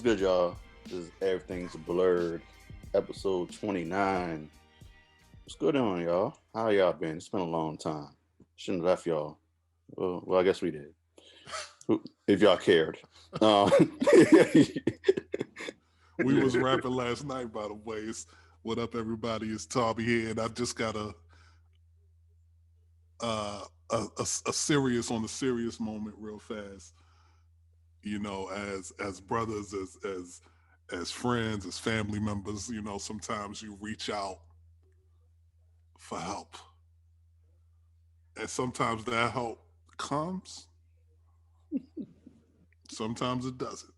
good, y'all? This is Everything's Blurred, episode 29. What's good on, y'all? How y'all been? It's been a long time. Shouldn't have left y'all. Well, I guess we did. If y'all cared. Um, We was rapping last night, by the way. What up, everybody? It's Tommy here, and I just got a serious on the serious moment real fast. You know, as brothers, as friends, as family members, you know, sometimes you reach out for help, and sometimes that help comes, sometimes it doesn't.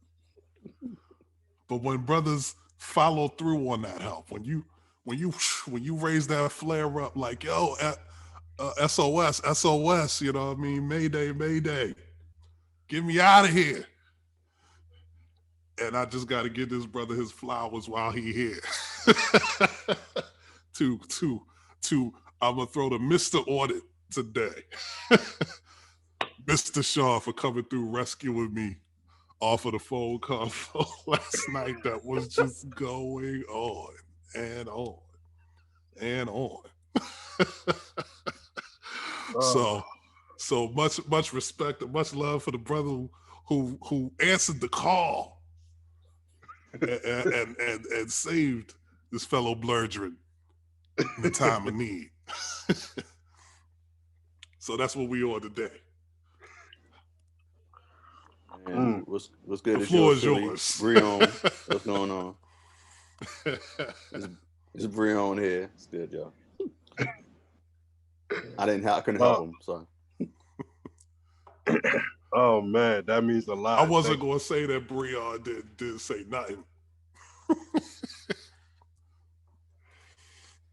But when brothers follow through on that help, when you raise that flare up like SOS, SOS, you know what I mean? Mayday, Mayday. Get me out of here. And I just got to give this brother his flowers while he here. to, I'm going to throw the Mr. Audit today. Mr. Shaw for coming through rescuing me off of the phone call last night that was just going on and on and on. So much respect and much love for the brother who answered the call and saved this fellow blurgeon in the time of need. So that's what we are today. Man, what's good? The It's floor yours, is Philly. yours. Breon, what's going on? It's Breon here. It's good, y'all. I couldn't help him. Sorry. Oh man, that means a lot. I wasn't going to say that Breon didn't say nothing.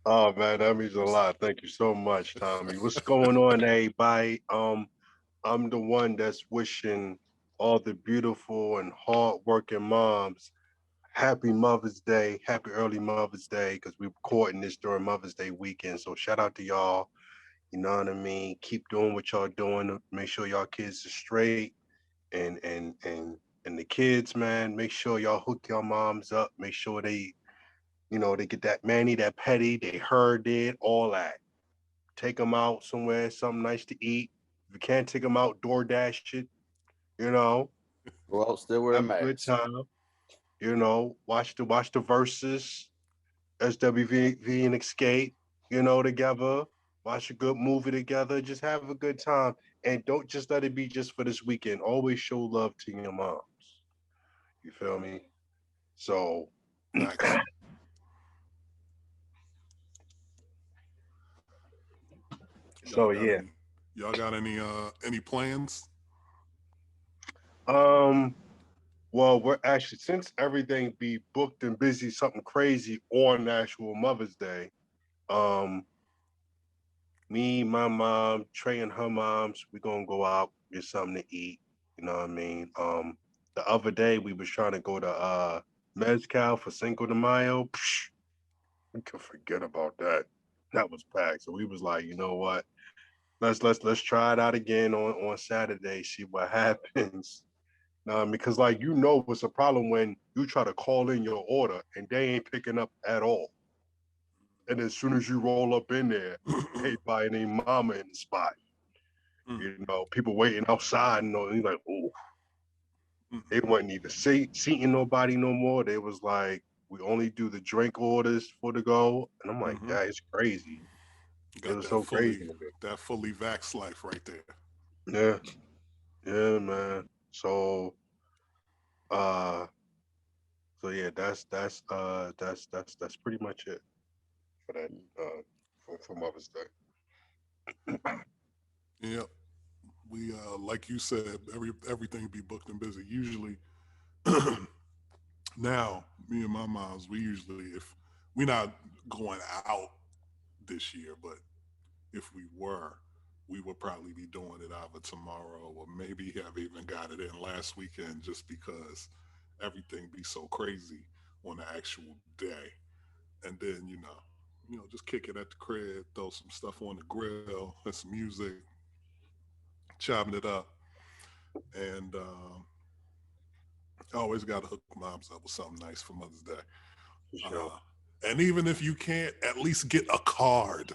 Oh man, that means a lot. Thank you so much, Tommy. What's going on, everybody? I'm the one that's wishing all the beautiful and hardworking moms happy Mother's Day, happy early Mother's Day, because we're recording this during Mother's Day weekend. So shout out to y'all. You know what I mean? Keep doing what y'all doing. Make sure y'all kids are straight, and the kids, man. Make sure y'all hook your moms up. Make sure they get that manny, that petty, they heard it, all that. Take them out somewhere, something nice to eat. If you can't take them out, DoorDash it. You know, Go out still wearing have a good masks. time. You know, watch the Verzuz, SWV and Xscape. You know, together. Watch a good movie together. Just have a good time, and don't just let it be just for this weekend. Always show love to your moms. You feel me? So, Nice. yeah. Y'all got any plans? Well, we're actually, since everything be booked and busy, something crazy on actual Mother's Day. Um, Me, my mom, Trey, and her moms, we're gonna go out get something to eat. You know what I mean? The other day we was trying to go to Mezcal for Cinco de Mayo. Psh, we could forget about that. That was packed. So we was like, you know what? Let's try it out again on Saturday. See what happens. Because like what's a problem when you try to call in your order and they ain't picking up at all. And as soon as you roll up in there, everybody named Mama in the spot. You know, people waiting outside, and you're like, oh, they wasn't either seating nobody no more. They was like, we only do the drink orders for the go. And I'm like, yeah, it's crazy. It was so crazy. That fully vax life right there. Yeah. Yeah, man. Uh so yeah, that's pretty much it for that for Mother's Day. Yep. We like you said, everything be booked and busy. Usually now, me and my moms, we usually, if we're not going out this year, but if we were, we would probably be doing it either tomorrow or maybe have even got it in last weekend just because everything be so crazy on the actual day. And then, just kick it at the crib, throw some stuff on the grill, and some music, chopping it up. And Always got to hook moms up with something nice for Mother's Day. For sure. And even if you can't, at least get a card.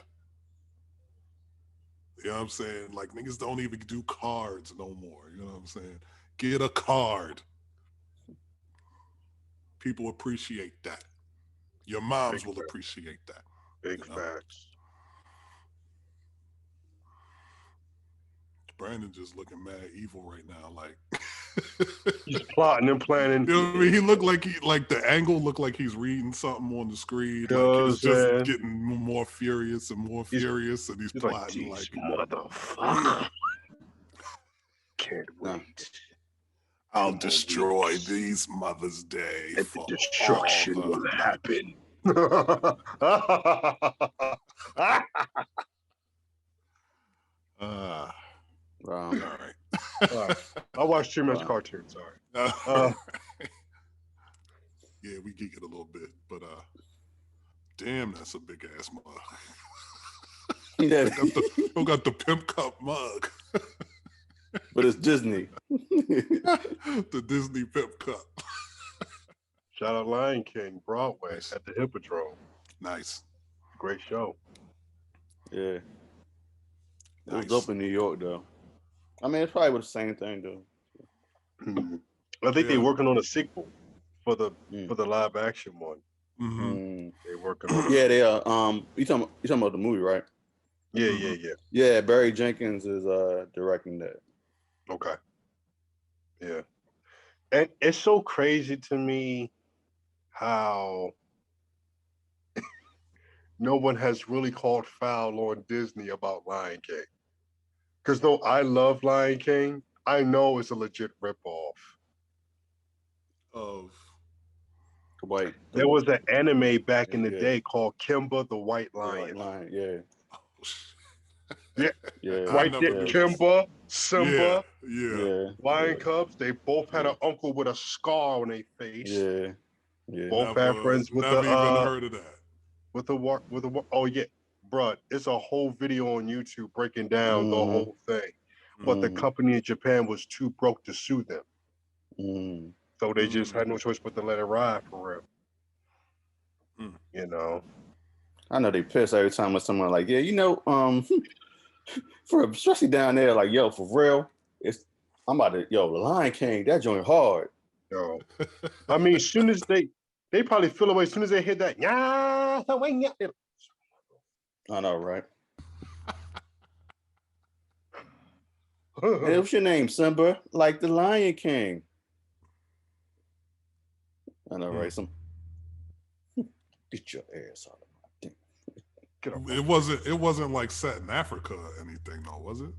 You know what I'm saying? Like, niggas don't even do cards no more. You know what I'm saying? Get a card. People appreciate that. Your moms will appreciate that. Big facts. Brandon just looking mad evil right now. Like, he's plotting and planning. You know what I mean? He looked like the angle looked like he's reading something on the screen. Like, he's just getting more furious and more furious, and he's plotting like motherfucker. Can't wait. I'll destroy these Mother's Day. And the destruction will happen. All right. I watched too much cartoon. Sorry. Yeah, we geek it a little bit, but damn, that's a big ass mug. Yeah. got the pimp cup mug. But it's Disney. The Disney pimp cup. Shout out Lion King, Broadway at the Hippodrome. Nice. Great show. Yeah. It was dope in New York, though. I mean, it's probably the same thing, though. I think they're working on a sequel for the live action one. They're working on. Yeah, they are. You talking about the movie, right? Yeah. Yeah, Barry Jenkins is directing that. Okay. Yeah, and it's so crazy to me how no one has really called foul on Disney about Lion King. Because though I love Lion King, I know it's a legit ripoff of White. There was an anime back in the day called Kimba the White Lion. Yeah. Right there, Kimba, Simba, yeah. Lion Cubs. They both had an uncle with a scar on their face. Yeah. Both had friends with never the even heard of that. With the oh yeah, bruh, it's a whole video on YouTube breaking down the whole thing. But the company in Japan was too broke to sue them. So they just had no choice but to let it ride for real. You know. I know they piss every time with someone like, yeah, you know, for especially down there, like, yo, for real, I'm about to, the Lion King, that joint hard. Yo, I mean, as soon as they probably feel away as soon as they hit that. I know, right? Hey, what's your name, Simba? Like the Lion King. I know, right? Get your ass out of my thing. It wasn't like set in Africa or anything, though, was it?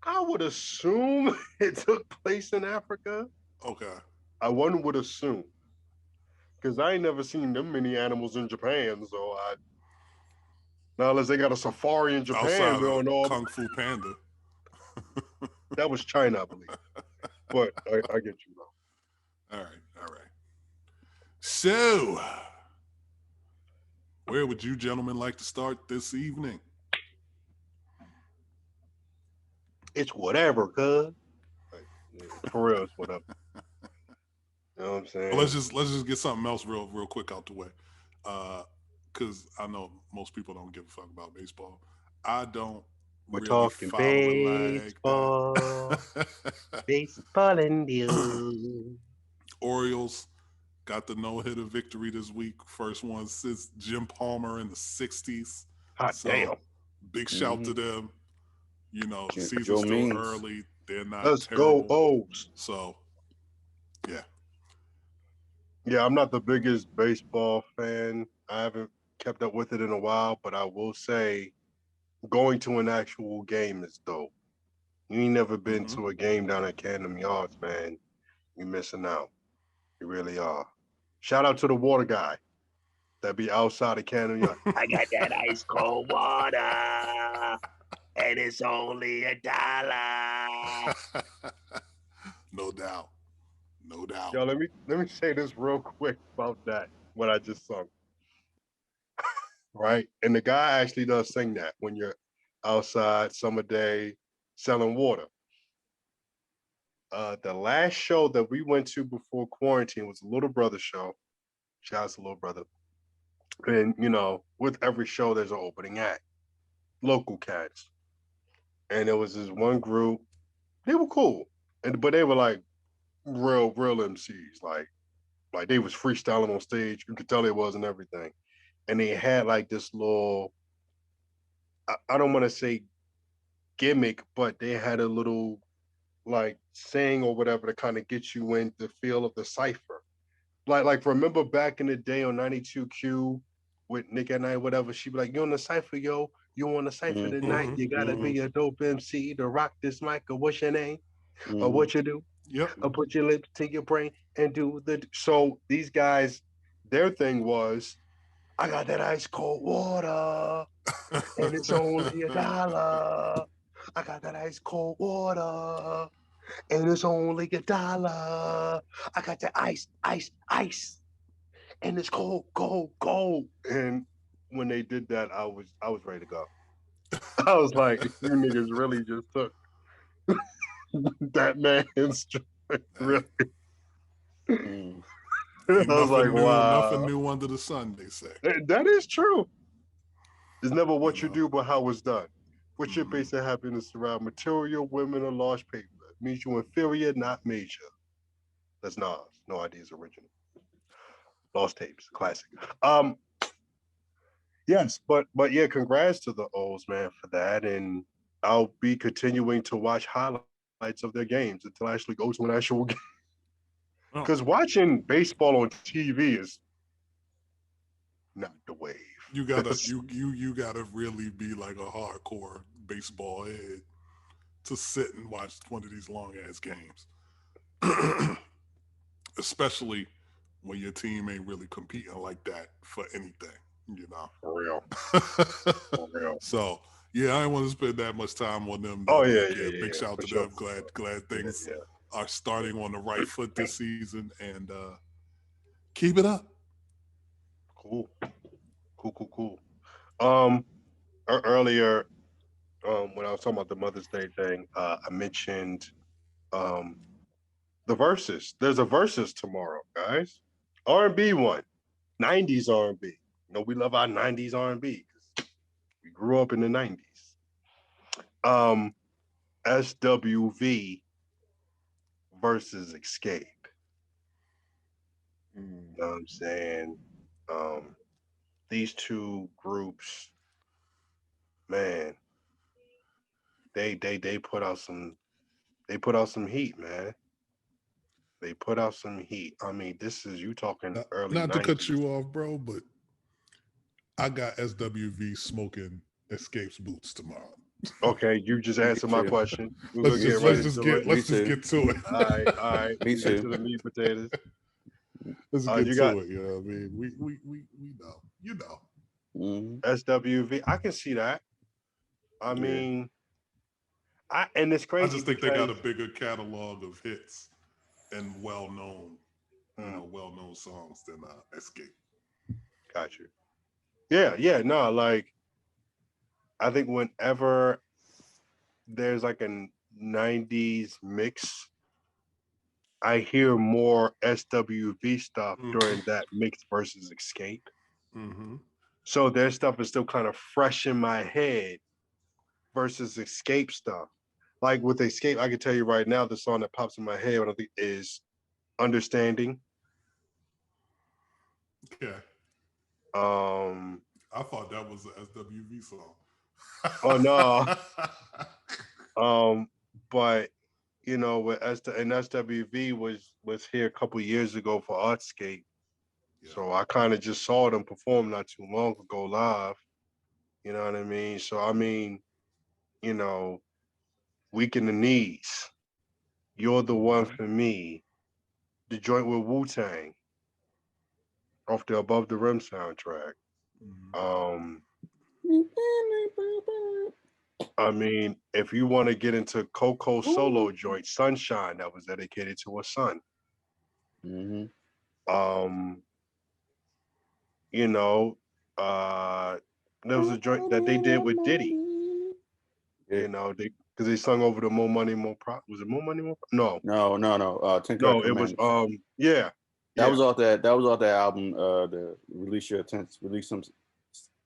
I would assume it took place in Africa. Okay. One would assume. Because I ain't never seen them many animals in Japan, so now unless they got a safari in Japan, outside we don't know. Kung Fu Panda. That was China, I believe. But I get you, though. All right. So, where would you gentlemen like to start this evening? It's whatever, cuz. For real, it's whatever. You know what I'm saying? Well, let's just get something else real quick out the way. Because I know most people don't give a fuck about baseball. I don't. We're really talking baseball. Like baseball and you. Orioles got the no-hitter victory this week. First one since Jim Palmer in the 60s. Hot damn. Big shout to them. You know, season's Joe still Means. early. They're not Let's terrible. go O's. So, yeah. Yeah, I'm not the biggest baseball fan. I haven't kept up with it in a while, but I will say going to an actual game is dope. You ain't never been to a game down at Camden Yards, man. You're missing out. You really are. Shout out to the water guy that be outside of Camden Yards. I got that ice cold water, and it's only $1. No doubt. Yo, let me say this real quick about that, what I just sung. Right? And the guy actually does sing that when you're outside, summer day, selling water. The last show that we went to before quarantine was a Little Brother show. Shout out to Little Brother. And with every show, there's an opening act, local cats. And there was this one group. They were cool, but they were like real MCs. Like they was freestyling on stage. You could tell they was and everything. And they had like this little, I don't want to say gimmick, but they had a little like saying or whatever to kind of get you in the feel of the cipher. Like remember back in the day on 92Q with Nick at Night, whatever, she'd be like, you on the cipher, yo. You on the cipher tonight. You gotta be a dope MC to rock this mic, or what's your name? Or what you do. Yep. Or put your lips to your brain and do so these guys, their thing was, I got that ice cold water and it's only $1. I got that ice cold water and it's only $1. I got that ice, and it's cold. And when they did that, I was ready to go. I was like, you niggas really just took that man's really. I was like, wow. Nothing new under the sun, they say. That is true. It's never what you do, but how it's done. What's your base of happiness around material, women, or large paper? It means you inferior, not major. That's Nas. No Ideas original. Lost Tapes, classic. Yes, but yeah, congrats to the O's, man, for that. And I'll be continuing to watch highlights of their games until I actually go to an actual game. Because watching baseball on TV is not the wave. You gotta you gotta really be like a hardcore baseball head to sit and watch one of these long ass games. Especially when your team ain't really competing like that for anything, For real. For real. So yeah, I didn't want to spend that much time on them. Oh yeah. Big shout to them. Glad things are starting on the right foot this season, and keep it up. Cool. Earlier, when I was talking about the Mother's Day thing, I mentioned the Verzuz. There's a Verzuz tomorrow, guys. R&B one, 90s R&B. We love our 90s R&B because we grew up in the 90s. SWV versus Xscape. You know what I'm saying? These two groups, man, they put out some heat, man. They put out some heat. I mean, this is you talking early. Not 90s. to cut you off, bro, but I got SWV smoking Xscape's boots tomorrow. Okay, you just answered my question. Let's just get to it. All right. Me too. Get to the meat and potatoes. Let's get to it. You know what I mean? We know. You know. SWV, I can see that. I mean, and it's crazy. I just think they got a bigger catalog of hits and well-known songs than Xscape. Got you. Yeah. No, like I think whenever there's like a 90s mix, I hear more SWV stuff during that mix versus Xscape. So their stuff is still kind of fresh in my head versus Xscape stuff. Like with Xscape, I can tell you right now, the song that pops in my head when I think is Understanding. Okay. I thought that was the SWV song. Oh no. But with SWV was here a couple years ago for Artscape. Yeah. So I kind of just saw them perform not too long ago live. You know what I mean? So I mean, Weak in the Knees, You're the One for Me, the joint with Wu-Tang off the Above the Rim soundtrack. I mean, if you want to get into Coco solo joint, Sunshine, that was dedicated to her son. There was a joint that they did with Diddy. You know, because they sung over the More Money, More Pro. Was it More Money, More? No, No. Ten no, it was yeah. That was off that album. The Release Some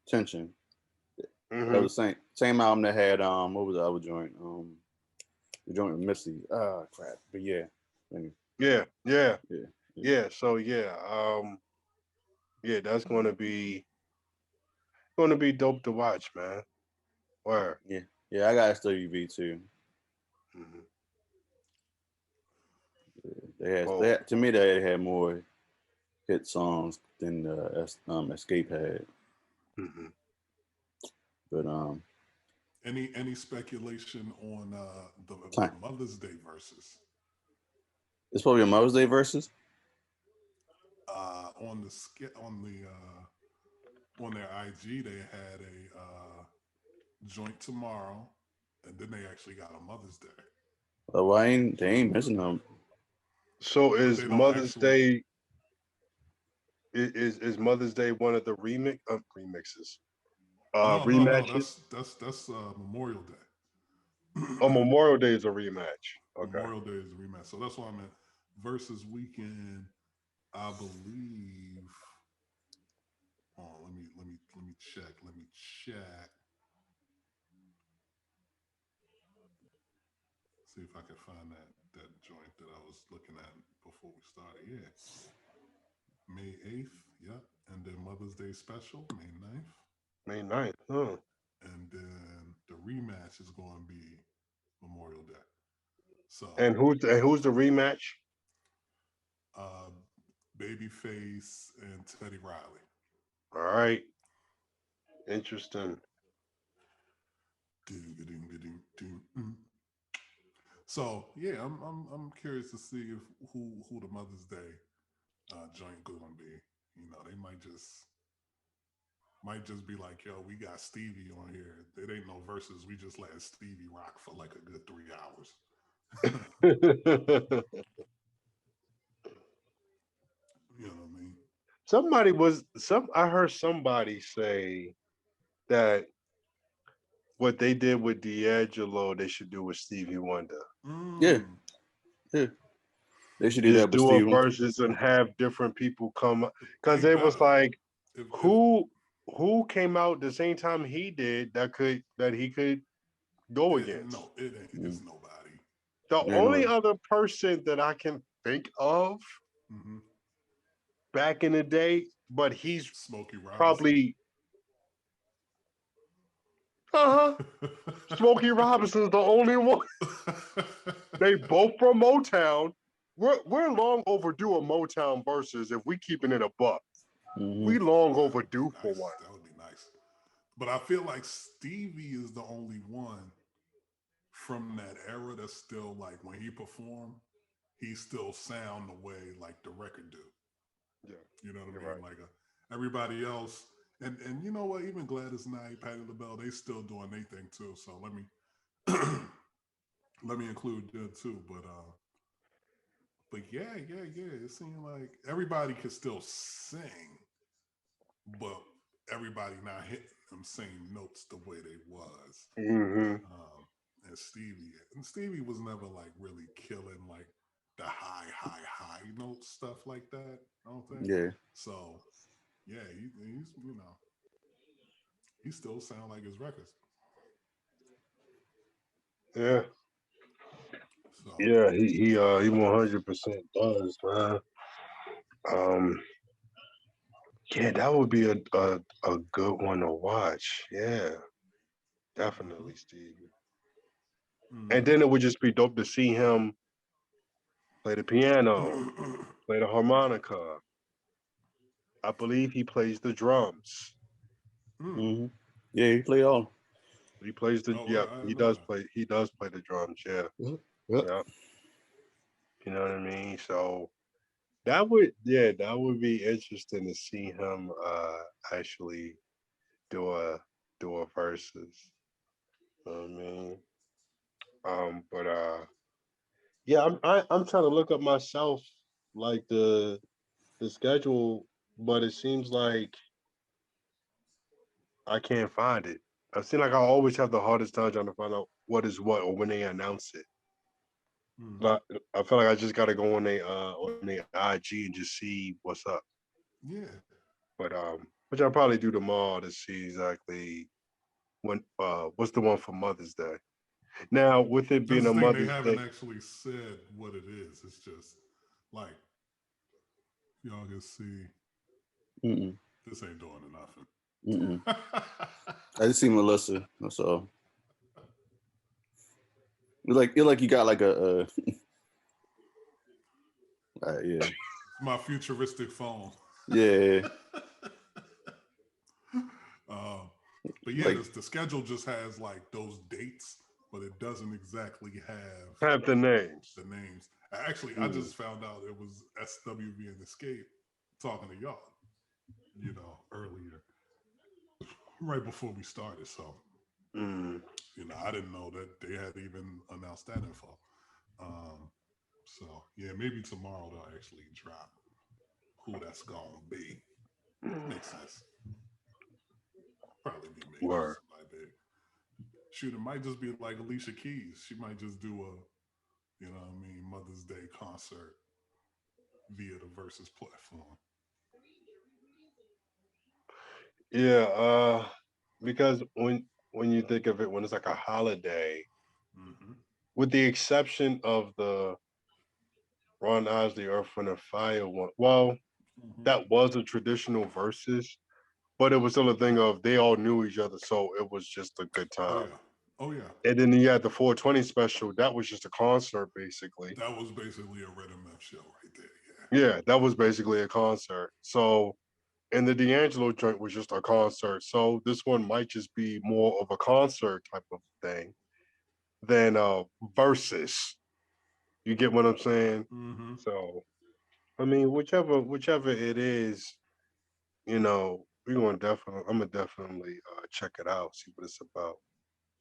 Tension. Mm-hmm. That was the same album that had what was the other joint? The joint with Missy. Crap. But yeah. Anyway. Yeah. So yeah, that's gonna be dope to watch, man. Where? Yeah, I got SWV too. Mm-hmm. They had, to me, they had more hit songs than Xscape had. Mm-hmm. But any speculation on the Mother's Day versus? It's probably a Mother's Day versus. On their IG, they had a joint tomorrow, and then they actually got a Mother's Day. Well, they ain't missing them. So is Mother's Day? Is Mother's Day one of the remixes? Rematches? No, that's Memorial Day. Oh, Memorial Day is a rematch. Okay. Memorial Day is a rematch, so that's why I meant versus weekend. I believe. Oh, let me check. See if I can find that joint that I was looking at before we started. Yeah, May 8th. Yep, and then Mother's Day special, May 9th. May 9th. Huh. And then the rematch is going to be Memorial Day. So. And who's the rematch? Babyface and Teddy Riley. All right. Interesting. So yeah, I'm curious to see if who the Mother's Day joint gonna be. You know, they might just be like, yo, we got Stevie on here. It ain't no verses. We just let Stevie rock for like a good 3 hours. You know what I mean? I heard somebody say that what they did with D'Angelo, they should do with Stevie Wonder. Yeah. They should do that with do Stevie a verses and have different people come, because it was like, who came out the same time he did that he could go against? No, it ain't. It's nobody. The only other person that I can think of back in the day, but he's Smokey Robinson. probably Smokey Robinson's the only one. They both from Motown. We're long overdue a Motown versus if we keeping it a buck. We long overdue for one. That would be nice. But I feel like Stevie is the only one from that era that's still like, when he performed, he still sound the way like the record do. Yeah. You know what I mean? Right. Like everybody else, and you know what? Even Gladys Knight, Patti LaBelle, they still doing their thing too. So let me include them too. But yeah. It seemed like everybody could still sing, but everybody not hitting them same notes the way they was. And Stevie was never like really killing like the high notes, stuff like that. I don't think. Yeah. So yeah, he's he still sound like his records. Yeah. So Yeah, he 100% does, man. Yeah, that would be a good one to watch. Yeah, definitely, Stevie. And then it would just be dope to see him play the piano, play the harmonica. I believe he plays the drums. Yeah, he played all. He plays he does play the drums. Yeah. Yeah. You know what I mean? So that would be interesting to see him actually do a verses. You know what I mean? But yeah, I'm trying to look up myself like the schedule, but it seems like I can't find it. I seem like I always have the hardest time trying to find out what is what or when they announce it. Mm. But I feel like I just gotta go on their IG and just see what's up. Yeah. But which I'll probably do tomorrow to see exactly when what's the one for Mother's Day. Now, with it That's being the a thing. They Mother's haven't Day, actually said what it is. It's just like y'all can see. Mm-mm. This ain't doing nothing. Mm-mm. I just see Melissa. That's all. Like you got like a yeah. It's my futuristic phone. Yeah. But yeah, Like the schedule just has like those dates, but it doesn't exactly have the names. the names. Actually, I just found out it was SWV and Xscape talking to y'all, earlier, right before we started. So, Mm. I didn't know that they had even announced that info. So, yeah, maybe tomorrow they'll actually drop who that's going to be. Makes sense. Probably be major, Word. somebody big. Shoot, it might just be like Alicia Keys. She might just do Mother's Day concert via the Verzuz platform. Yeah, because when you think of it, when it's like a holiday, Mm-hmm. with the exception of the Ron Isley Earth, Wind and Fire one, well, Mm-hmm. that was a traditional versus, but it was still a thing of they all knew each other, so it was just a good Oh time. yeah. Oh yeah. And then you had the 420 special. That was just a concert, basically. That was basically a Red MF show right there. Yeah, that was basically a concert. So, and the D'Angelo joint was just a concert. So this one might just be more of a concert type of thing than versus. You get what I'm saying? Mm-hmm. So, I mean, whichever it is, we're gonna definitely. I'm gonna definitely check it out, see what it's about.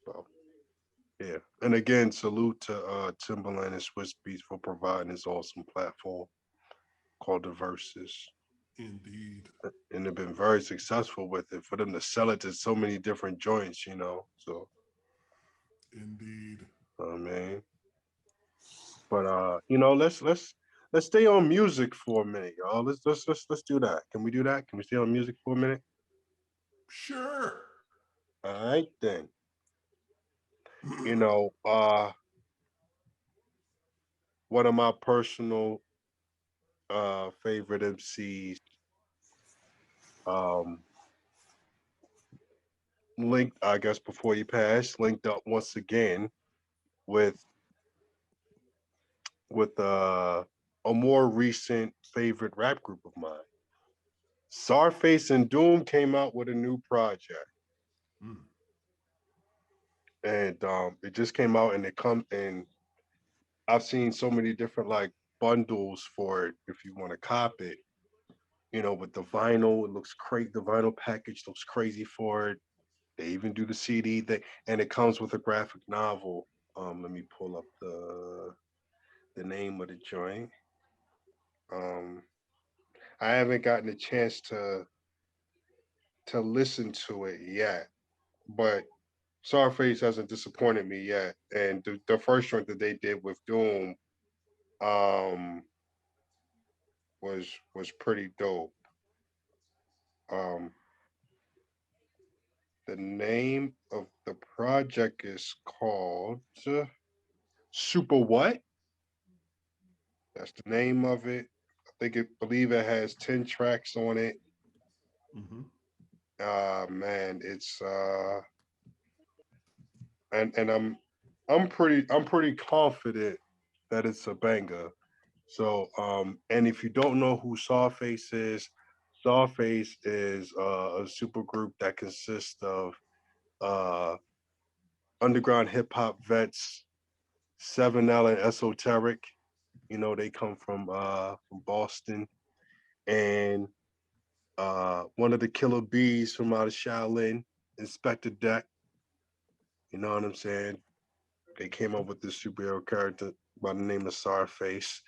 So. Yeah. And again, salute to Timberland and Swiss Beats for providing this awesome platform called the Versus. Indeed. And they've been very successful with it for them to sell it to so many different joints. So Indeed. I mean, but let's stay on music for a minute, y'all. Let's do that. Can we do that? Can we stay on music for a minute? Sure. All right then. You know, one of my personal favorite MCs, um, linked, I guess, before he passed, linked up once again with a more recent favorite rap group of mine. Sarface and Doom came out with a new project, Mm. and it just came out, and it come and I've seen so many different like bundles for it if you want to cop it. With the vinyl, it looks crazy. The vinyl package looks crazy for it. They even do the CD thing, and it comes with a graphic novel. Let me pull up the name of the joint. Um, I haven't gotten a chance to listen to it yet, but Sarface hasn't disappointed me yet. And the first joint that they did with Doom um, was pretty dope. Um, the name of the project is called Super What? That's the name of it. Believe it has 10 tracks on it. Mm-hmm. Man, it's and I'm pretty confident that it's a banger. So and if you don't know who Sawface is a super group that consists of uh underground hip hop vets, 7L and Esoteric. They come from Boston, and one of the killer bees from out of Shaolin, Inspector Deck. You know what I'm saying? They came up with this superhero character by the name of Sarface.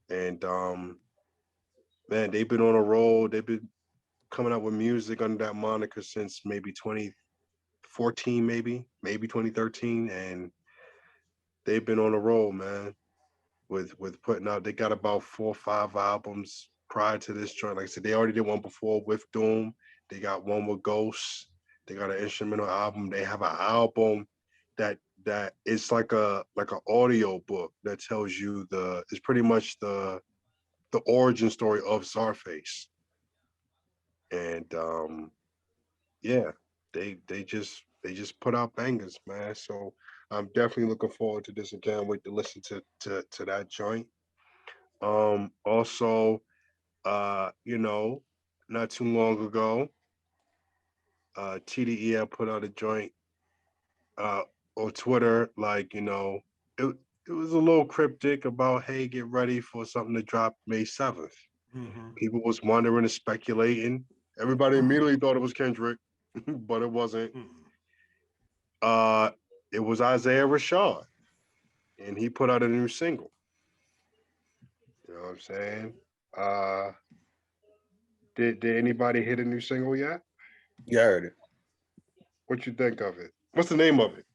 And man, they've been on a roll. They've been coming out with music under that moniker since maybe 2014, 2014, maybe 2013, and they've been on a roll, man. With putting out, they got about 4 or 5 albums prior to this joint. Like I said, they already did one before with Doom. They got one with Ghosts. They got an instrumental album. They have an album that it's like an audio book that tells you it's pretty much the origin story of Czarface. And yeah, they just put out bangers, man. So I'm definitely looking forward to this and can't wait to listen to that joint. Also, not too long ago, TDE put out a joint on Twitter, like, it was a little cryptic about, hey, get ready for something to drop May 7th. Mm-hmm. People was wondering and speculating. Everybody immediately thought it was Kendrick, but it wasn't. It was Isaiah Rashad, and he put out a new single. You know what I'm saying? Did anybody hit a new single yet? Yeah, I heard it. What you think of it? What's the name of it?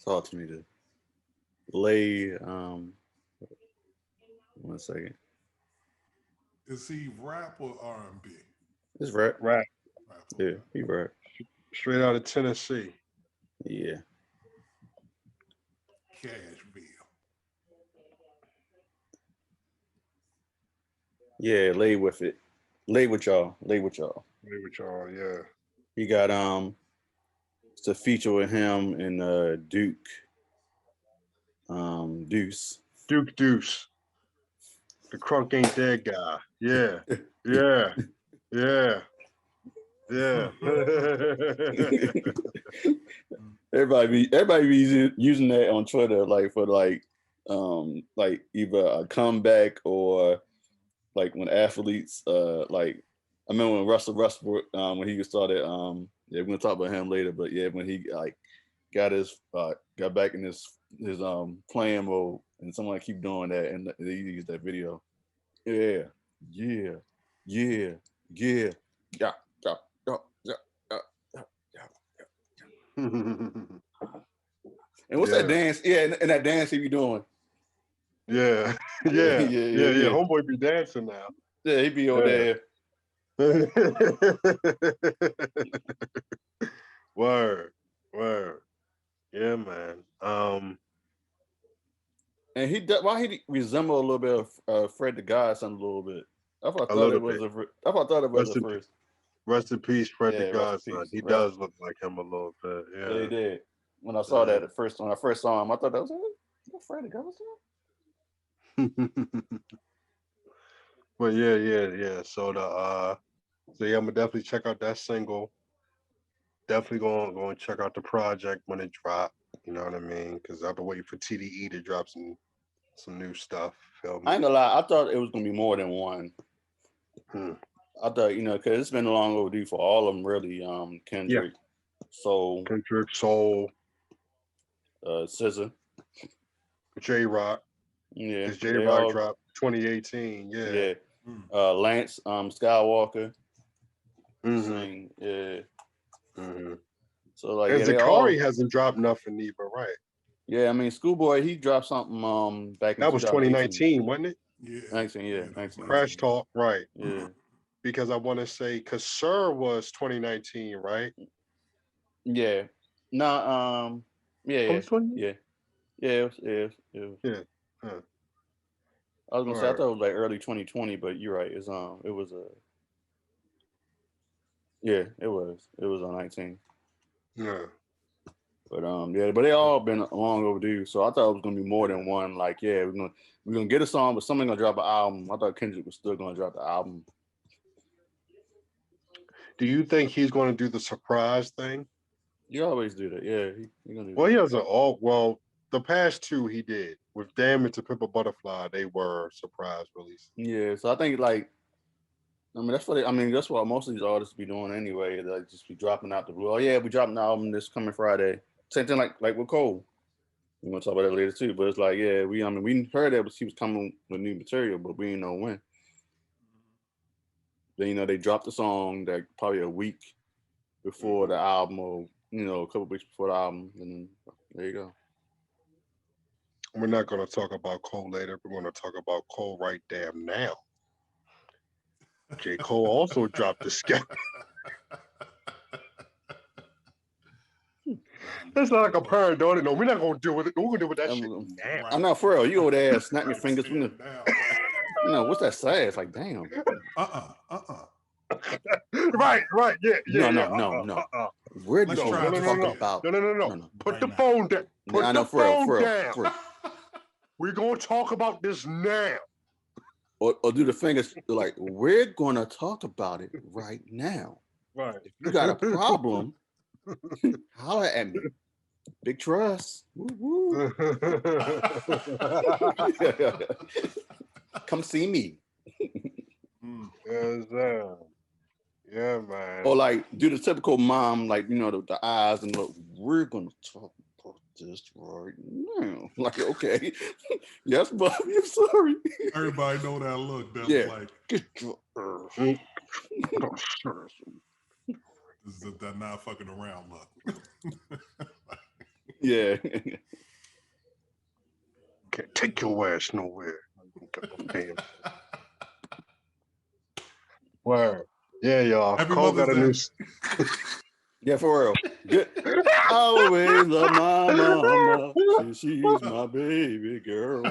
Talk to me to lay. 1 second. Is he rap or R&B? It's rap. Rap. Yeah, he rap. Straight out of Tennessee. Yeah. Cashville. Yeah, lay with it. Lay with y'all. Lay with y'all, yeah. He got it's a feature with him and Duke. Deuce. Duke Deuce. The crunk ain't dead guy. Yeah. Yeah. Yeah. Yeah. everybody be using that on Twitter, like for like either a comeback or like when athletes like I remember when Russell Westbrook when he started yeah, we're gonna talk about him later, but yeah, when he like got back in his playing mode and someone keep doing that and they use that video. Yeah. And what's that dance? Yeah, and that dance he be doing. Yeah. Yeah. Homeboy be dancing now. Yeah, he be on there. Word. Yeah, man. And why he resemble a little bit of Fred the Godson a little bit. I thought it was at first. Rest in peace, Fred the Yeah, Godson. He does look like him a little bit. Yeah, he did. When I saw that when I first saw him, I thought that was Fred the Godson. But yeah. So I'm gonna definitely check out that single. Definitely going to check out the project when it drops. You know what I mean? Because I've been waiting for TDE to drop some new stuff. Feel me? I ain't gonna lie, I thought it was gonna be more than one. I thought, because it's been long overdue for all of them, really. Kendrick, Soul, SZA, J-Rock. Yeah, because J-Rock dropped 2018. Yeah. Lance Skywalker. Mm-hmm. Yeah. Mm-hmm. So like, and Zakari hasn't dropped nothing either, right? Yeah, I mean, Schoolboy, he dropped something back in that was 2019, wasn't it? Yeah. 19. Crash Talk, right? Yeah. Because I want to say, because Sir was 2019, right? Yeah. No. Yeah. It was Yeah. It was. Yeah. Huh. I was gonna say I thought it was like early 2020, but you're right. It was yeah, it was on 19. Yeah. But but they all been long overdue. So I thought it was gonna be more than one. Like, yeah, we're gonna get a song, but somebody's gonna drop an album. I thought Kendrick was still gonna drop the album. Do you think he's going to do the surprise thing? You always do that, yeah. He gonna do well, that. he has the past two he did with Damn It to Pimp a Butterfly. They were surprise releases. Yeah, so I think that's what most of these artists be doing anyway. They just be dropping out the blue. Oh yeah, we dropping the album this coming Friday. Same thing like with Cole. We're gonna talk about that later too. But it's like, yeah, we heard that he was coming with new material, but we didn't know when. Then they dropped the song that probably a week before the album, or a couple weeks before the album, and there you go. We're not going to talk about Cole later. We're going to talk about Cole right damn now. J. Cole also dropped the Xscape. It's not like a parent daughter. No, we're not going to deal with it. We're going to deal with that shit now. I'm not for real. You over there, snap your fingers. Down, what's that say? It's like, damn. Right, yeah. No. We're Let's going try to this talk again. about. No. Put Right the now. phone down. Put the phone down. For real. We're going to talk about this now. Or do the fingers like, we're going to talk about it right now. Right. If you got a problem, holler at me. Big trust. Woo. Come see me. Yeah, man. Or like do the typical mom, like the eyes and look. We're gonna talk about this right now. Like, okay, yes, Bobby. I'm sorry. Everybody know that look. That like get your this is that not fucking around look. Yeah. Can't take your ass nowhere. Word. Yeah, y'all. Happy Cole got a new. Yeah, for real. Good. I always love my mama. She's my baby girl.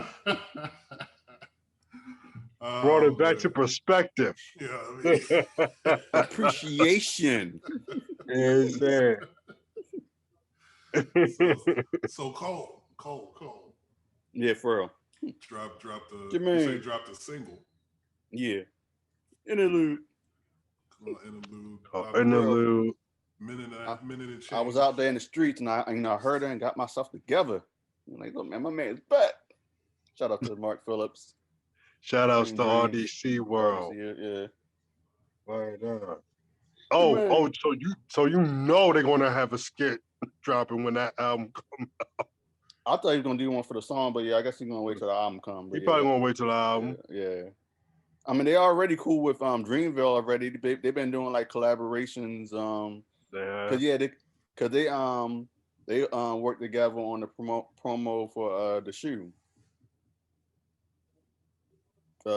Brought it back to perspective. Yeah, Appreciation. Yeah, so Cole. Yeah, for real. Drop the. Jermaine. You say drop the single. Yeah. Interlude. Interlude. Minute and change. I was out there in the streets and I heard her and got myself together. I'm like, look, man, my man's back. Shout out to Mark Phillips. Shout outs to RDC World. Yeah. Right on. Oh, so you know they're gonna have a skit dropping when that album comes out. I thought he was gonna do one for the song, but yeah, I guess he's gonna wait till the album comes. He probably gonna wait till the album. Yeah. I mean, they already cool with Dreamville already. They've been doing like collaborations. They worked together on the promo for the shoe.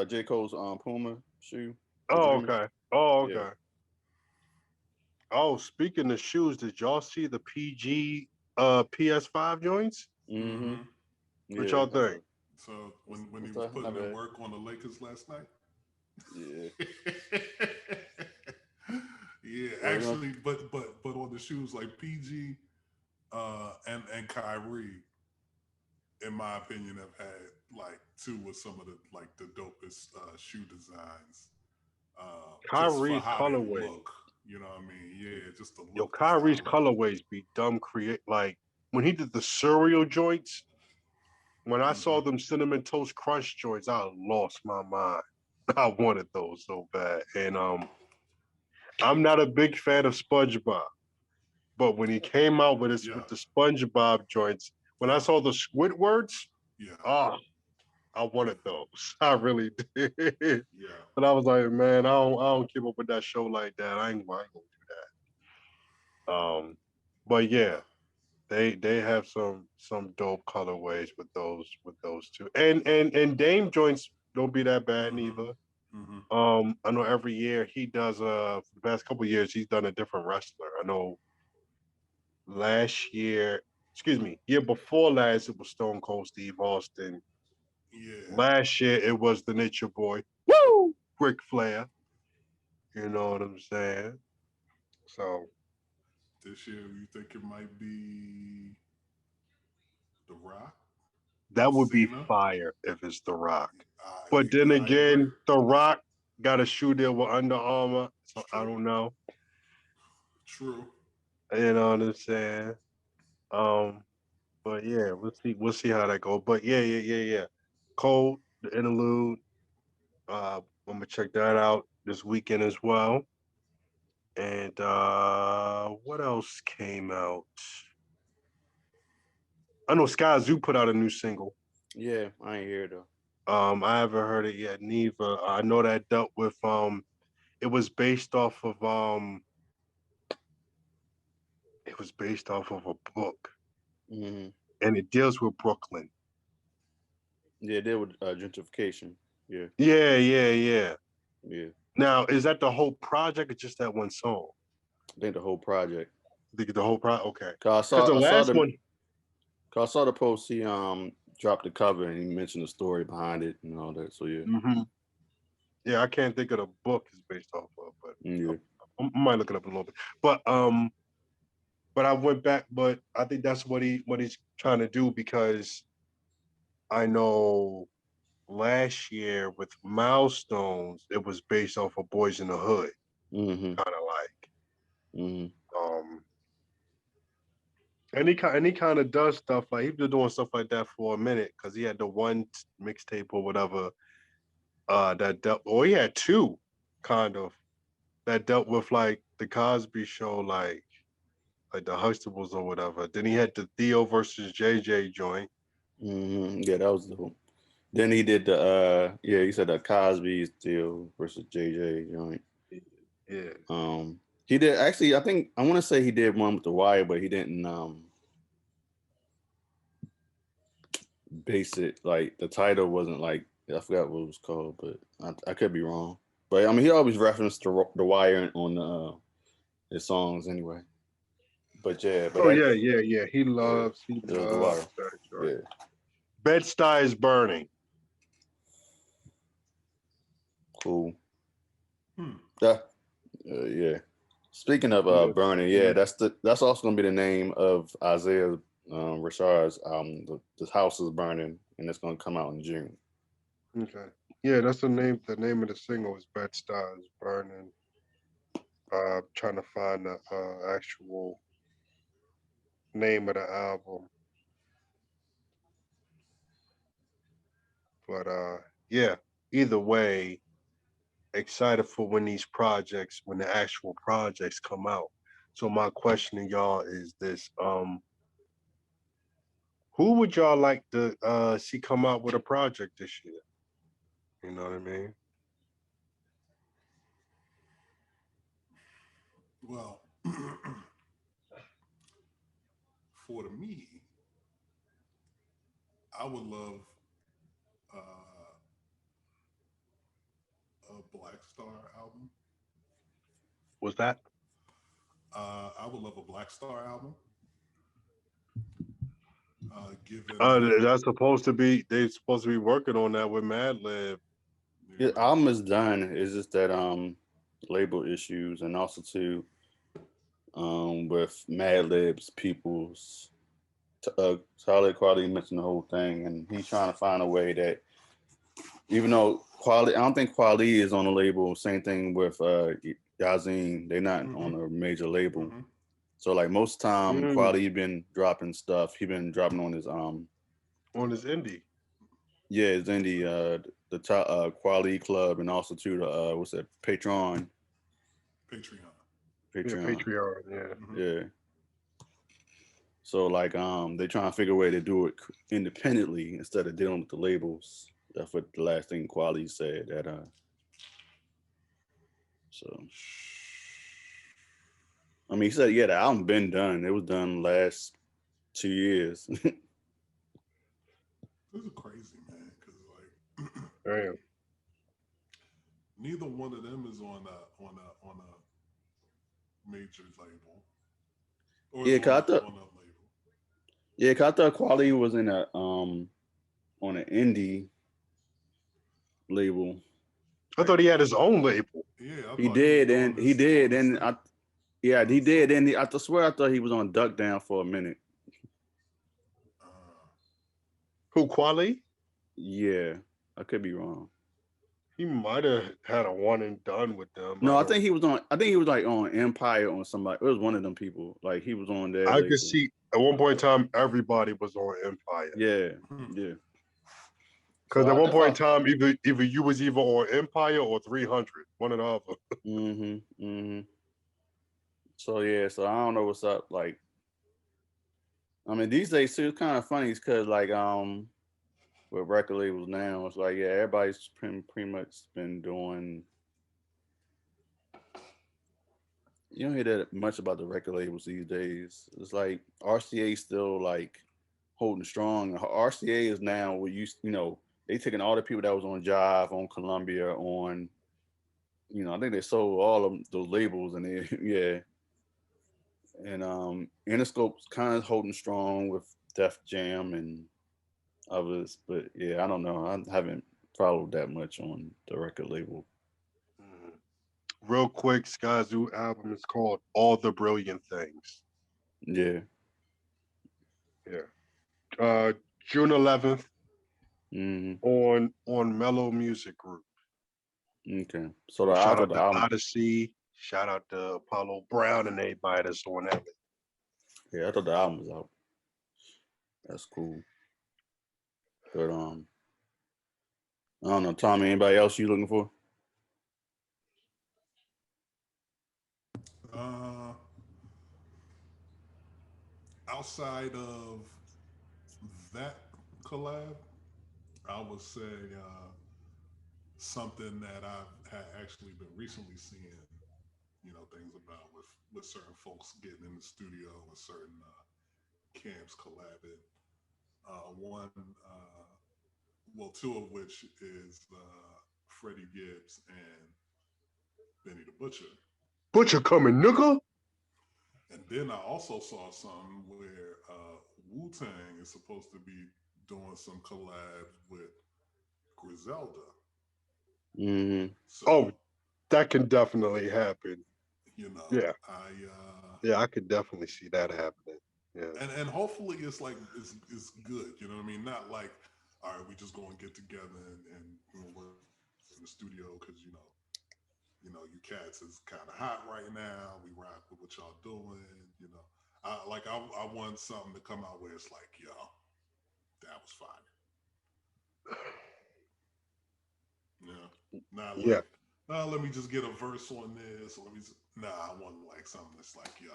J. Cole's Puma shoe. Oh, okay. Yeah. Oh, speaking of shoes, did y'all see the PG PS5 joints? Mm-hmm. What y'all think? So when he was putting in work on the Lakers last night? Yeah. Yeah, actually, but on the shoes like PG and Kyrie, in my opinion, have had like two of some of the dopest shoe designs. Kyrie's colorway. You know what I mean? Yeah, just the look. Yo, Kyrie's colorways be dumb like when he did the cereal joints, when I saw them cinnamon toast crunch joints, I lost my mind. I wanted those so bad. And I'm not a big fan of SpongeBob. But when he came out with with the SpongeBob joints, when I saw the Squidwards, I wanted those. I really did. Yeah. But I was like, man, I don't keep up with that show like that. I ain't gonna do that. But yeah, they have some dope colorways with those two. And Dame joints don't be that bad neither. Mm-hmm. I know every year he does for the past couple of years he's done a different wrestler. I know year before last it was Stone Cold Steve Austin. Yeah. Last year it was the Nature Boy. Woo! Ric Flair. You know what I'm saying? So this year you think it might be The Rock? That would be fire if it's The Rock. But then again, The Rock got a shoe deal with Under Armour, so I don't know. True. You know what I'm saying? But yeah, we'll see how that goes. But yeah. Cole, the interlude. I'm gonna check that out this weekend as well. And what else came out? I know Sky Zoo put out a new single. Yeah, I ain't hear though. I haven't heard it yet neither. I know that dealt with it was based off of It was based off of a book, Mm-hmm. and it deals with Brooklyn. Yeah, they with gentrification. Yeah, Yeah, yeah, yeah. yeah. Now, is that the whole project or just that one song? I think the whole project. The whole project. Okay. Cause Because the I saw last one. cause I saw the post. He dropped the cover and he mentioned the story behind it and all that. So yeah, Mm-hmm. Yeah, I can't think of the book it's based off of, but yeah. I might look it up in a little bit. But I went back. But I think that's what he's trying to do because I know last year with Milestones, it was based off of Boys in the Hood, Mm-hmm. kind of like. Mm-hmm. And he kind of does stuff like he's been doing stuff like that for a minute because he had the one mixtape or whatever that dealt, or he had two kind of that dealt with like the Cosby Show, like the Huxtables or whatever. Then he had the Theo versus JJ joint. Mm-hmm. Yeah, that was dope. Then he did the he said the Cosby's deal versus JJ joint. Yeah. He did actually. I think I want to say he did one with the Wire, but he didn't base it like the title wasn't like I forgot what it was called, but I could be wrong. But I mean, he always referenced the Wire on his songs anyway. But yeah, but Oh yeah, yeah, yeah. He yeah, loves it was the Wire. that Yeah, joint. Bed-Stuy is burning. cool. Hmm. Yeah. Speaking of Yeah. burning, yeah, that's also gonna be the name of Isaiah Rashad's album. The house is burning, and it's gonna come out in June. Okay. Yeah, that's the name. The name of the single is Bed-Stuy is burning. Trying to find the actual name of the album. But yeah, either way, excited for when the actual projects come out. So my question to y'all is this: who would y'all like to see come out with a project this year? You know what I mean? Well, for me, I would love a Black Star album. Was that? I would love a Black Star album. Given That's supposed to be. They're supposed to be working on that with Madlib. His album is done. It's just that label issues, and also too with Madlib's people's Talib Kweli mentioned the whole thing, and he's trying to find a way that even though Kweli, I don't think Kweli is on the label. Same thing with Yazin, they're not on a major label. So like most time, Kweli been dropping stuff. He been dropping on his indie. Yeah, his indie the top Kweli Club, and also too the what's that Patreon. Yeah, Patreon. Yeah. Yeah. So like they trying to figure a way to do it independently instead of dealing with the labels. That's what the last thing Kweli said that so I mean he said yeah the album been done. It was done last 2 years. This is crazy, man, because like Damn. neither one of them is on a major label. Or Yeah, cause I thought on a label. Yeah, cause I thought Kweli was in a on an indie label. I thought he had his own label. Yeah, he did, and he did, and he did, and I swear I thought he was on Duck Down for a minute. Who, Kweli? Yeah, I could be wrong. He might have had a one and done with them. No, I think he was on. I think he was like on Empire or somebody. It was one of them people. Like he was on there. I could see at one point in time everybody was on Empire. Yeah, yeah. Because at one point in time, either you was either on Empire or 300, one or the other. So yeah, so I don't know what's up. Like, I mean, these days too, it's kind of funny because like with record labels now, it's like yeah, everybody's pretty much been doing you don't hear that much about the record labels these days. It's like RCA still like holding strong. RCA is now what you know they taking all the people that was on Jive, on Columbia, on I think they sold all of those labels and they yeah. And Interscope's kind of holding strong with Def Jam and others, but yeah, I don't know. I haven't followed that much on the record label. Mhm. Real quick, Skyzoo album is called All the Brilliant Things. Yeah. Yeah. Uh, June 11th Hmm. on Mellow Music Group. Okay. So So I shout thought out the to album. Odyssey. Shout out to Apollo Brown and everybody that's on that. Yeah, I thought the album was out. That's cool. But I don't know, Tommy. Anybody else you looking for? Uh, outside of that collab, I would say something that I've had actually been recently seeing, things about with certain folks getting in the studio with certain camps collabing. One, well, two of which is Freddie Gibbs and Benny the Butcher. Butcher coming, nigga. And then I also saw something where Wu Tang is supposed to be doing some collabs with Griselda. Hmm. Oh, So, that can definitely happen. Yeah. I Yeah, I could definitely see that happening. Yeah. and hopefully it's good. You know what I mean? Not like, all right, we just going to get together and work in the studio because you cats is kind of hot right now. We rock with what y'all doing. I want something to come out where it's like, yo, that was fire. Yeah, not Yeah. like, let me just get a verse on this. Or let me. I want like something that's like, yo,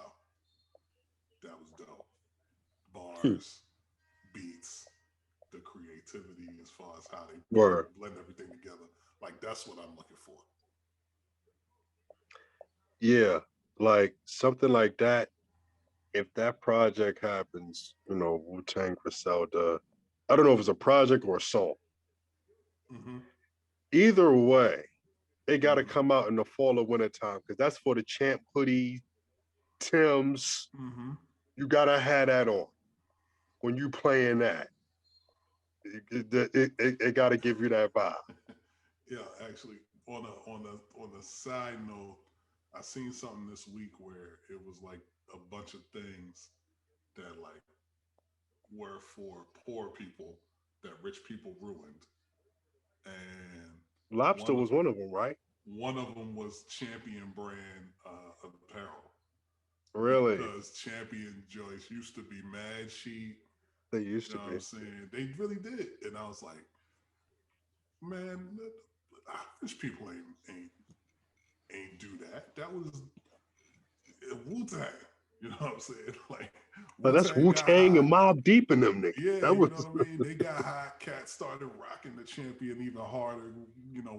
that was dope. Hmm. Bars, beats, the creativity as far as how they Word. blend everything together. Like that's what I'm looking for. Yeah. Like something like that. If that project happens, Wu Tang Griselda, I don't know if it's a project or a song. Mm-hmm. Either way, it got to Mm-hmm. come out in the fall or winter time because that's for the champ hoodie, Tim's. Mm-hmm. You got to have that on when you playing that. It got to give you that vibe. Yeah, actually, on a side note, I seen something this week where it was like a bunch of things that like were for poor people that rich people ruined, and Lobster one was one of them, right? one of them was Champion brand apparel Really? because Champion Joyce used to be mad cheap. They used You to know what be. I'm saying? They really did, and I was like, man, rich people ain't do that. That was Wu Tang. You know what I'm saying? Like But Wu that's Tang Wu got Tang hot. and Mob Deep in them niggas. Yeah, That you was know what I mean. They got hot. Cats started rocking the Champion even harder.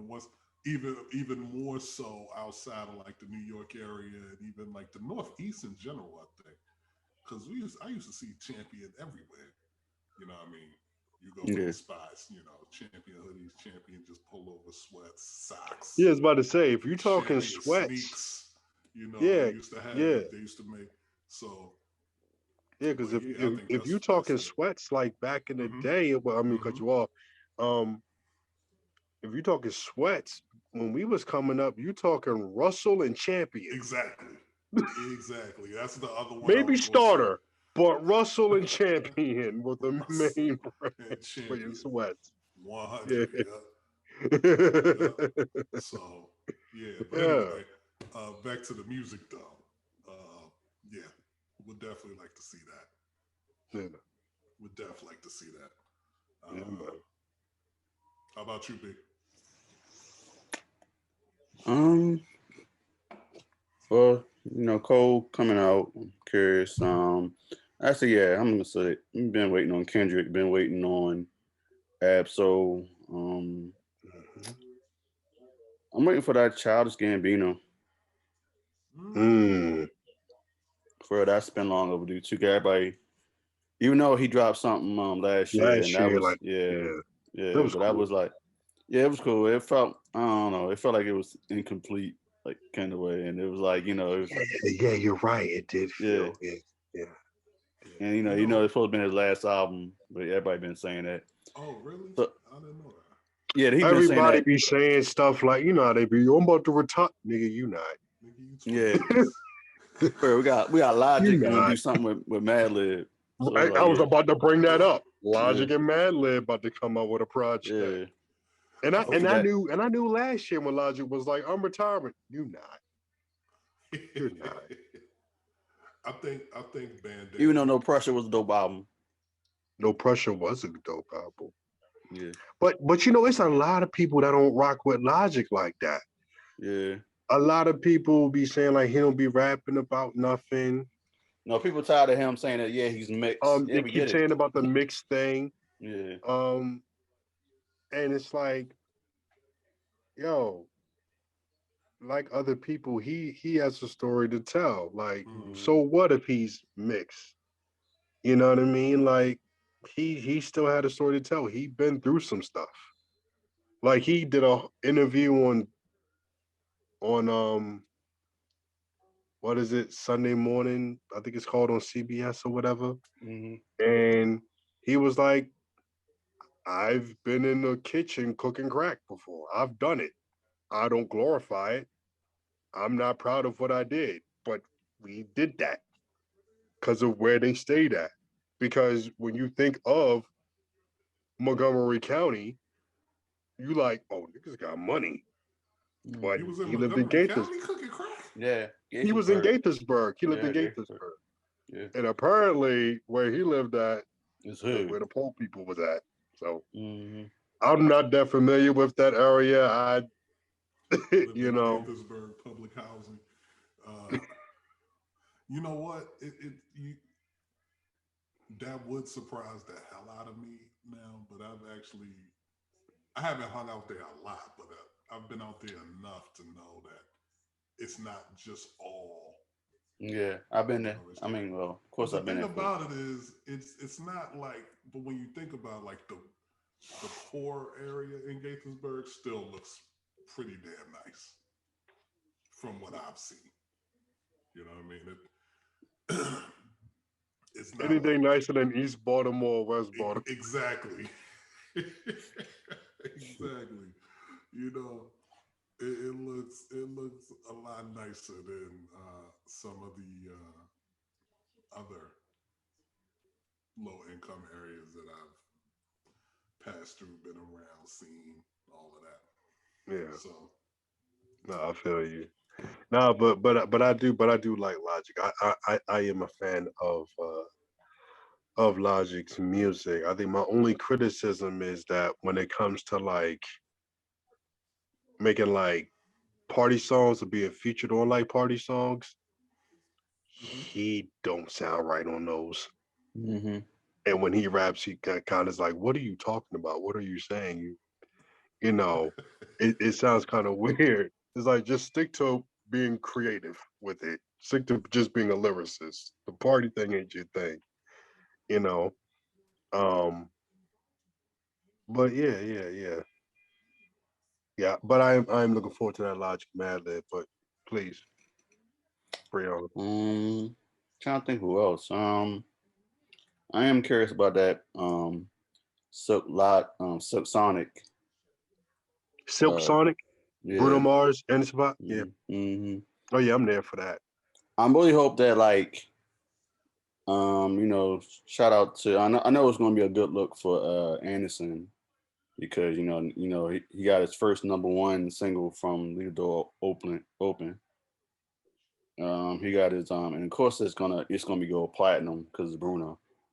Was even more so outside of like the New York area and even like the Northeast in general. I think because I used to see Champion everywhere. You know what I mean? You go in Yeah. spots, Champion hoodies, Champion just pullover sweats, yeah, I socks, was about to say if you're talking Champion sweats, sneaks. They yeah, used to have. yeah, They used to make so. yeah. Because But if, yeah, I if think if that's you're that's talking it. sweats like back in the Mm-hmm. day, well, I mean, cut Mm-hmm. you off. Um, if you're talking sweats, when we was coming up, you talking Russell and Champion, Exactly. Exactly. That's the other one I maybe was going to say. starter, but Russell and Champion were the Russell main and brands for your Champion. sweats. 100. Yeah, Yeah. Yeah. So, yeah. But yeah. anyway, back to the music though. Yeah. Would definitely like to see that. Yeah, Would definitely like to see that. yeah, man. How about you, B? Um. Well, Cole coming out. I'm curious. Actually, yeah, I'm gonna say I've been waiting on Kendrick. Been waiting on Absol. Mhm. I'm waiting for that Childish Gambino. For that's been long overdue too. Everybody, even though he dropped something last year, and that was like, yeah, that was but cool. that was like, yeah, it was cool. It felt, I don't know, it felt like it was incomplete, like kind of way, and it was like, it was, Yeah, you're right. It did yeah, feel, yeah. and it's supposed to be his last album, but everybody been saying that. Oh, really? So I didn't know that. yeah, he been saying Everybody that. be saying stuff like, you know how they be, I'm about to retire. Nigga, you not. Yeah, bro, we got Logic You gonna not. do something with Madlib. So it's I like, was yeah, about to bring that up. Logic yeah, and Madlib about to come out with a project. yeah. And Hopefully that. I knew last year when Logic was like, I'm retiring. You not. You're not. I think Bandana. Even though No Pressure was a dope album. No Pressure was a dope album. Yeah. But it's a lot of people that don't rock with Logic like that. Yeah. A lot of people be saying like he don't be rapping about nothing. No, people tired of him saying that. Yeah, he's mixed. Yeah, They we keep get it. saying about the mix thing. Yeah. And it's like, yo, like other people, he has a story to tell. Like, so what if he's mixed? You know what I mean? Like, he still had a story to tell. He been through some stuff. Like he did a interview on what is it, Sunday morning? I think it's called on CBS or whatever. And he was like, I've been in the kitchen cooking crack before. I've done it. I don't glorify it. I'm not proud of what I did, but we did that because of where they stayed at. Because when you think of Montgomery County, you like, oh, niggas got money. But He was in he lived in Montgomery Gaithersburg. County cooking crack. Yeah. He was in Gaithersburg. He lived in Gaithersburg. Yeah. And apparently where he lived at is where the poor people was at. So Mm-hmm. I'm not that familiar with that area. I you know. Gaithersburg public housing. You know what? That would surprise the hell out of me now, but I haven't hung out there a lot, but I've been out there enough to know that it's not just all. Yeah, I've been there. I mean, well, of course I've been there. The thing about it is, it's not like, but when you think about like the poor area in Gaithersburg, still looks pretty damn nice from what I've seen. You know what I mean? It's not anything nicer than East Baltimore, West Baltimore. Exactly. Exactly. You know, it looks a lot nicer than some of the other low income areas that I've passed through, been around, seen, all of that. Yeah. So no, I feel you. No, but I do like Logic. I am a fan of Logic's music. I think my only criticism is that when it comes to like making like party songs or being featured on like party songs, he don't sound right on those. Mm-hmm. And when he raps, he kind of is like, "What are you talking about? What are you saying?" You know, it sounds kind of weird. It's like just stick to being creative with it. Stick to just being a lyricist. The party thing ain't your thing, you know. But yeah. But I'm looking forward to that Logic Madlib. But please, bring on. Trying to think who else. I am curious about that. Silk Sonic. Silk Sonic, yeah. Bruno Mars, and spot. Yeah. Mm-hmm. Oh yeah, I'm there for that. I really hope that like, shout out to I know it's going to be a good look for Anderson because he got his first #1 single from Leave the Door Open. He got his and of course it's gonna be go platinum because it's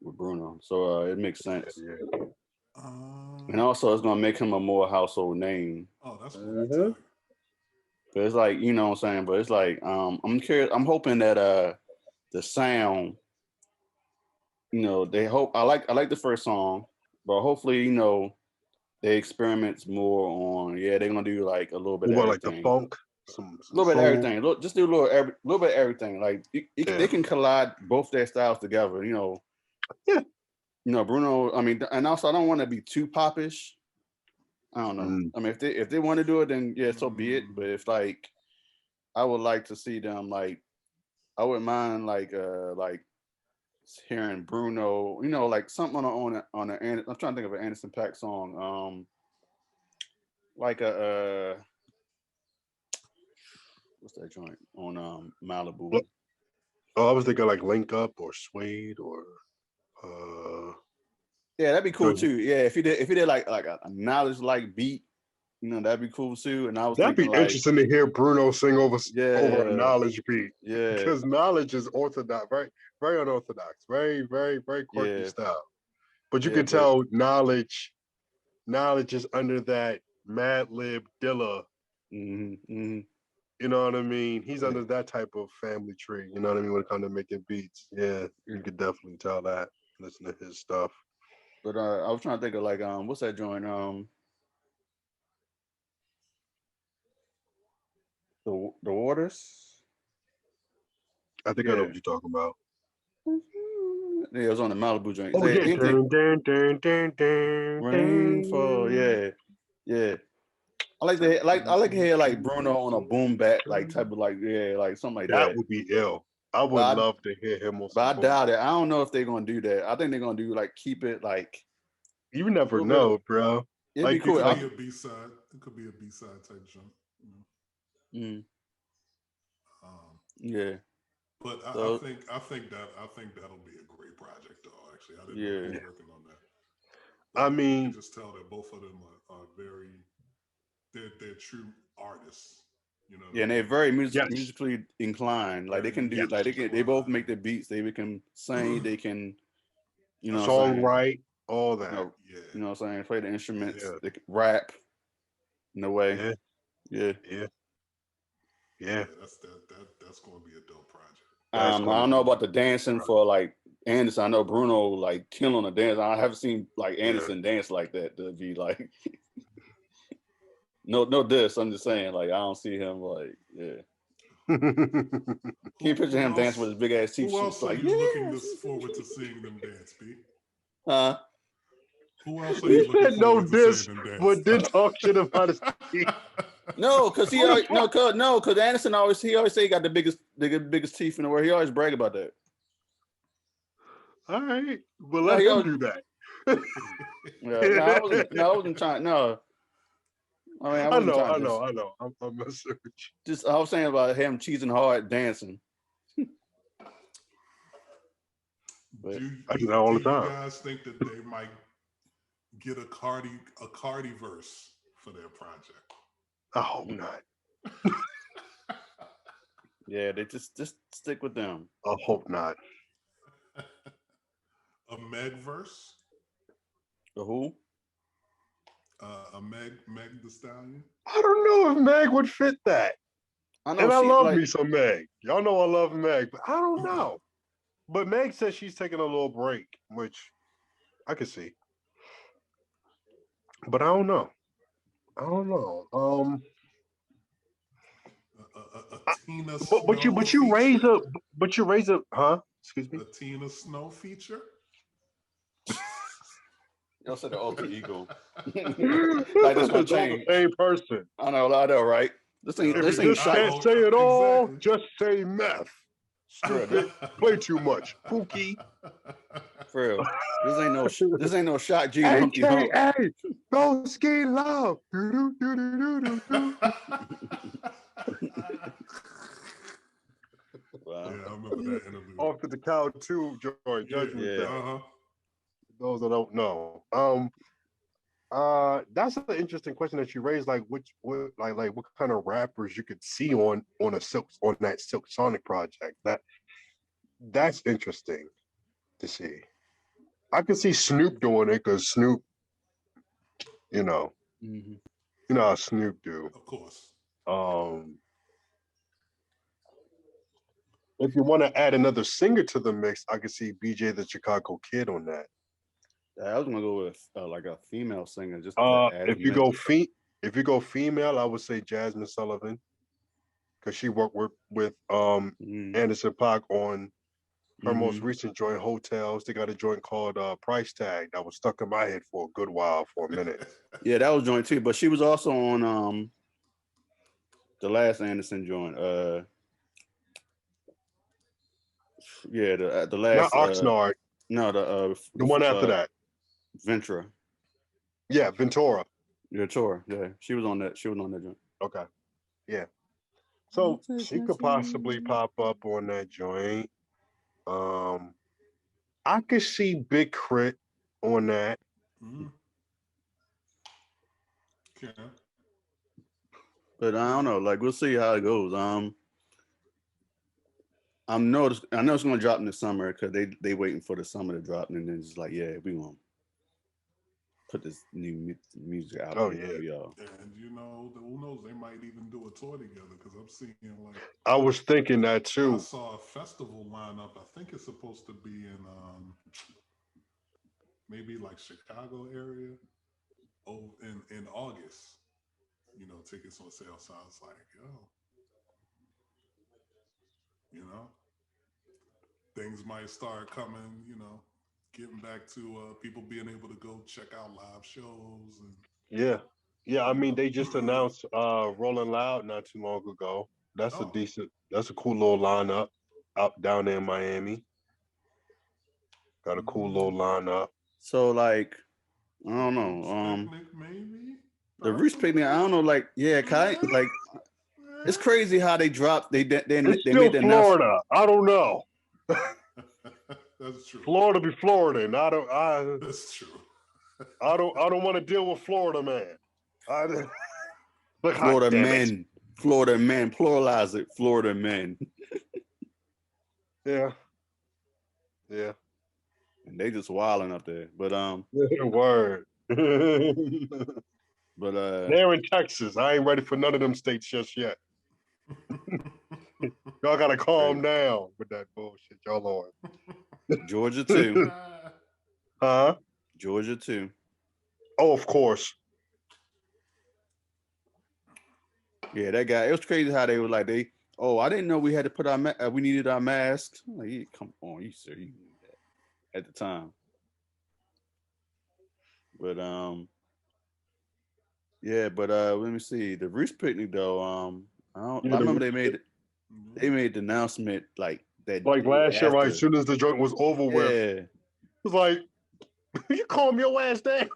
with Bruno, so it makes sense. Yeah. And also it's gonna make him a more household name. Oh, that's cool. But it's like, you know what I'm saying, but it's like I'm curious. I'm hoping that the sound, they hope I like the first song, but hopefully they experiment more on they're gonna do like a little bit of What, like the everything. funk some A little bit of soul. everything. Just do a little bit of everything. Like they can collide both their styles together. You know. Yeah. You know, Bruno. I mean, and also I don't want to be too popish. I don't know. I mean, if they want to do it, then yeah, so be it. But if like, I would like to see them like, I wouldn't mind like hearing Bruno. You know, like something on a. I'm trying to think of an Anderson .Paak song. Like a what's that joint on Malibu? Oh, I was thinking like Link Up or Suede or yeah, that'd be cool too. Yeah, if he did like a knowledge like beat, you know, that'd be cool too. And I was that'd thinking be like, interesting to hear Bruno sing over a knowledge beat. Yeah, because knowledge is orthodox, very unorthodox, very quirky style. But you can tell knowledge is under that Mad Lib Dilla. You know what I mean? He's under that type of family tree. You know what I mean? When it comes to making beats, yeah, you could definitely tell that. Listen to his stuff. But I was trying to think of like what's that joint? The Waters. I think I know what you're talking about. Yeah, it was on the Malibu joint. Oh yeah, Rainfall. Yeah. I like to hear like Bruno on a boom bap like type of like like something like that. That would be ill. I would love to hear him on. But I doubt it. I don't know if they're gonna do that. I think they're gonna do like keep it like. You never know, bro. It'd be cool. It could be a B-side. It could be a B-side type jump. Yeah. But I think that'll be a great project, though. Actually, I didn't know they were working on that. But I mean, you can just tell that both of them are very, they're true artists. You know. Yeah, and they're very musically inclined. Like they can do, like they both make the beats. They can sing. They can, you know, songwrite, all that. You know what I'm saying? Play the instruments. They can rap. In a way. Yeah. That's going to be a dope project. I don't know about the dancing for like Anderson. I know Bruno like killing the dance. I haven't seen like Anderson dance like that to be like no diss. I'm just saying like I don't see him like Can you picture him dancing with his big ass teeth? Who else are you looking forward to seeing them dance, Pete? Who else are you looking forward to seeing them dance? But did talk shit about his teeth. No, because because Anderson always say he got the biggest teeth in the world. He always brag about that. All right, well let him do that. I wasn't trying. No, I mean I know. I'm messing with you. Just I was saying about him cheesing hard dancing. I do that all the time. You guys think that they might get a Cardi verse for their project? I hope not. Yeah, they just stick with them. I hope not. A Meg verse? A who? A Meg the Stallion? I don't know if Meg would fit that. I love me some Meg. Y'all know I love Meg, but I don't know. But Meg says she's taking a little break, which I could see. But I don't know. Tina but you raise up, huh? Excuse me. A Tina Snow feature. Y'all said the alter ego. Like that's gonna change. The same person. I know, right? This ain't can't say it all. Exactly. Just say meth. Stupid. Play too much. Pookie. For real. This ain't no shot G. Hey, go ski love. Wow. Yeah, I remember that interview. Off to the cow too, joint. Judgment. Those that don't know. That's an interesting question that you raised. Like, what kind of rappers you could see on that Silk Sonic project? That's interesting to see. I could see Snoop doing it because Snoop, you know how Snoop do. Of course. If you want to add another singer to the mix, I could see BJ the Chicago Kid on that. I was gonna go with like a female singer. Just if you go female, I would say Jasmine Sullivan. because she worked with Mm, Anderson .Paak on her most mm-hmm. recent joint, Hotels. They got a joint called Price Tag that was stuck in my head for a good while, for a minute. Yeah, that was joint too. But she was also on the last Anderson joint. Yeah, the Not last Oxnard, no the one after that. Ventura. Yeah, Ventura. Yeah, tour. Yeah, she was on that. She was on that joint. Okay. Yeah. So she could possibly pop up on that joint. Um, I could see Big Crit on that. Mm. Okay. But I don't know. Like we'll see how it goes. I know it's gonna drop in the summer because they waiting for the summer to drop, and then it's like, yeah, we gonna put this new music out Oh there yeah. for y'all. And you know, who knows? They might even do a tour together because I'm seeing like I was thinking that I too. saw a festival lineup. I think it's supposed to be in maybe like Chicago area. Oh, in August. You know, tickets on sale. So I was like, yo, you know, things might start coming. You know, getting back to people being able to go check out live shows and Yeah. Yeah, I you mean know. they just announced Rolling Loud not too long ago. Oh, That's a cool little lineup out down there in Miami. Got a cool mm, little lineup. So like, I the don't know. Roots Picnic maybe, The Roots possibly. Picnic. I don't know. Like, yeah, like it's crazy how they dropped. It's They still made the announcement. Florida. I don't know. That's true. Florida be Florida, and That's true. I don't want to deal with Florida, man. I, but God Florida damn it. men, Florida men, pluralize it. Florida men, Yeah. Yeah. and they just wilding up there. Word. They're But in Texas. I ain't ready for none of them states just yet. Y'all gotta calm down with that bullshit. Y'all on. Georgia too. Huh? Georgia too. Oh, of course. Yeah, that guy. It was crazy how they were like they. Oh, I didn't know we had to put our we needed our masks. I'm like, yeah, come on, you sir, you knew that at the time. But yeah, but let me see the Roost picnic though. I don't. Yeah, I remember they Mhm. made the announcement like that like day last year, right? As after. soon as the joint was over with, it Yeah, was like, you calm your ass down.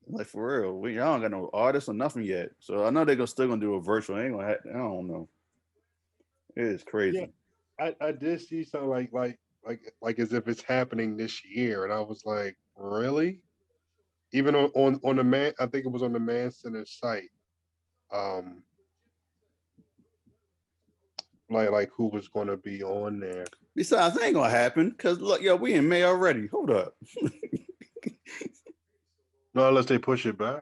like for real. Y'all don't got no artists or nothing yet. So I know they're still gonna do a virtual. They ain't gonna. I don't know. It is Yeah, crazy. I did see something like as if it's happening this year, and I was like, really? Even on the man, I think it was on the Man Center site. Um, like who was going to be on there? Besides, it ain't gonna happen because look, yo, we in May already. Hold up. No, unless they push it back.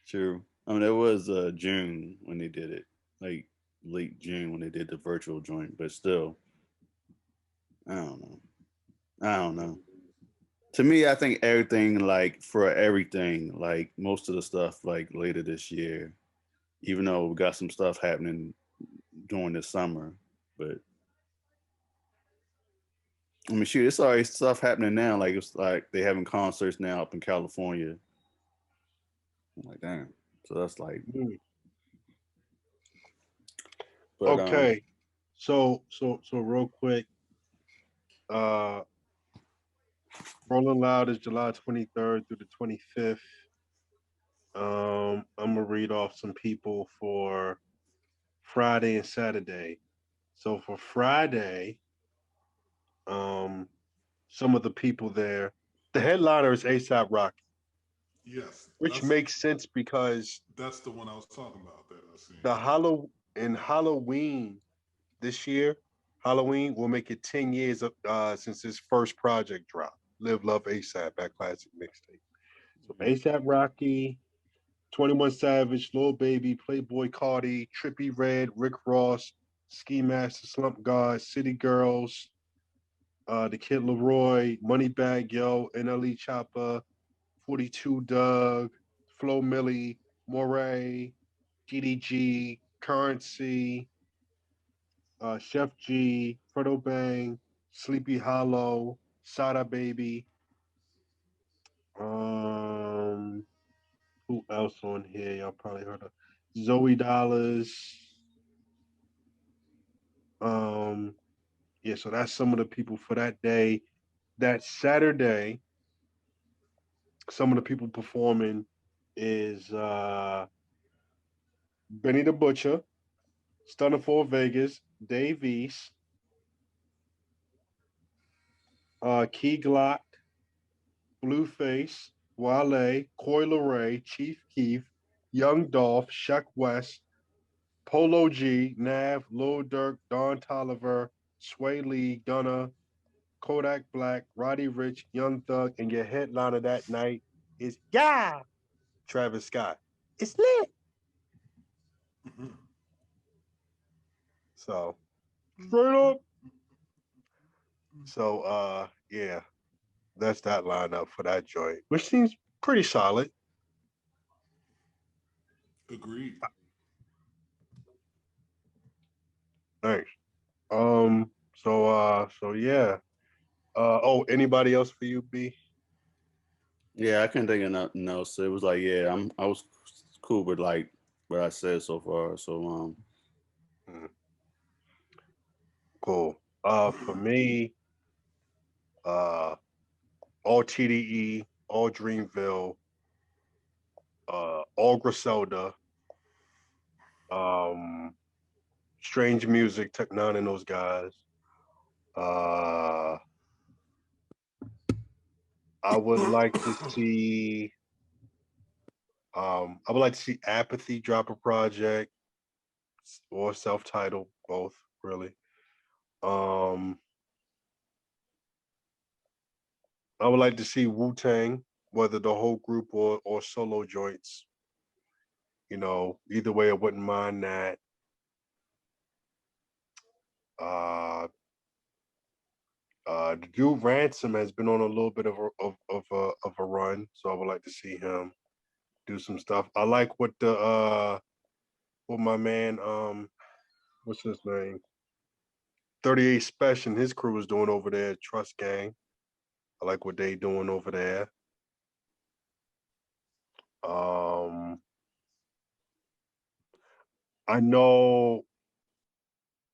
True. I mean, it was June when they did it, like late June when they did the virtual joint. But still, I don't know. I don't know. To me, I think everything like for everything, like most of the stuff like later this year, even though we got some stuff happening during the summer. But I mean, shoot, it's already stuff happening now. Like it's like they having concerts now up in California. I'm like, damn. So that's like, Hmm. but Okay, so real quick, uh, Rolling Loud is July 23rd through the 25th. I'm gonna read off some people for Friday and Saturday. So for Friday, um, some of the people there, the headliner is ASAP Rocky, Yes, which makes sense because that's the one I was talking about that I seen. the Halloween this year, Halloween will make it 10 years since his first project dropped. Live Love ASAP, that classic mixtape. So ASAP Rocky, 21 Savage, Lil Baby, Playboy Cardi, Trippy Red, Rick Ross, Ski Master, Slump God, City Girls, The Kid Leroy, Moneybag Yo, NLE Chopper, 42 Doug, Flo Millie, Moray, GDG, Currency, Chef G, Fredo Bang, Sleepy Hollow, Sada Baby. Um, who else on here? Y'all probably heard of Zoe Dollars. Um, yeah, so that's some of the people for that day. That Saturday, some of the people performing is Benny the Butcher, Stunner for Vegas, Dave East, Key Glock, Blueface, Wale, Coy Leray, Chief Keef, Young Dolph, Sheck West, Polo G, Nav, Lil Durk, Don Tolliver, Sway Lee, Gunna, Kodak Black, Roddy Rich, Young Thug, and your headliner that night is Travis Scott. It's lit. Mhm. So straight up. So yeah, that's that lineup for that joint, which seems pretty solid. Agreed. Thanks. So yeah. Oh, anybody else for you, B? Yeah, I couldn't think of nothing else. It was like, yeah, I was cool with like what I said so far. So Hmm, cool. For me, uh, all TDE, all Dreamville, all Griselda, um, Strange Music, Tech Nine and those guys. Uh, I would like to see. I would like to see Apathy drop a project or self-titled, both really. Um, I would like to see Wu Tang, whether the whole group or solo joints. You know, either way, I wouldn't mind that. Uh, the dude Ransom has been on a little bit of a run, so I would like to see him do some stuff. I like what my man what's his name 38 Special and his crew is doing over there at Trust Gang. I like what they doing over there. Um, I know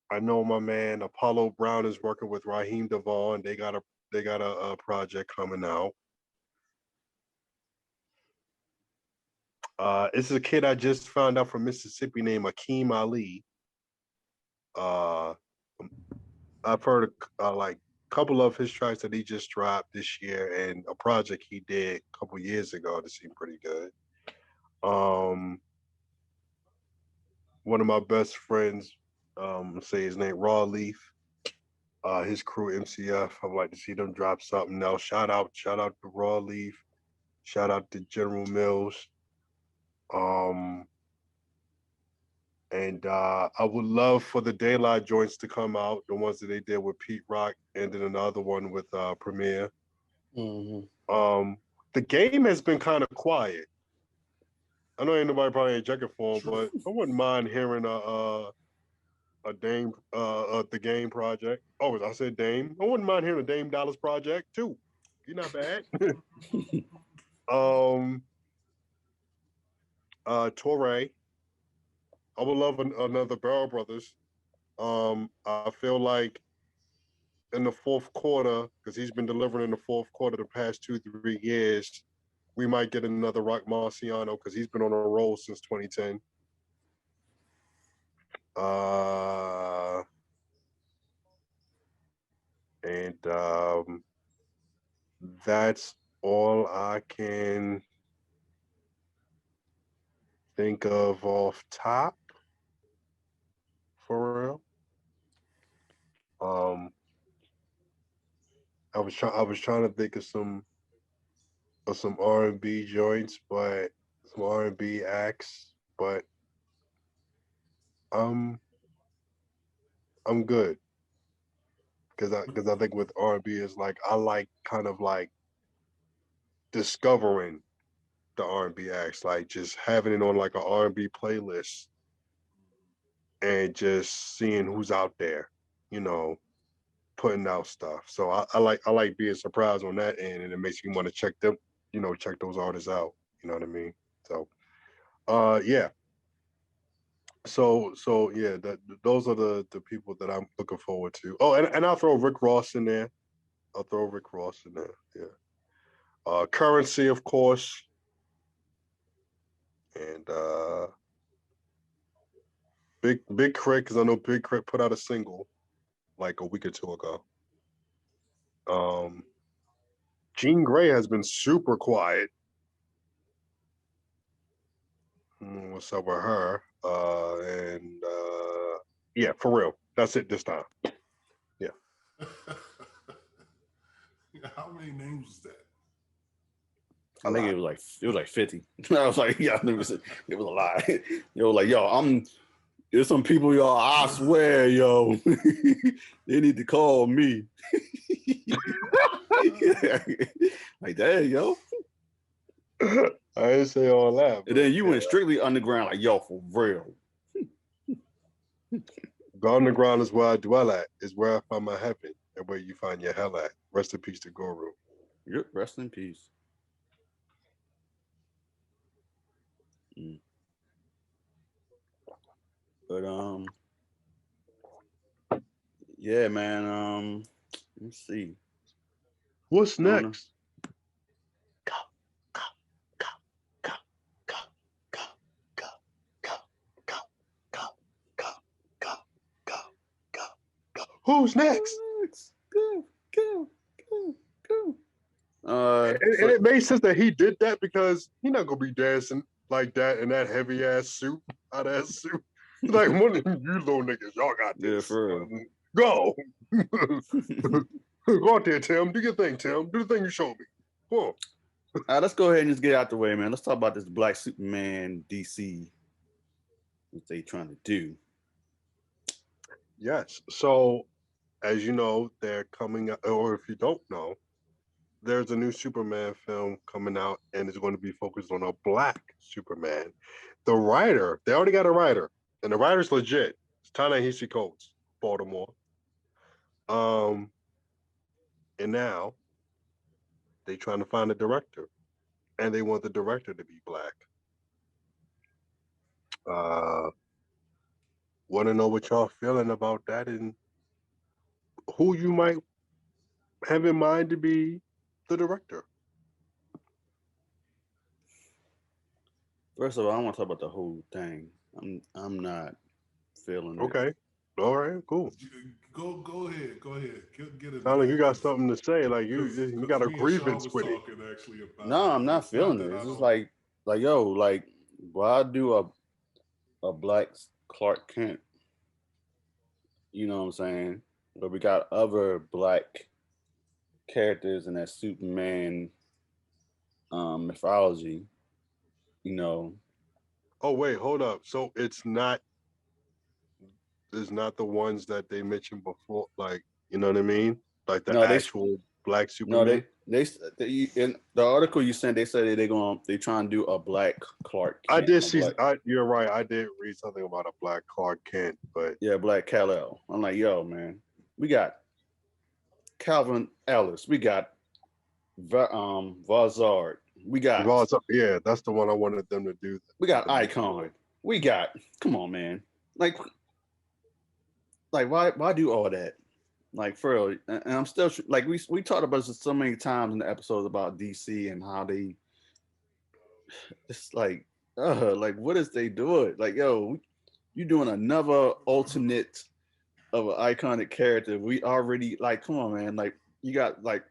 I know my man Apollo Brown is working with Raheem Devon. They got a project coming out. It's a kid I just found out from Mississippi named Akeem Ali. Uh, I've heard like a couple of his tracks that he just dropped this year, and a project he did a couple years ago that seemed pretty good. Um, one of my best friends, say his name Raw Leaf. His crew MCF. I'd like to see them drop something else. Shout out to Raw Leaf. Shout out to General Mills. Um, and I would love for the Daylight joints to come out, the ones that they did with Pete Rock, and then another one with Premier. mhm. Um, the game has been kind of quiet. I know ain't nobody probably ain't checking for him, but I wouldn't mind hearing a Dame the game project. Oh, I said Dame. I wouldn't mind hearing a Dame Dallas project too. You're not bad. um, Torre. I would love another Barrel Brothers. I feel like in the fourth quarter, because he's been delivering in the fourth quarter the past 2-3 years, we might get another Rock Marciano because he's been on a roll since 2010. Uh, and that's all I can think of off top for real. Um, I was trying to think of some R&B joints, but some R&B acts, but I'm I'm good because I think with R&B is like I like kind of like discovering the R&B acts, like just having it on like an R&B playlist and just seeing who's out there, you know, putting out stuff. So I like being surprised on that end, and it makes me want to check them, you know, check those artists out. You know what I mean? So yeah. So yeah, those are the people that I'm looking forward to. Oh, and I'll throw Rick Ross in there. I'll throw Rick Ross in there. Yeah. Currency, of course, and Big Crit, because I know Big Crit put out a single like a week or two ago. Jean Grey has been super quiet. What's up with her? And yeah, for real. That's it this time. Yeah. How many names was that? I think it was like 50. I was like, yeah, I knew it was a lot. Yo, like, yo, there's some people, y'all, I swear, yo, they need to call me. Like that, yo. I didn't say all that. And then you went strictly underground, like, yo, for real. Go underground is where I dwell at, is where I find my heaven, and where you find your hell at. Rest in peace to Guru. Yep, rest in peace. But yeah, man. Let's see. What's next? Go, go, go, go, go, go, go, go, go, go, go, go, go, go, go. Who's next? Go, go, go, go. And it made sense that he did that because he's not gonna be dancing like that in that heavy ass suit, out of that suit. Like one of you little niggas, y'all got this. Yeah, for real. Go. Go out there, Tim. Do your thing, Tim. Do the thing you showed me. Come on. All right, let's go ahead and just get out the way, man. Let's talk about this Black Superman DC. What they trying to do? Yes. So, as you know, they're coming out, or if you don't know, there's a new Superman film coming out, and it's going to be focused on a Black Superman. The writer, they already got a writer, and the writer's legit. It's Ta-Nehisi Coates, Baltimore. And now they trying to find a director, and they want the director to be Black. Want to know what y'all feeling about that, and who you might have in mind to be the director. First of all, I want to talk about the whole thing. I'm not feeling it. Okay. All right, cool. Go ahead. Get it. Sound like you got something to say. Like you got a grievance with it. No, I'm not feeling it. It's just like yo, like why do a Black Clark Kent? You know what I'm saying? But we got other Black characters in that Superman mythology. You know. Oh wait, hold up. So it's not the ones that they mentioned before, like, you know what I mean? Like the actual Black Superman. No, they in the article you sent, they said they trying to do a Black Clark Kent. I did see. You're right. I did read something about a Black Clark Kent, but yeah, Black Kal-El. I'm like, yo, man, we got Calvin Ellis, we got Vazard, we got yeah, that's the one I wanted them to do. We got Icon. We got, come on, man, like why do all that? Like for real, and I'm still like we talked about this so many times in the episodes about DC and how they, it's like what is they doing? Like, yo, you doing another alternate of an iconic character. We already, like, come on, man. Like you got like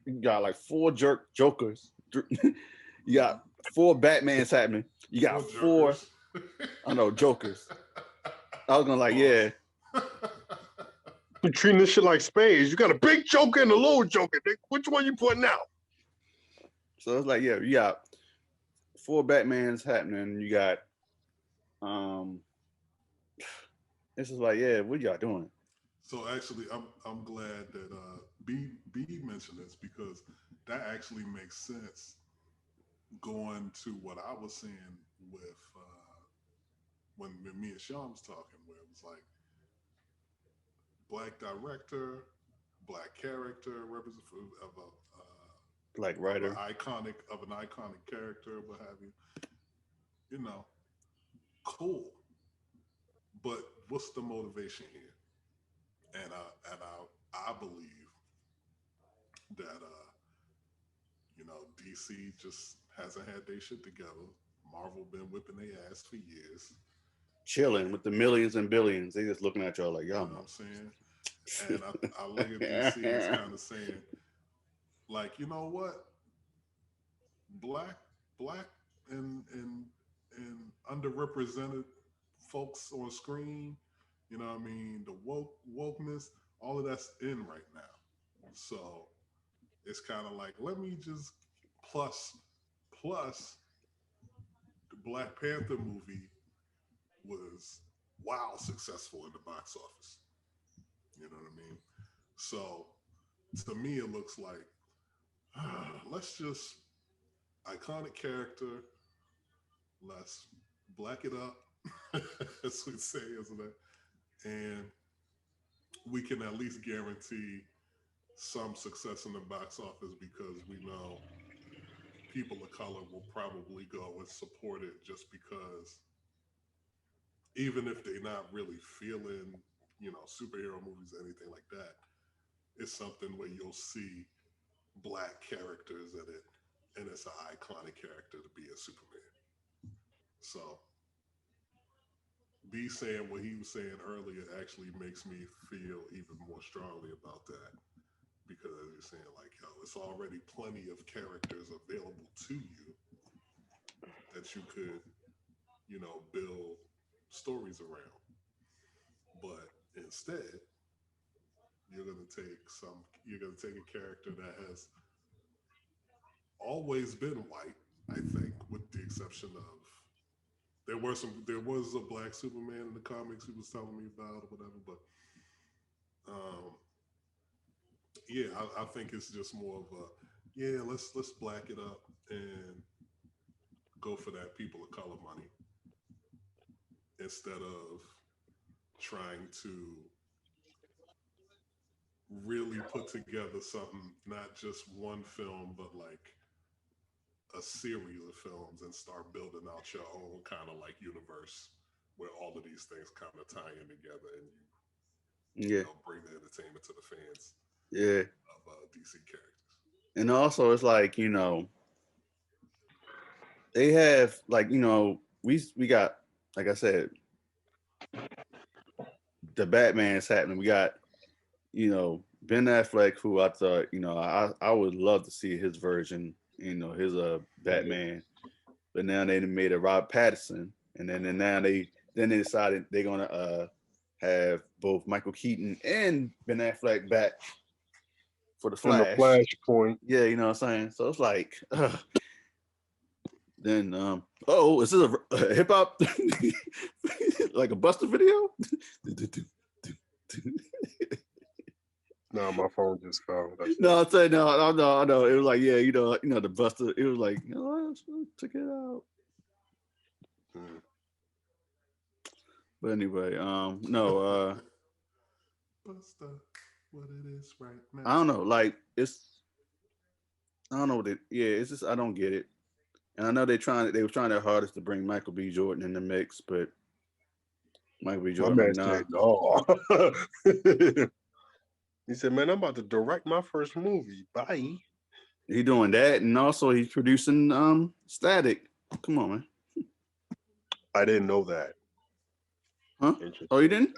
4 Jokers. You got 4 Batmans happening. You got 4 I know Jokers. I was gonna like, yeah. You're treating this shit like spades. You got a big Joker and a little Joker. Which one you putting out? So it's like, yeah, you got 4 Batmans happening. You got this is like, yeah, what y'all doing? So actually, I'm glad that B mentioned this, because that actually makes sense. Going to what I was saying with when me and Sean was talking, where it was like, black director, black character, representative of Like of writer. an iconic character, what have you. You know, cool. But what's the motivation here? And I believe that DC just hasn't had their shit together. Marvel been whipping their ass for years. Chilling with the millions and billions. They just looking at y'all like, You know y'all what I'm must. saying? And I look at DC as kind of saying, like, you know what? Black, black, and underrepresented folks on screen. You know what I mean? The wokeness, all of that's in right now. So it's kind of like, let me just plus the Black Panther movie was wow successful in the box office. You know what I mean? So to me, it looks like let's just iconic character, let's black it up, as we say, isn't it? And we can at least guarantee some success in the box office because we know people of color will probably go and support it just because even if they're not really feeling, superhero movies or anything like that, it's something where you'll see black characters in it and it's an iconic character to be a Superman. So B saying what he was saying earlier actually makes me feel even more strongly about that because you're saying like, yo, it's already plenty of characters available to you that you could, build stories around. But instead, you're gonna take a character that has always been white, I think, with the exception of there was a black Superman in the comics he was telling me about or whatever, but um yeah, I think it's just more of a let's black it up and go for that people of color money instead of trying to really put together something, not just one film, but like a series of films and start building out your own kind of like universe where all of these things kind of tie in together and you Yeah, bring the entertainment to the fans yeah. of DC characters. And also, it's like they have like we got like I said, the Batman's happening. We got Ben Affleck, who I thought I would love to see his version, his Batman, but now they made a Rob Pattinson, and then now they decided they're gonna have both Michael Keaton and Ben Affleck back for the And the Flash. Flashpoint. Yeah, you know what I'm saying. So it's like, then oh, is this a hip hop like a Buster video? No, my phone just fell. No, I'm saying no. I know. It was like, yeah, the Buster. It was like, let's check it out. Hmm. But anyway, no, Buster, what it is right now. I don't know. Like I don't know what it. Yeah, it's just I don't get it. And I know they were trying their hardest to bring Michael B. Jordan in the mix, but Michael B. My Jordan, man like, nah, said no. He said, "Man, I'm about to direct my first movie. Bye." he doing that, and also he's producing Static. Come on, man. I didn't know that. Huh? Oh, you didn't?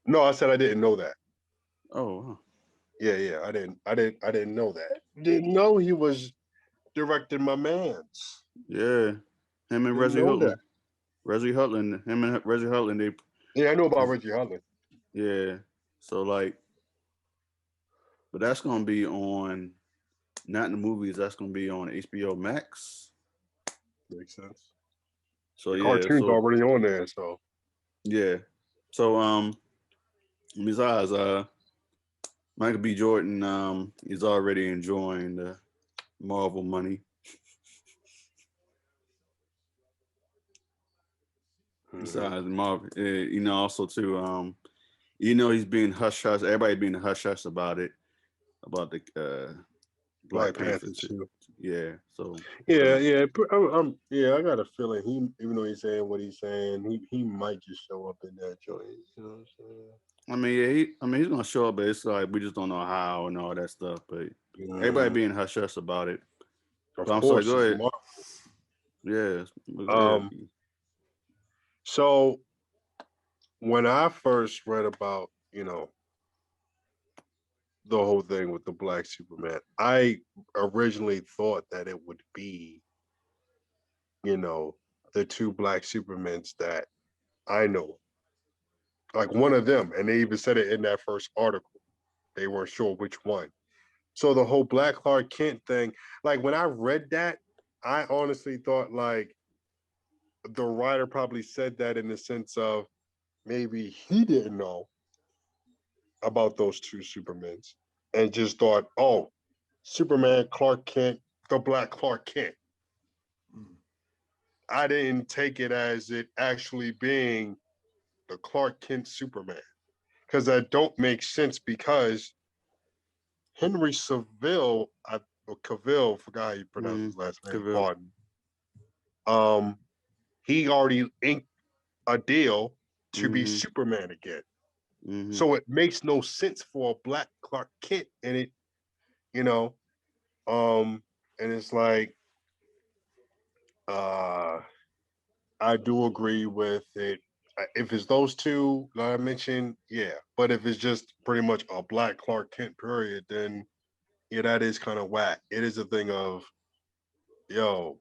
No, I said I didn't know that. Oh, wow. Yeah. I didn't know that. Didn't know he was directing my man's. Yeah, him and Didn't Reggie know Hutland. that. Him and Reggie Hutland. Yeah, I know about Reggie Hutland. Yeah. So like, but that's gonna be on, not in the movies. That's gonna be on HBO Max. Makes sense. So The yeah. cartoon's already on there, so yeah. So besides Michael B. Jordan is already enjoying the Marvel money. Besides Marvel, also too he's being hush hush. Everybody being hush hush about it, about the Black Black Panther. Panther too. Yeah. So Yeah. I got a feeling he, even though he's saying what he's saying, he might just show up in that joint. You know what I'm saying? I mean, yeah, he's gonna show up, but it's like we just don't know how and all that stuff. But everybody Mm, being hush hush about it. of But I'm sorry. course, Go it's ahead. Marvel. Yeah. Yeah. Um, so when I first read about, the whole thing with the Black Superman, I originally thought that it would be, the two Black Supermans that I know, like one of them, and they even said it in that first article. They weren't sure which one. So the whole Black Clark Kent thing, like when I read that, I honestly thought like the writer probably said that in the sense of maybe he didn't know about those two Supermans and just thought, oh, Superman Clark Kent, the Black Clark Kent. Mm. I didn't take it as it actually being the Clark Kent Superman because that don't make sense because Henry Cavill, forgot how you pronounce his last name. Cavill. Pardon. He already inked a deal to be Superman again. So it makes no sense for a Black Clark Kent in it, you know. And it's like, I do agree with it. If it's those two that I mentioned, yeah. But if it's just pretty much a Black Clark Kent period, then yeah, that is kind of whack. It is a thing of, yo,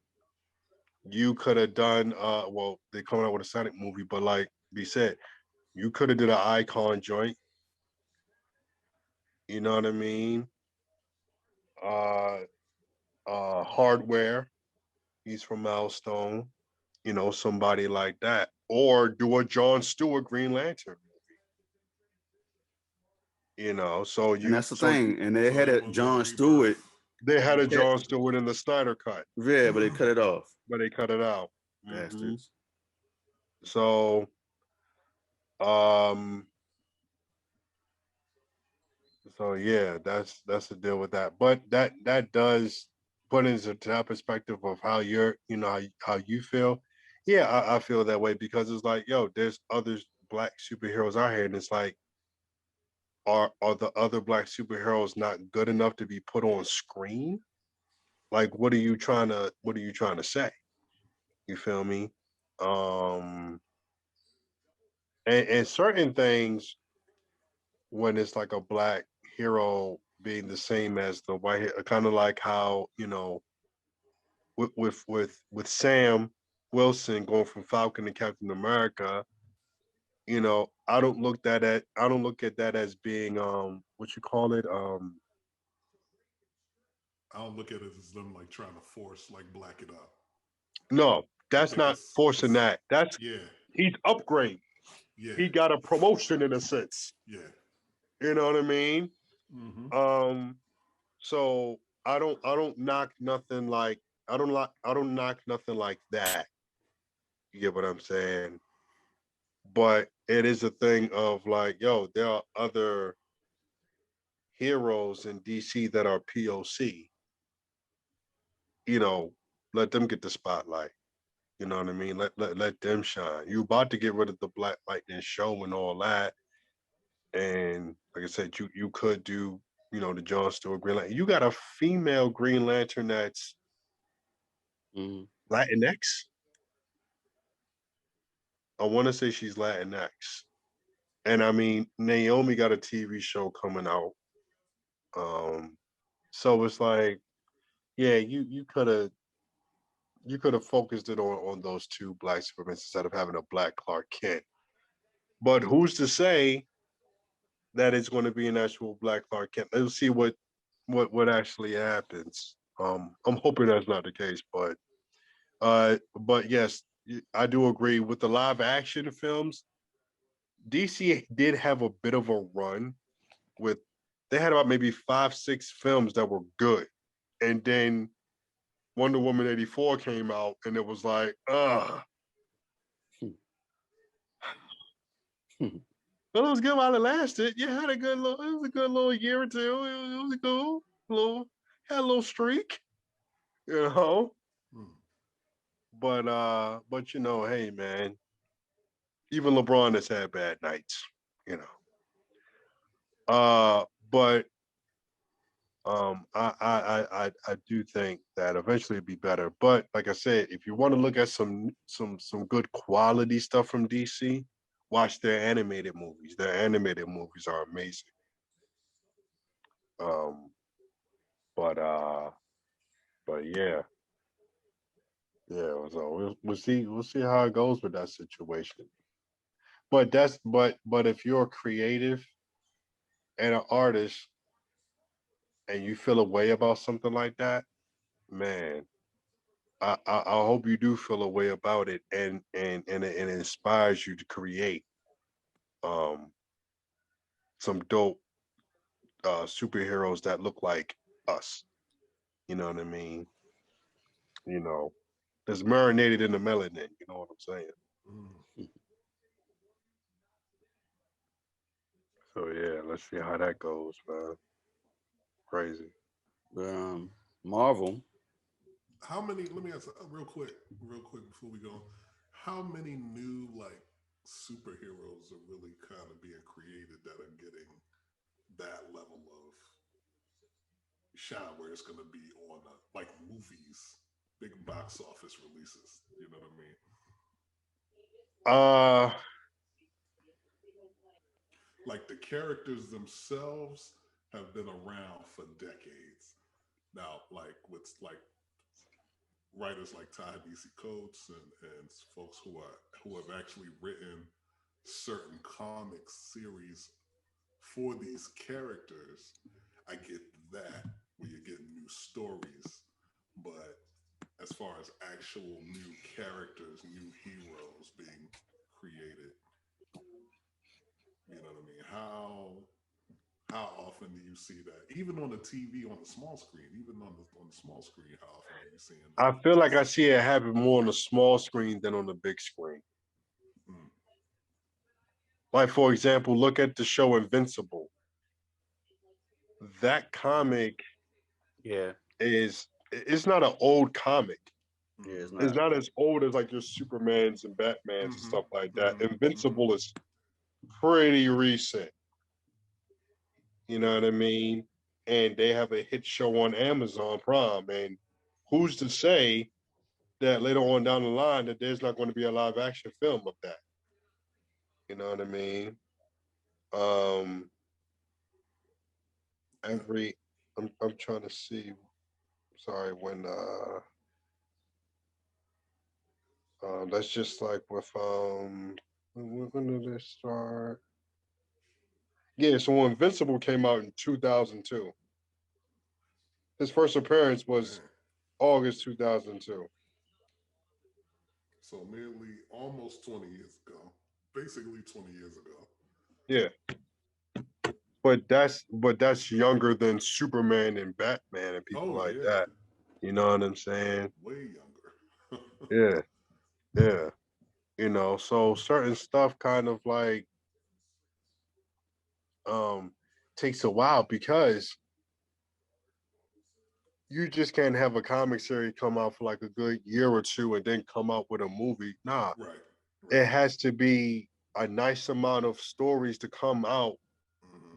you could have done well, they're coming out with a Sonic movie, but like we said, you could have did an Icon joint. You know what I mean? Uh Hardware, he's from Milestone, somebody like that. Or do a John Stewart Green Lantern. So And that's the thing. And they So had they a went with John Stewart. Rebirth. they had a Yeah, John Stewart in the Snyder cut, yeah, but they cut it off. but they cut it out. Mm-hmm. Bastards. So, um, yeah, that's the deal with that. But that does put into that perspective of how how you feel. Yeah, I feel that way because it's like, yo, there's other Black superheroes out here, and it's like, are the other Black superheroes not good enough to be put on screen? Like, what are you trying to say? You feel me? Um, and certain things, when it's like a Black hero being the same as the white, kind of like how, with Sam Wilson going from Falcon to Captain America. I don't look at that as being what you call it. I don't look at it as them like trying to force like black it up. No, I that's think not forcing it's that. That's yeah, he's upgrade. yeah, He got a promotion in a sense. yeah. You know what I mean? Mm-hmm. So I don't knock nothing like I don't knock nothing like that. You get what I'm saying? But it is a thing of like, yo, there are other heroes in DC that are POC. You know, let them get the spotlight. You know what I mean? Let them shine. You about to get rid of the Black Lightning show and all that. And like I said, you could do, the John Stewart Green Lantern. You got a female Green Lantern that's Latinx. I want to say she's Latinx. And I mean, Naomi got a TV show coming out. Um, so it's like, yeah, you could have focused it on those two Black Supermen instead of having a Black Clark Kent. But who's to say that it's going to be an actual Black Clark Kent? Let's see what actually happens. I'm hoping that's not the case, but yes, I do agree with the live action films. DC did have a bit of a run with they had about maybe 5-6 films that were good. And then Wonder Woman 84 came out and it was like, But it was good while it lasted. You had a good little. It was a good little year or two. It was a cool little. Had a little streak, you know. Hmm. But hey, man. Even LeBron has had bad nights, you know. But I do think that eventually it'd be better. But like I said, if you want to look at some good quality stuff from DC, watch their animated movies. Their animated movies are amazing. Um, but uh, but yeah, yeah. So we'll see how it goes with that situation. But if you're a creative and an artist and you feel a way about something like that, man, I hope you do feel a way about it, and it inspires you to create um some dope superheroes that look like us. You know what I mean? You know, that's marinated in the melanin. You know what I'm saying? Hmm. So yeah, let's see how that goes, man. Crazy. Marvel. How many? Let me ask real quick before we go. How many new like superheroes are really kind of being created that are getting that level of shine where it's going to be on like movies, big box office releases? You know what I mean? Uh, Like the characters themselves have been around for decades now. Like with like writers like Ta-Nehisi Coates and folks who have actually written certain comic series for these characters, I get that where you're getting new stories, but as far as actual new characters, new heroes being created, you know what I mean? How often do you see that? Even on the TV, on the small screen, even on the small screen, how often are you seeing I that? feel like I see it happen more on the small screen than on the big screen. Mm, Like for example, look at the show Invincible. That comic Yeah, is it's not an old comic. yeah, it's mm-hmm, It's not. not as old as like your Supermans and Batmans and mm-hmm, stuff like that. mm-hmm, mm-hmm. Invincible is pretty recent. You know what I mean? And they have a hit show on Amazon Prime. And who's to say that later on down the line that there's not going to be a live action film of that? You know what I mean? Um, Yeah. every I'm trying to see. Sorry, that's just like with when did it start? Yeah, so when Invincible came out in 2002, his first appearance was Man. August 2002. So nearly almost 20 years ago, basically 20 years ago. Yeah, but that's younger than Superman and Batman and people Oh like yeah, that. You know what I'm saying? way younger. Yeah, yeah. So certain stuff kind of like um takes a while because you just can't have a comic series come out for like a good year or two and then come out with a movie. Nah, Right, it right. has to be a nice amount of stories to come out Mm-hmm.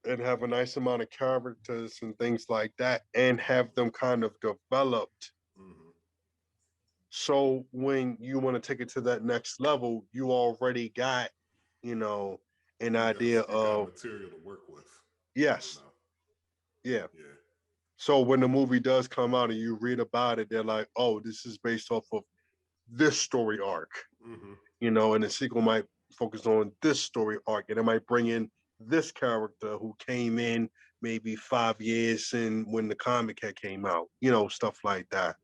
and have a nice amount of characters and things like that and have them kind of developed. Mm-hmm. So when you want to take it to that next level, you already got, you know, an idea You got of material to work with yes, now. yeah. Yeah. So when the movie does come out and you read about it, they're like, oh, this is based off of this story arc, Mm-hmm. and the sequel might focus on this story arc, and it might bring in this character who came in maybe 5 years and when the comic had came out, stuff like that.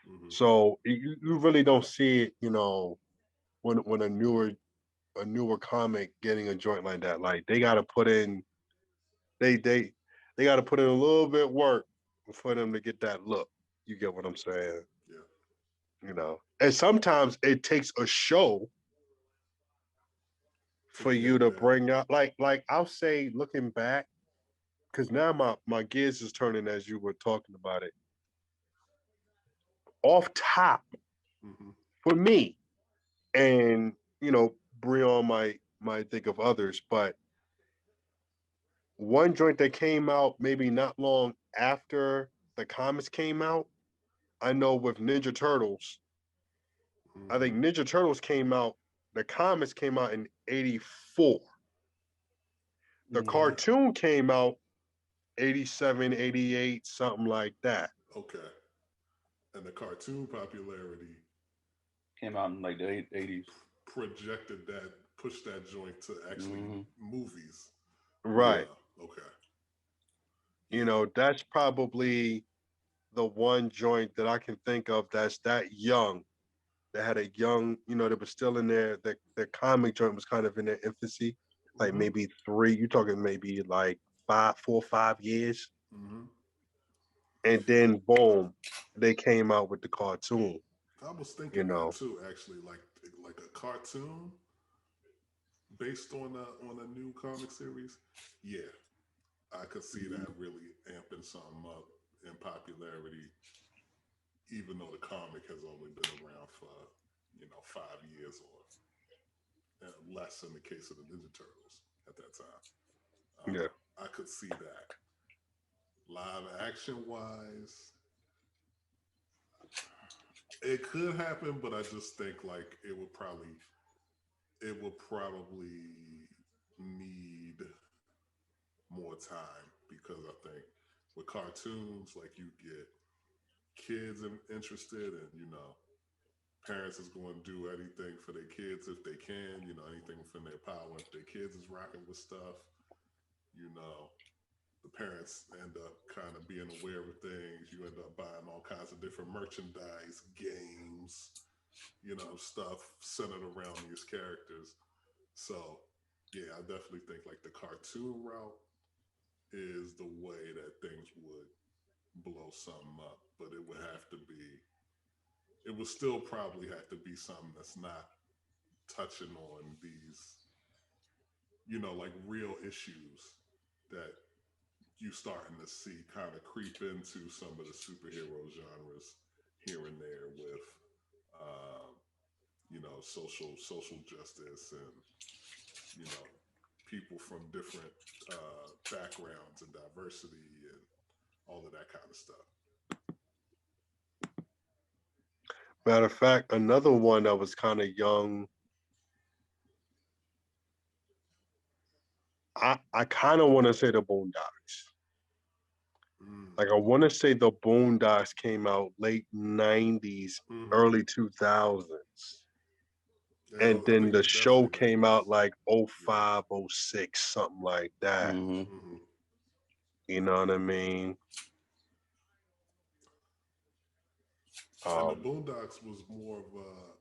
Mm-hmm. So you really don't see it, when a newer comic getting a joint like that. Like they got to put in they got to put in a little bit work for them to get that look. You get what I'm saying? Yeah. And sometimes it takes a show to for you get to that. bring out like I'll say looking back, because now my gears is turning as you were talking about it. Off top Hmm. for me, and Breon might think of others, but one joint that came out maybe not long after the comics came out, I know with Ninja Turtles, I think Hmm. Ninja Turtles came out, the comics came out in 84. The Mm-hmm. cartoon came out 87, 88, something like that. Okay. And the cartoon popularity Came out in like the 80s. projected that, pushed that joint to actually Mm-hmm. movies. Right. Yeah. Okay. Yeah. That's probably the one joint that I can think of that's that young, that had a young, that was still in there. The comic joint was kind of in their infancy, like Hmm. maybe three. You're talking maybe like 4 or 5 years, Hmm. and then boom, they came out with the cartoon. I was You thinking that know, too, actually, like a cartoon based on a new comic series. Yeah, I could see that really amping something up in popularity, even though the comic has only been around for 5 years or less in the case of the Ninja Turtles at that time. yeah. I could see that. Live action wise, it could happen, but I just think like it would probably need more time because I think with cartoons, like you get kids interested, and parents is going to do anything for their kids if they can, anything within their power. If their kids is rocking with stuff, you know, the parents end up kind of being aware of things. You end up buying all kinds of different merchandise, games, stuff centered around these characters. So, yeah, I definitely think like the cartoon route is the way that things would blow something up, but it would still probably have to be something that's not touching on these, like real issues that you starting to see kind of creep into some of the superhero genres here and there with, um, social justice and you know people from different backgrounds and diversity and all of that kind of stuff. Matter of fact, another one that was kind of young. I kind of want to say the Boondocks. Mm. Like I want to say the Boondocks came out late '90s, Mm-hmm. early 2000s, and I then think the it's show definitely came out '90s. like Yeah. '05, '06, something like that. Mm-hmm. Mm-hmm. You know what I mean? And the Um, Boondocks was more of a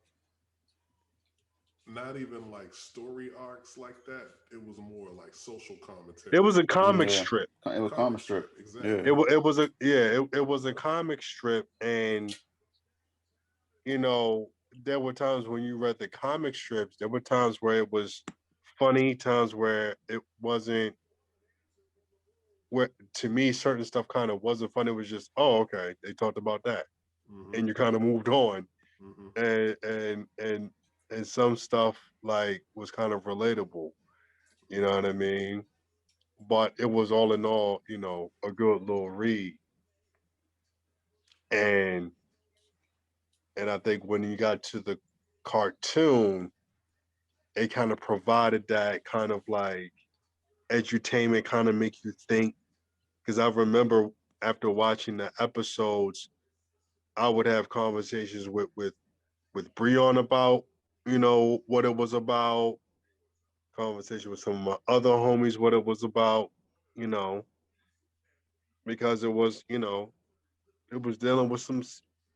not even like story arcs like that. It was more like social it was commentary. a comic Yeah. strip. It was Comic comic strip, strip. Yeah. exactly. It was a yeah. It was a comic strip, and you know there were times when you read the comic strips. There were times where it was funny, times where it wasn't. Where to me certain stuff kind of wasn't funny. It was just okay. They talked about that, Mm-hmm. and you kind of moved on, Mm-hmm. and some stuff like was kind of relatable. You know what I mean? But it was all in all, a good little read. And I think when you got to the cartoon, it kind of provided that kind of like edutainment, kind of make you think. Because I remember after watching the episodes, I would have conversations with Breon about, what it was about. Conversation with some of my other homies, what it was about, you know, because it was dealing with some,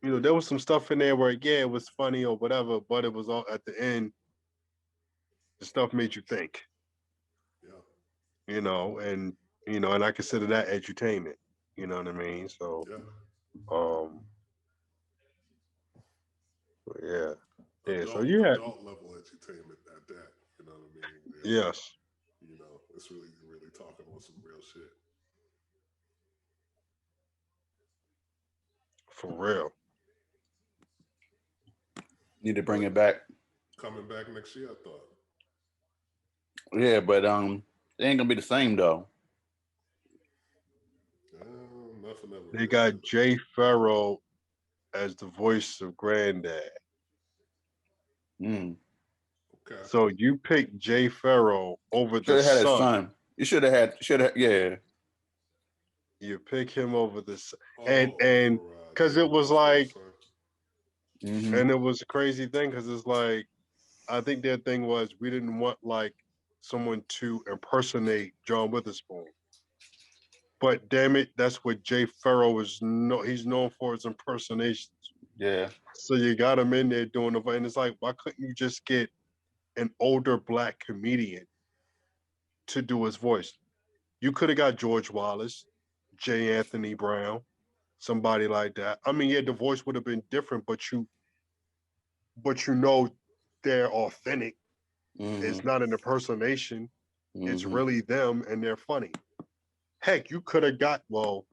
there was some stuff in there where, yeah, it was funny or whatever, but it was all at the end, the stuff made you think, Yeah. and, and I consider that edutainment, you know what I mean? So, Yeah. um, yeah, yeah. So Adult you had, adult level entertainment at that. You know what I mean? Yes, You know, it's really talking on some real shit. for real. Need to bring But it back. coming back next year, I thought. Yeah, but it ain't gonna be the same though. Nothing ever. They got Jay Farrell as the voice of Granddad. Mm. Okay. So you pick Jay Farrell over Should the have had his son. son. You should have. Yeah. You pick him over the son. Oh, And over, because it was Will like, Smith's son. Mm-hmm. and it was a crazy thing because it's like, I think their thing was we didn't want like someone to impersonate John Witherspoon. But damn it, that's what Jay Farrell is. He's known for his impersonations. Yeah. So you got him in there doing the, and it's like, why couldn't you just get an older black comedian to do his voice? You could have got George Wallace, J. Anthony Brown, somebody like that. I mean, yeah, the voice would have been different, but you know they're authentic. Mm-hmm. It's not an impersonation. It's Mm-hmm. really them and they're funny. Heck, you could have got, well,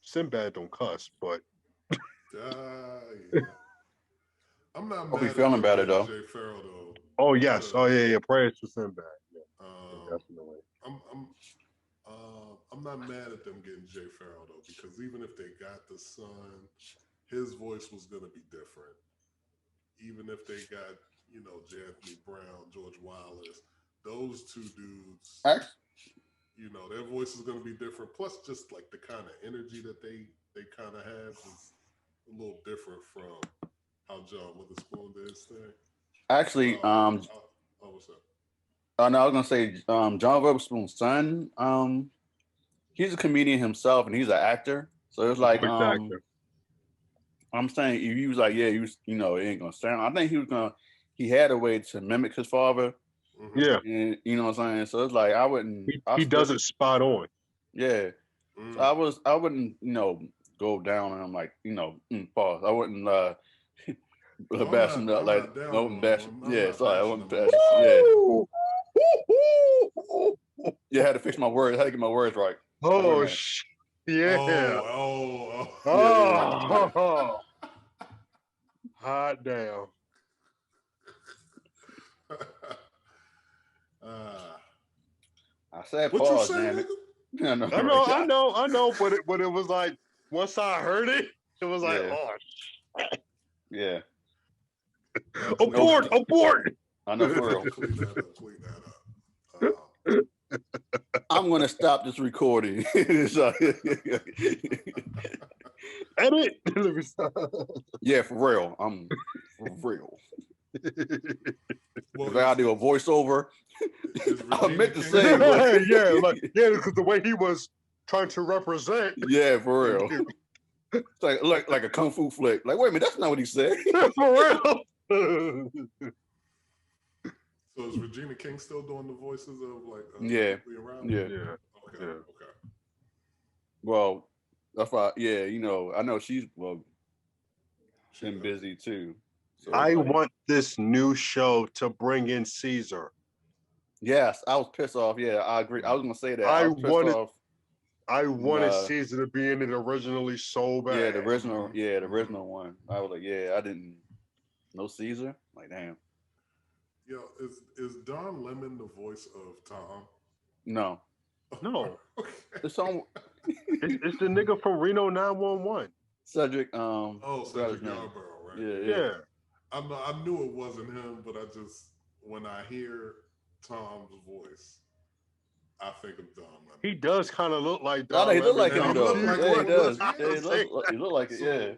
Sinbad don't cuss, but Yeah. I'm not Hope mad he feeling at better though. Jay Farrell though. oh yes, oh yeah, prayers for Sinbad. Yeah, definitely. I'm not mad at them getting Jay Farrell though, because even if they got the son, his voice was gonna be different. Even if they got, J. Anthony Brown, George Wallace, those two dudes, their voice is gonna be different. Plus, just like the kind of energy that they kind of have is a little different from how John Witherspoon did his thing. Actually, what's up? no, I was gonna say, John Witherspoon's son, he's a comedian himself and he's an actor. So it's like, I'm saying, if he was like, yeah, it ain't gonna sound. I think he had a way to mimic his father. Mm-hmm. Yeah, and, you know what I'm saying. So it's like I wouldn't. He does it spot on. Yeah. Mm. So I wouldn't, go down on him like, pause. I wouldn't bash him up like no bash. Yeah, sorry, I wouldn't bash. Yeah. Yeah, I had to fix my words. I had to get my words right. Oh yeah. Oh. Hot damn. I said what pause, you say, damn it. I know, but it was like once I heard it, it was like, oh shit. Yeah. Abort! I know for real. Clean that up. I'm gonna stop this recording. Edit. Yeah, for real. I'm for real. Well, if I do a voiceover, I meant to say, because the way he was trying to represent. Yeah, for real. It's like a kung fu flick. Like, wait a minute, that's not what he said. For real. So is Regina King still doing the voices of like? Yeah. Okay. Well, that's why. Yeah, I know she's been busy too. So I want this new show to bring in Caesar. Yes, I was pissed off. Yeah, I agree. I was gonna say that. I wanted Caesar to be in it originally so bad. Yeah, the original one. I was like, I didn't know Caesar. Like, damn. Yo, is Don Lemon the voice of Tom? No. Okay. It's on. It's the nigga from Reno 911. Cedric Cedric. Yarborough, right? Yeah. I knew it wasn't him, but when I hear Tom's voice, I think of Don Lemon. He does kind of look like Don Lemon. He look like him though. He does. He look like it. So, yeah.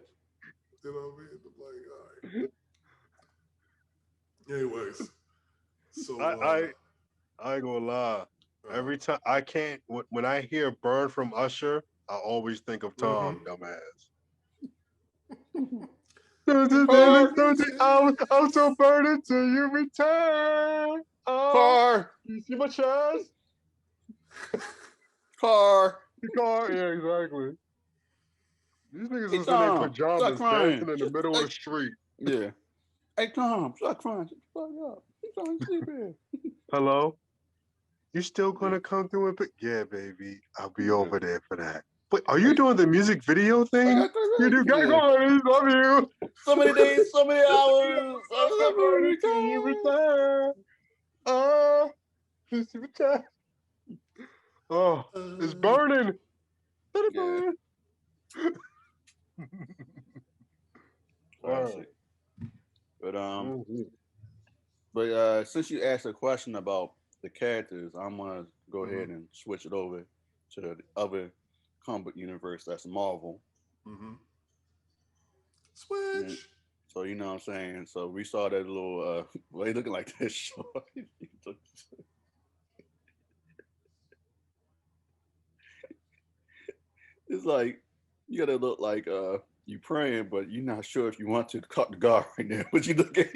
You know what I mean? Like, all right. Anyways, so I ain't gonna lie. Every time when I hear "Burn" from Usher, I always think of Tom, dumbass. I'm so burned until you return. Car. You see my chest? Car. Yeah, exactly. These niggas is in their pajamas dancing in the middle of the street. Yeah. Hey Tom, stop crying. Stop up. He's trying to sleep here. Hello? You still gonna come through it? But yeah, baby, I'll be Yeah. over there for that. Wait, are you doing the music video thing? got 3 You do, minutes. guys, Yeah. love you. So many days, so many hours. Can you return? Oh, just return. Oh, it's burning. Let it Yeah. burn. Classic. But Mhm. since you asked a question about the characters, I'm gonna go ahead and switch it over to the other comic book universe that's Marvel. Mm-hmm. And Switch. so you know what I'm saying. So we saw that little well, he looking like this show. It's like you gotta look like you praying, but you're not sure if you want to cut the guard right now. But you look at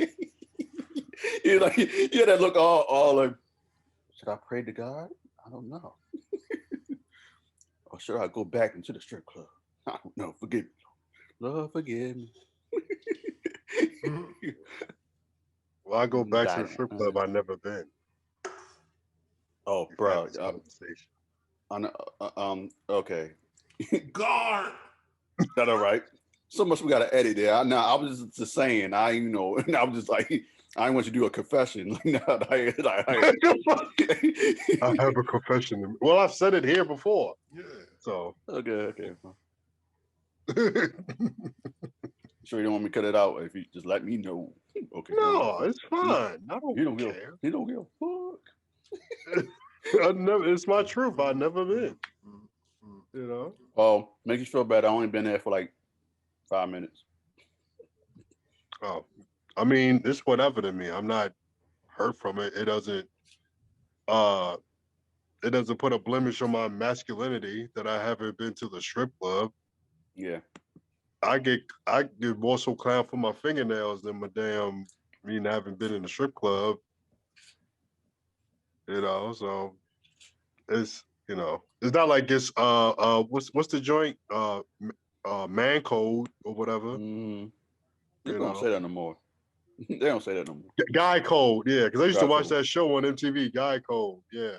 you like you gotta look all like, should I pray to God? I don't know. Or should I go back into the strip club? I don't know. Forgive me. Lord, forgive me. Well, I go back to the strip club. I've never been. Oh, We've bro. had this conversation. Okay. Guard. That all right. So much we gotta edit there. Now I was just saying. I was just like, I didn't want you to do a confession. Like, no, I have a confession. Well, I've said it here before. Yeah. So okay. Sure you don't want me to cut it out? If you just let me know. Okay. no, it's fine. I don't You don't care. You don't give a fuck. I never. It's my truth. I've never been. Mm-hmm. You know. Well, make you feel better. I only been there for like 5 minutes. Oh, I mean, it's whatever to me. I'm not hurt from it. It doesn't. It doesn't put a blemish on my masculinity that I haven't been to the strip club. Yeah. I get more so clown for my fingernails than my damn. I mean, I haven't been in the strip club. You know, so it's it's not like it's what's the joint man code or whatever. Mm-hmm. They You don't know, say that no more. They don't say that no more. guy code. Yeah, because I used to Guy watch code. that show on MTV. Guy code. Yeah.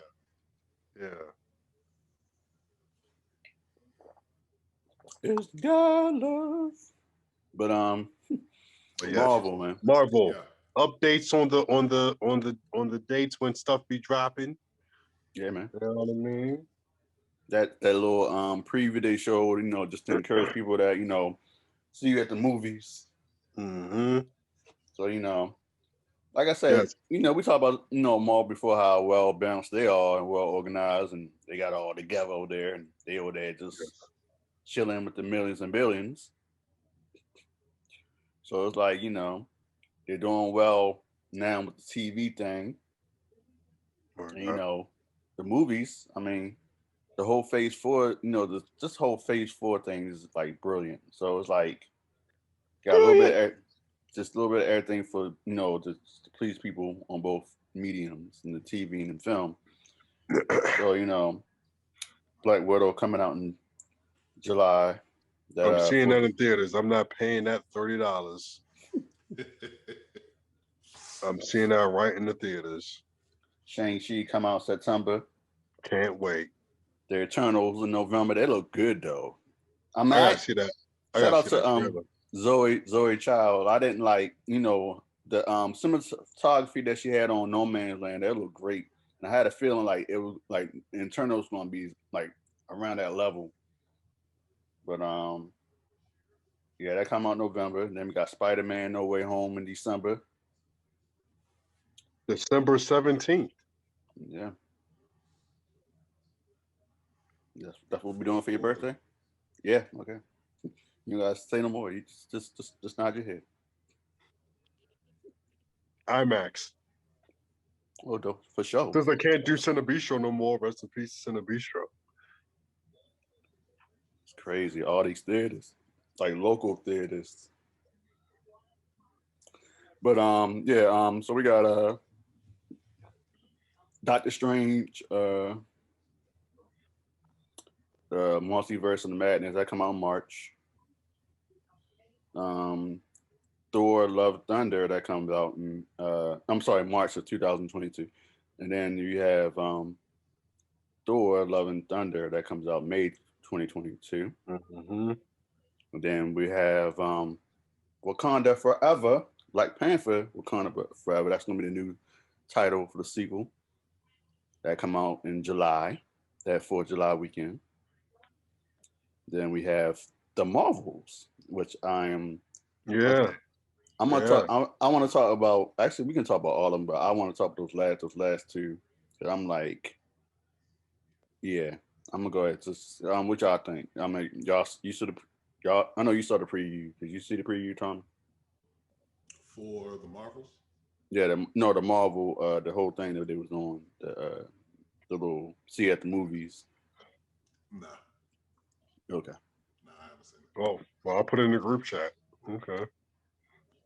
It's God love. But But yes, Marvel, man. Marvel. Yeah. Updates on the dates when stuff be dropping. Yeah, man. You know what I mean? That little preview they showed, just to encourage people that, see you at the movies. Mm-hmm. So, like I said, Yes. we talk about, Marvel before, how well balanced they are and well organized, and they got all together over there, and they over there just chilling with the millions and billions. So it's like, they're doing well now with the TV thing. And, the movies, I mean, the whole phase 4, this whole phase 4 thing is like brilliant. So it's like got a little bit just a little bit of everything for, to please people on both mediums, in the TV and the film. So, Black Widow coming out in July. I'm seeing that in theaters. I'm not paying that $30. I'm seeing that right in the theaters. Shang-Chi come out September. Can't wait. The Eternals in November. They look good though. I gotta see that. Shout out to Zoe Child. I didn't like, the cinematography that she had on No Man's Land. That looked great. And I had a feeling like it was like Eternals gonna be like around that level. But yeah, that come out November. And then we got Spider-Man No Way Home in December. December 17th. Yeah. That's what we're doing for your birthday? Yeah, okay. You guys say no more. You just nod your head. IMAX. Oh, for sure. Since I can't do Cinebistro no more, rest in peace, Cinebistro. It's crazy. All these theaters, like local theaters. But yeah, so we got Doctor Strange, the Multiverse of the Madness, that come out in March. Thor: Love Thunder, that comes out in March of 2022. And then you have Thor: Love and Thunder that comes out May 2022. Mm-hmm. And then we have Wakanda Forever, Black Panther, Wakanda Forever. That's gonna be the new title for the sequel that come out in July, that 4th of July weekend. Then we have the Marvels, which I'm Yeah. gonna Yeah. talk. I want to talk about. Actually, we can talk about all of them, but I want to talk about those last two. Cause I'm like, yeah, I'm gonna go ahead. Just what y'all think? I mean, you saw the y'all. I know you saw the preview. Did you see the preview, Tom? For the Marvels? Yeah, the Marvel, the whole thing that they was on, the little see at the movies. Nah. Okay. Nah, I haven't seen it. Oh, well, I'll put it in the group chat. Okay.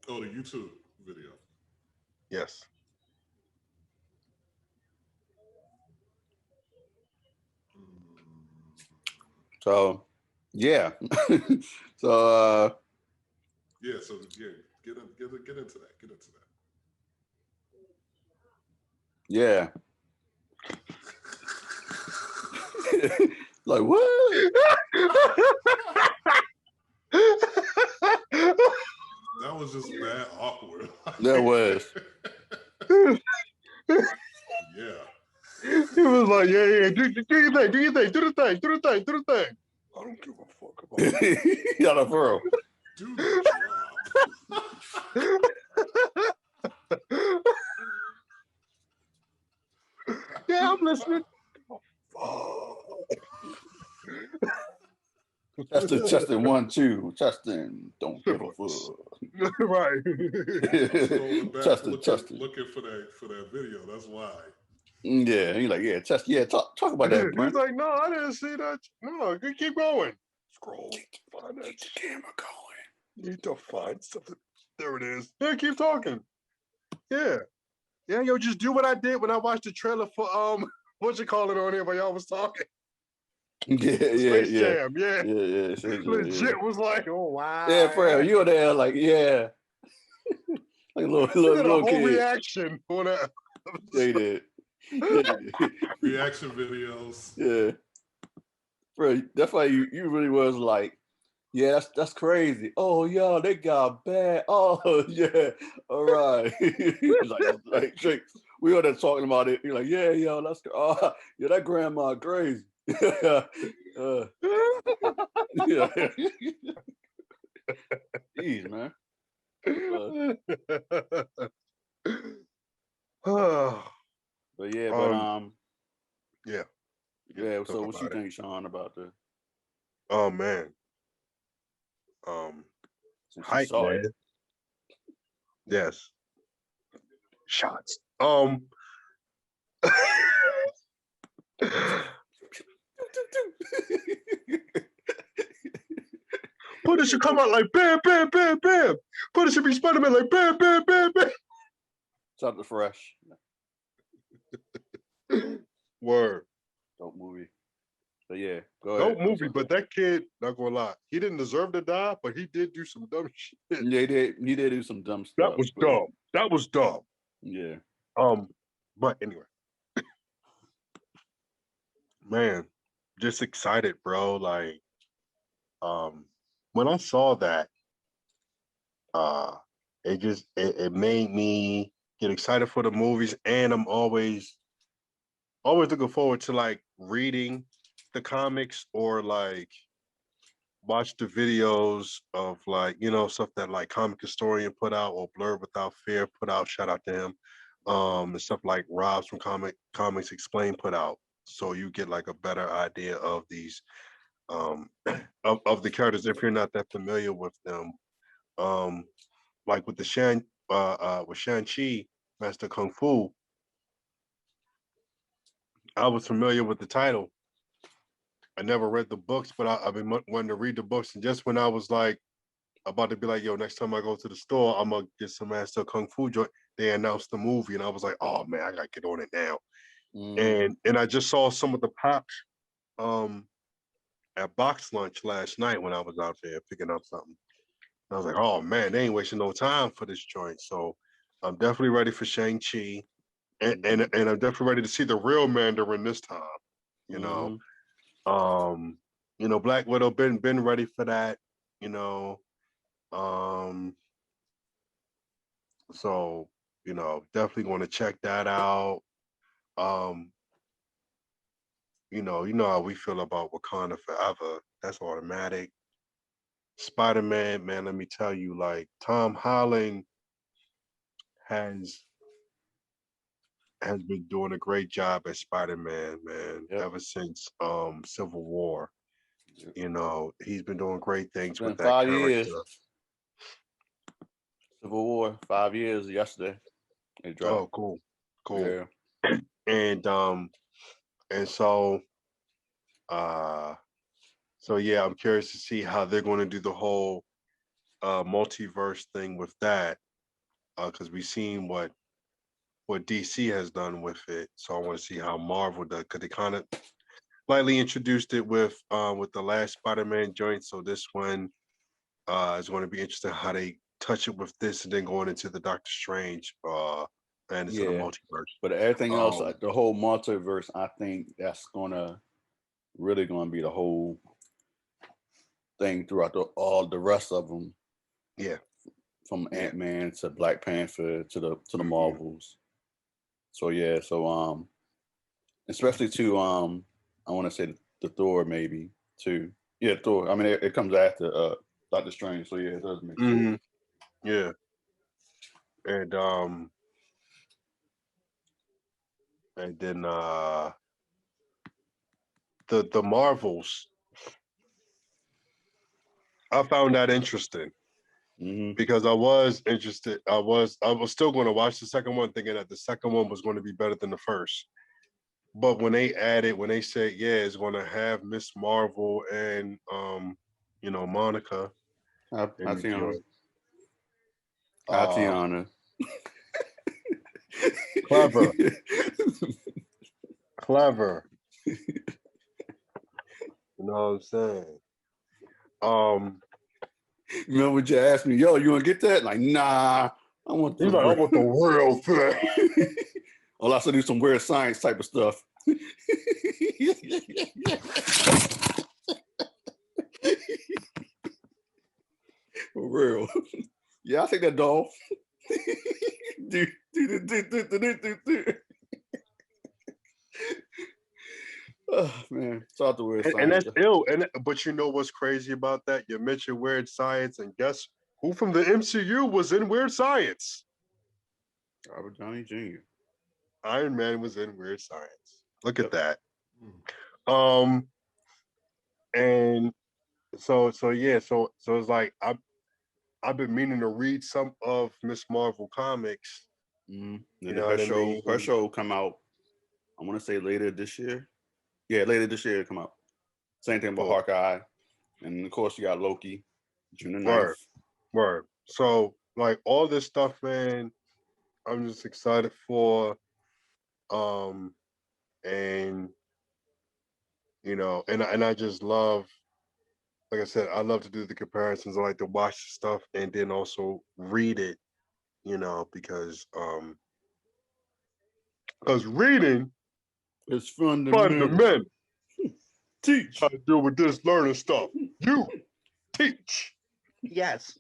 Oh, the YouTube video. Yes. So, yeah. So, Yeah, so yeah, get into that. Get into that. yeah. Like what? That was just bad awkward. That was. Yeah. He was like, yeah, do your thing, do the thing. I don't give a fuck about it. Y'all a bro. Do the job. Yeah, I'm listening. Cheston 1, 2. Cheston, don't give a fuck. Right. Scrolling back, Cheston. looking for that video. That's why. Yeah, he's like, yeah, Cheston. Yeah, talk about that, He's Brent. like, no, I didn't see that. No, keep going. Scroll. Find that. Keep the camera going. Need to find something. There it is. Yeah, keep talking. Yeah. Yeah, yo, just do what I did when I watched the trailer for what you call it on here while y'all was talking. Yeah. Space Jam, yeah. Legit was like, oh wow. Yeah, bro, you were there, like, yeah. Like He did a little whole kid. reaction for that. They did. Reaction videos. Yeah. Bro, that's why you really was like, yeah, that's crazy. Oh, yo, they got bad. Oh, yeah. All right. like we were there talking about it. You're like, yeah, yo, that's yeah, that grandma crazy. Yeah. Jeez, man. But yeah, yeah. Yeah, so what you think, Sean, about the Oh man. Hype, man. Yes. Shots. Punisher should come out like bam, bam, bam, bam. Punisher should be Spider-Man like bam, bam, bam, bam. Shout to Fresh. Word. Dope movie. But yeah, go Dope ahead. movie, but that kid, not gonna lie, he didn't deserve to die, but he did do some dumb shit. Yeah, he did do some dumb stuff. That was dumb. That was dumb. Yeah. But anyway. Man, just excited, bro. Like, when I saw that, it made me get excited for the movies, and I'm always looking forward to like reading the comics or like watch the videos of like, you know, stuff that like Comic Historian put out or Blurred Without Fear put out. Shout out to him. And stuff like Rob's from Comics Explained put out. So you get like a better idea of these of the characters if you're not that familiar with them. Like with the Shang-Chi, Master Kung Fu, I was familiar with the title. I never read the books, but I've been wanting to read the books. And just when I was like about to be like, yo, next time I go to the store, I'm gonna get some Master Kung Fu joint, they announced the movie, and I was like, oh man, I gotta get on it now. And I just saw some of the pops at box lunch last night when I was out there picking up something. I was like, oh man, they ain't wasting no time for this joint. So I'm definitely ready for Shang-Chi. And I'm definitely ready to see the real Mandarin this time. you know. Black Widow been ready for that, you know. So, definitely going to check that out. You know how we feel about Wakanda Forever. That's automatic. Spider-Man, man, let me tell you, like Tom Holland has been doing a great job as Spider-Man, man, Yep. ever since Civil War. Yep. He's been doing great It's things been with that 5 years. character. Civil War, 5 years yesterday. It dropped. Oh, cool. Yeah. And so yeah, I'm curious to see how they're going to do the whole multiverse thing with that, because we've seen what DC has done with it. So I want to see how Marvel does, because they kind of lightly introduced it with the last Spider-Man joint. So this one is going to be interesting how they touch it with this, and then going into the Doctor Strange and into the multiverse. But everything else, like the whole multiverse, I think that's really gonna be the whole thing throughout all the rest of them. Yeah. From Ant-Man to Black Panther to the Marvels. So yeah, especially to I want to say the Thor maybe too. Yeah, Thor. I mean, it comes after Doctor Strange. So yeah, it does make sense. Yeah. And then the Marvels, I found that interesting because I was interested. I was still going to watch the second one, thinking that the second one was going to be better than the first. But when they said, yeah, it's going to have Miss Marvel and Monica. Tatiana. Clever. You know what I'm saying? Remember when you asked me, yo, you want to get that? Like, nah, I want the real thing. All I said do some weird science type of stuff. For real. Yeah, I'll take that doll. Oh man, it's out the weird science. And that's ill. But you know what's crazy about that? You mentioned weird science, and guess who from the MCU was in Weird Science? Robert Downey Jr. Iron Man was in Weird Science. Look at that. And so it's like I've been meaning to read some of Miss Marvel comics. You know what I mean? Her show come out, I want to say later this year. Yeah, later this year come out. Same thing about Hawkeye. And of course you got Loki, June 9th. Word. So like all this stuff, man, I'm just excited for. And and I just love, like I said, I love to do the comparisons. I like to watch the stuff and then also read it, because reading is fundamental. Teach how to deal with this learning stuff. You teach. Yes.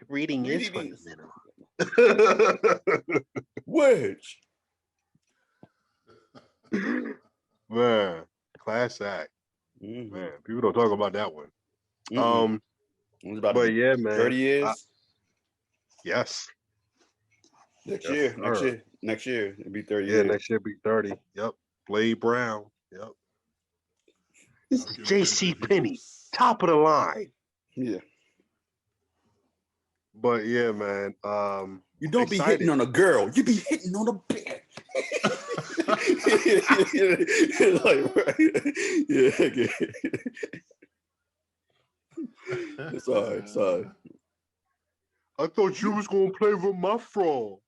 Reading is fundamental. Wedge. Man, class act. Man, people don't talk about that one. But yeah, man. 30 years? Yes. Next year, it'll be 30 years. Yeah, next year it'll be 30. Yep. Blade Brown. Yep. This is J.C. Penney, top of the line. Yeah. But yeah, man. You don't be hitting on a girl. You be hitting on a bitch. Sorry. I thought you was gonna play with my frog.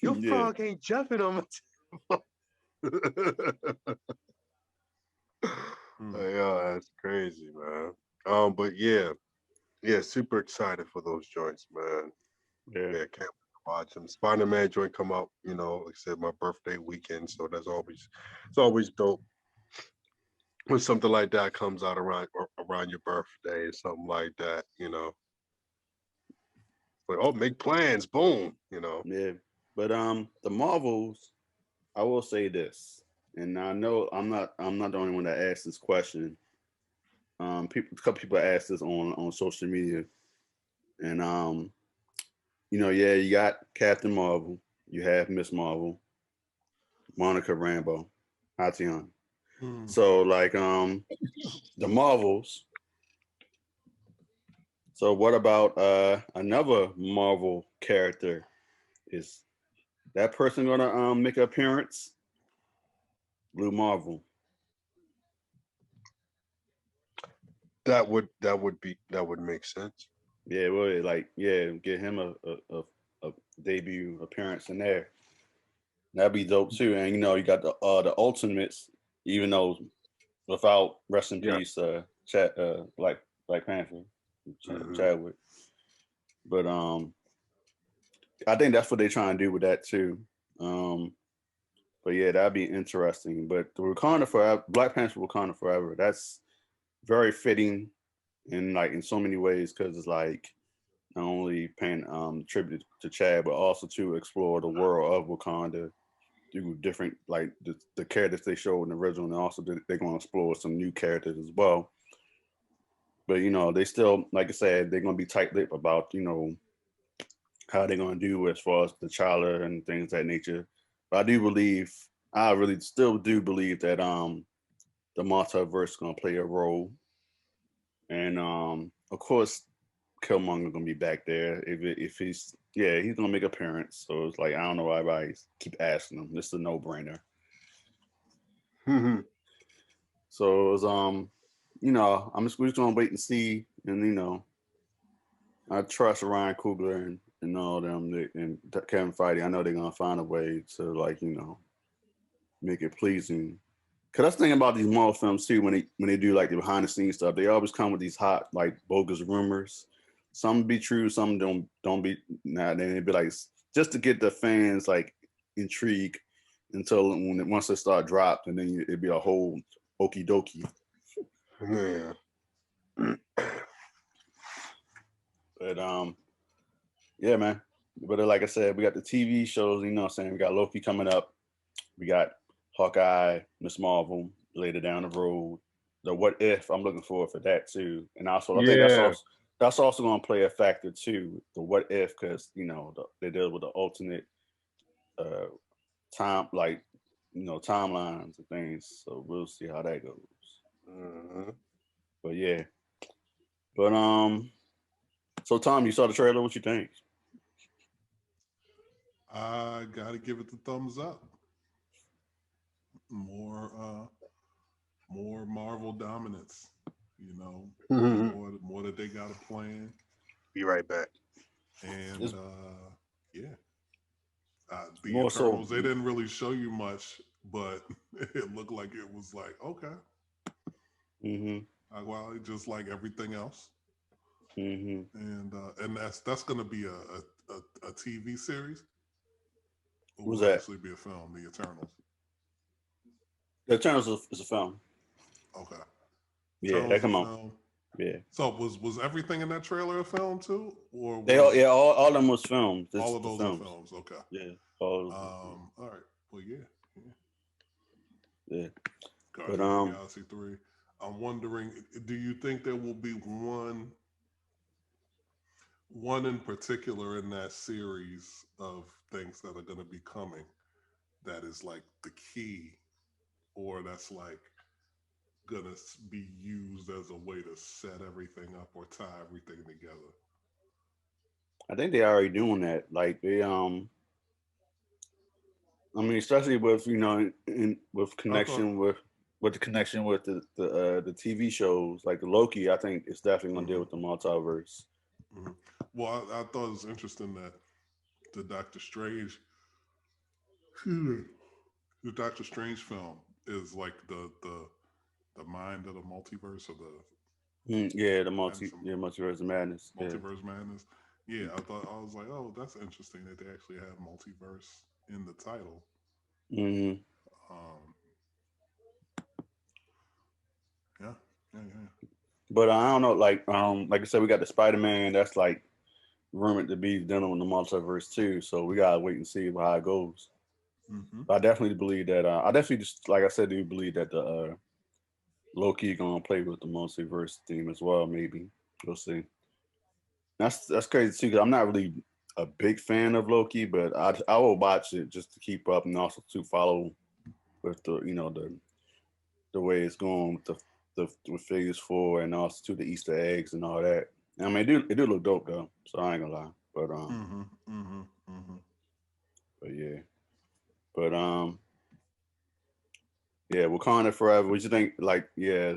Your frog ain't jumping on my table. Yeah, that's crazy, man. But yeah, super excited for those joints, man. Yeah, can't Watch them. Spider-Man joint come out, like I said, my birthday weekend. So it's always dope when something like that comes out around your birthday or something like that. Like, oh, make plans, boom. Yeah, but the Marvels, I will say this, and I know I'm not the only one that asked this question. A couple people asked this on social media, and yeah, you got Captain Marvel, you have Miss Marvel, Monica Rambeau, Tatiana. So like the Marvels. So what about another Marvel character? Is that person gonna make an appearance? Blue Marvel. That would make sense. Yeah, well, get him a debut appearance in there. That'd be dope too. And you got the Ultimates, even though without rest in Yeah. peace, Black Panther, Chadwick. But I think that's what they're trying to do with that too. But yeah, that'd be interesting. But the Wakanda Forever, Black Panther Wakanda Forever, that's very fitting in so many ways because it's like not only paying tribute to Chad, but also to explore the world of Wakanda through different like the characters they showed in the original, and also they're going to explore some new characters as well. But they still, like I said, they're going to be tight-lipped about how they're going to do as far as the T'Challa and things of that nature. But I really still do believe that the multiverse is going to play a role, and of course Killmonger gonna be back there if he's gonna make an appearance. So it's like I don't know why everybody keep asking him. This is a no brainer. So it's we're just gonna wait and see, and I trust Ryan Coogler and all them and Kevin Feige. I know they're gonna find a way to make it pleasing. Cause that's the thing about these Marvel films too. When they do like the behind the scenes stuff, they always come with these hot like bogus rumors. Some be true, some don't be. Nah, then it'd be like just to get the fans like intrigued until once they start dropped, and then it'd be a whole okie dokie. Yeah. But yeah, man. But like I said, we got the TV shows. You know what I'm saying? We got Loki coming up. We got Hawkeye, Miss Marvel later down the road. The What If, I'm looking forward for that too. And also, I think that's also going to play a factor too. The What If, because they deal with the alternate timelines and things. So we'll see how that goes. Mm-hmm. But yeah, so Tom, you saw the trailer. What you think? I gotta give it the thumbs up. More Marvel dominance. More that they got a plan. Be right back. And yeah. The More Eternals, so, they didn't really show you much, but it looked like it was like, okay. Well, just like everything else. And that's going to be a TV series. Or Who's will it that? actually be a film, The Eternals? The Eternals is a film. Okay. Yeah, Eternals that come on. Film. Yeah. So was everything in that trailer a film too, or all of them was filmed. All of those are films. Okay. Yeah. All right. Well, yeah. Yeah. Guardians of the Galaxy 3. I'm wondering, do you think there will be one in particular in that series of things that are going to be coming that is like the key, or that's like going to be used as a way to set everything up or tie everything together? I think they already doing that. Like they I mean, especially with with connection with the connection with the TV shows like the Loki. I think it's definitely gonna deal with the multiverse. Well, I thought it was interesting that the Doctor Strange film is like the mind of the multiverse, or the multiverse of madness. Multiverse madness. Yeah, I was like, oh, that's interesting that they actually have multiverse in the title. Hmm. Um, yeah, yeah. But I don't know, like I said, we got the Spider-Man that's like rumored to be dealing with the multiverse too. So we gotta wait and see how it goes. Mm-hmm. But I definitely believe that. I definitely just like I said, do believe that the Loki gonna play with the multiverse theme as well. Maybe we'll see. That's crazy too. Cause I'm not really a big fan of Loki, but I will watch it just to keep up and also to follow with the the way it's going with the with Phase 4 and also to the Easter eggs and all that. I mean, it do look dope though. So I ain't gonna lie. Mm-hmm. Mm-hmm. Mm-hmm. But yeah, but yeah, Wakanda Forever. What you think? Like, yeah,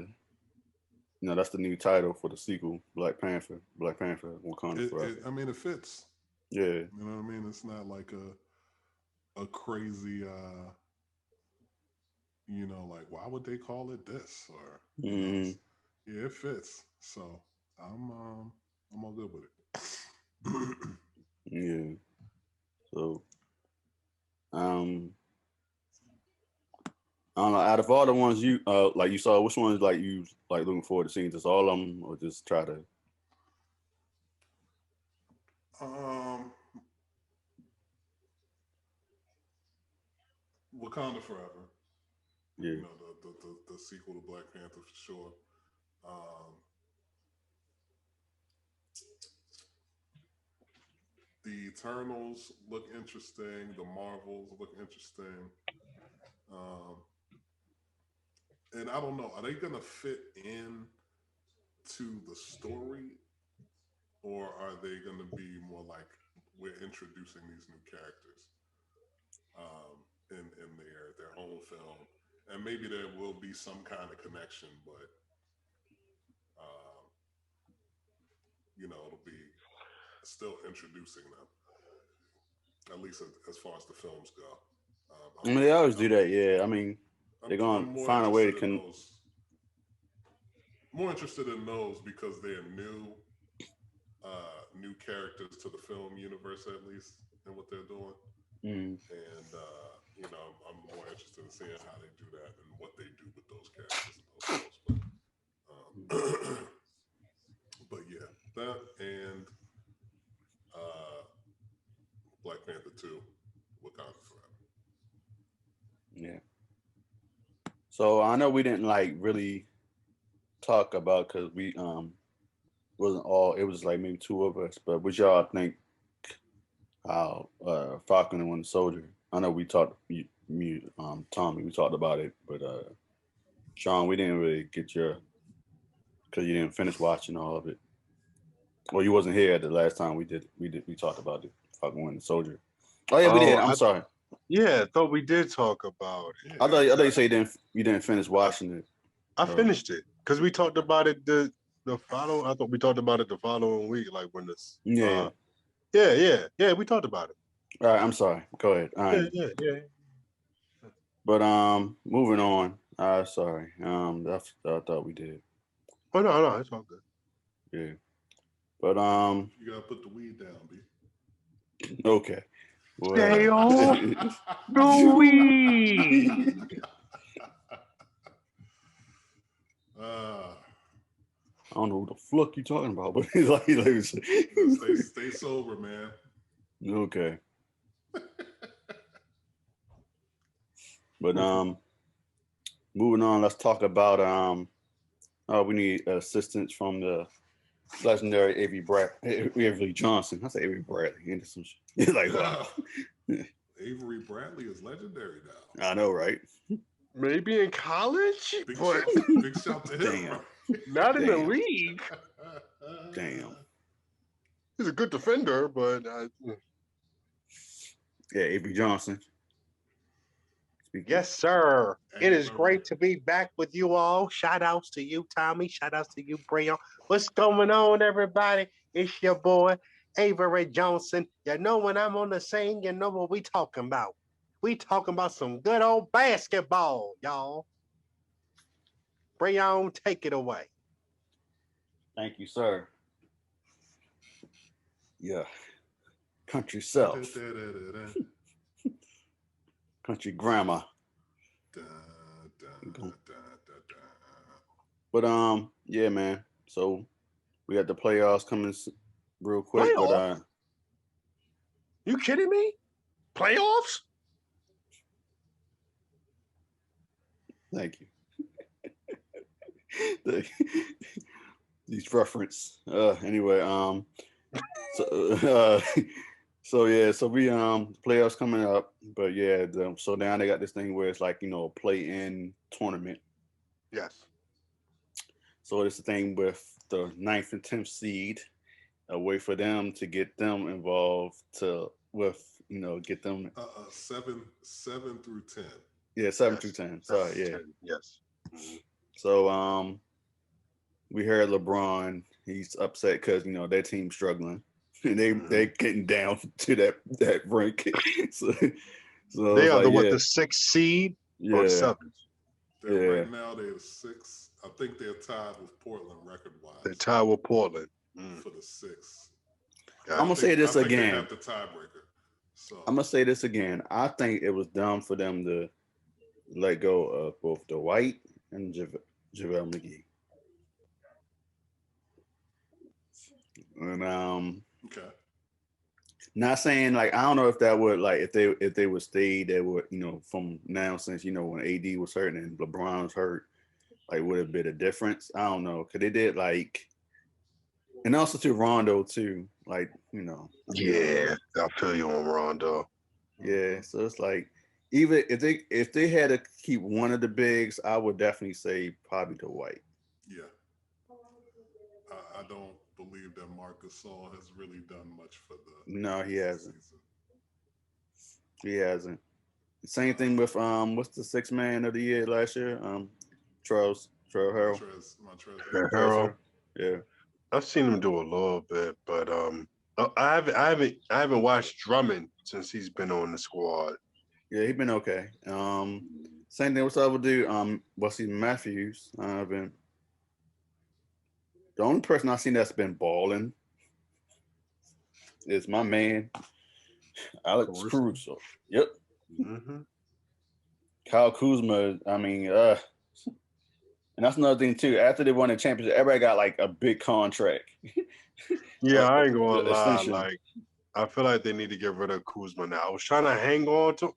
that's the new title for the sequel, Black Panther. Black Panther, Wakanda Forever. I mean, it fits. Yeah. You know what I mean? It's not like a crazy like why would they call it this or Mm, yeah, it fits. So I'm all good with it. yeah. So um, I don't know. Out of all the ones you like you saw, which ones like you like looking forward to seeing? Just all of them, or just try to? um, Wakanda Forever. Yeah. The sequel to Black Panther for sure. Um, the Eternals look interesting. The Marvels look interesting. Um, and I don't know, are they gonna fit in to the story, or are they gonna be more like we're introducing these new characters in their own film, and maybe there will be some kind of connection, but um, it'll be still introducing them, at least as far as the films go. I mean, they always do that. Yeah. I mean, they're I'm gonna more find a way interested to in those. More interested in those because they're new characters to the film universe, at least, in what they're doing. Mm, And I'm more interested in seeing how they do that and what they do with those characters and those roles. But yeah, that and Black Panther 2, Wakanda Forever. yeah. So I know we didn't like really talk about because we wasn't all. It was like maybe two of us. But what y'all think? How Falcon and Winter Soldier? I know we talked. Me, Tommy, we talked about it, but Sean, we didn't really get your because you didn't finish watching all of it. Well, you wasn't here the last time we talked about it. Falcon Winter Soldier. Oh yeah, we did. Oh, I'm sorry. yeah, I thought we did talk about it. Yeah, I thought you said you didn't finish watching it. I finished it because we talked about it the following. I thought we talked about it the following week, like when this. Yeah. Yeah. We talked about it. All right. I'm sorry. Go ahead. All right. Yeah. But moving on. Sorry. I thought we did. Oh no, it's all good. Yeah. But you gotta put the weed down, B. okay. Stay Well, off the weed. I don't know what the fuck you talking about, but he's like stay sober, man. Okay. But moving on, let's talk about we need assistance from the legendary Avery Johnson. I say Avery Bradley into some shit. It's like wow. Avery Bradley is legendary now. I know, right? Maybe in college, Big but shout to him. Damn. not in the Damn. league. Damn. He's a good defender, but Yeah, Avery Johnson. Speaking. Yes, sir. It is great to be back with you all. Shout outs to you, Tommy. Shout outs to you, Brayon. What's going on, everybody? It's your boy, Avery Johnson. You know when I'm on the scene, you know what we talking about. We talking about some good old basketball, y'all. Brayon, take it away. Thank you, sir. Yeah. Country self. Country grandma. But yeah, man. So we got the playoffs coming real quick. But Playoffs? You kidding me? Playoffs? Thank you. These reference. Anyway, so so yeah, so we playoffs coming up, but yeah, so now they got this thing where it's like, you know, play-in tournament. Yes. So it's the thing with the 9th and 10th seed, a way for them to get them involved to with, you know, get them seven through 10. Yeah, 7 through 10. Sorry, yeah. 10, yes. Mm-hmm. So we heard LeBron, he's upset because, you know, their team's struggling. And they getting down to that rank. so they are like, the 6th seed or 7th? Right now they're 6th. I think they're tied with Portland record-wise. They're tied with Portland for the 6th. I'm gonna say this again. They have the tiebreaker. So I'm gonna say this again. I think it was dumb for them to let go of both Dwight and JaVale McGee. And okay. Not saying like, I don't know if that would, like, if they would stay, they would, you know, from now, since, you know, when AD was hurt and LeBron was hurt, like, would have been a difference. I don't know, because they did, like, and also to Rondo too, like, you know. Yeah, I feel you on Rondo. Yeah, so it's like, even if they had to keep one of the bigs, I would definitely say probably Dwight. Yeah, I don't believe that Marc Gasol has really done much for the. No, he hasn't. Season. He hasn't. Same thing with what's the 6th man of the year last year? Charles Harrell. Harrell. Yeah. I've seen him do a little bit, but I haven't watched Drummond since he's been on the squad. Yeah, he's been okay. Same thing with the other dude, Wesley Matthews. The only person I've seen that's been balling is my man, Alex Caruso. Yep. Mm-hmm. Kyle Kuzma, I mean, and that's another thing too. After they won the championship, everybody got like a big contract. Yeah, I ain't gonna lie. Like, I feel like they need to get rid of Kuzma now. I was trying to hang on to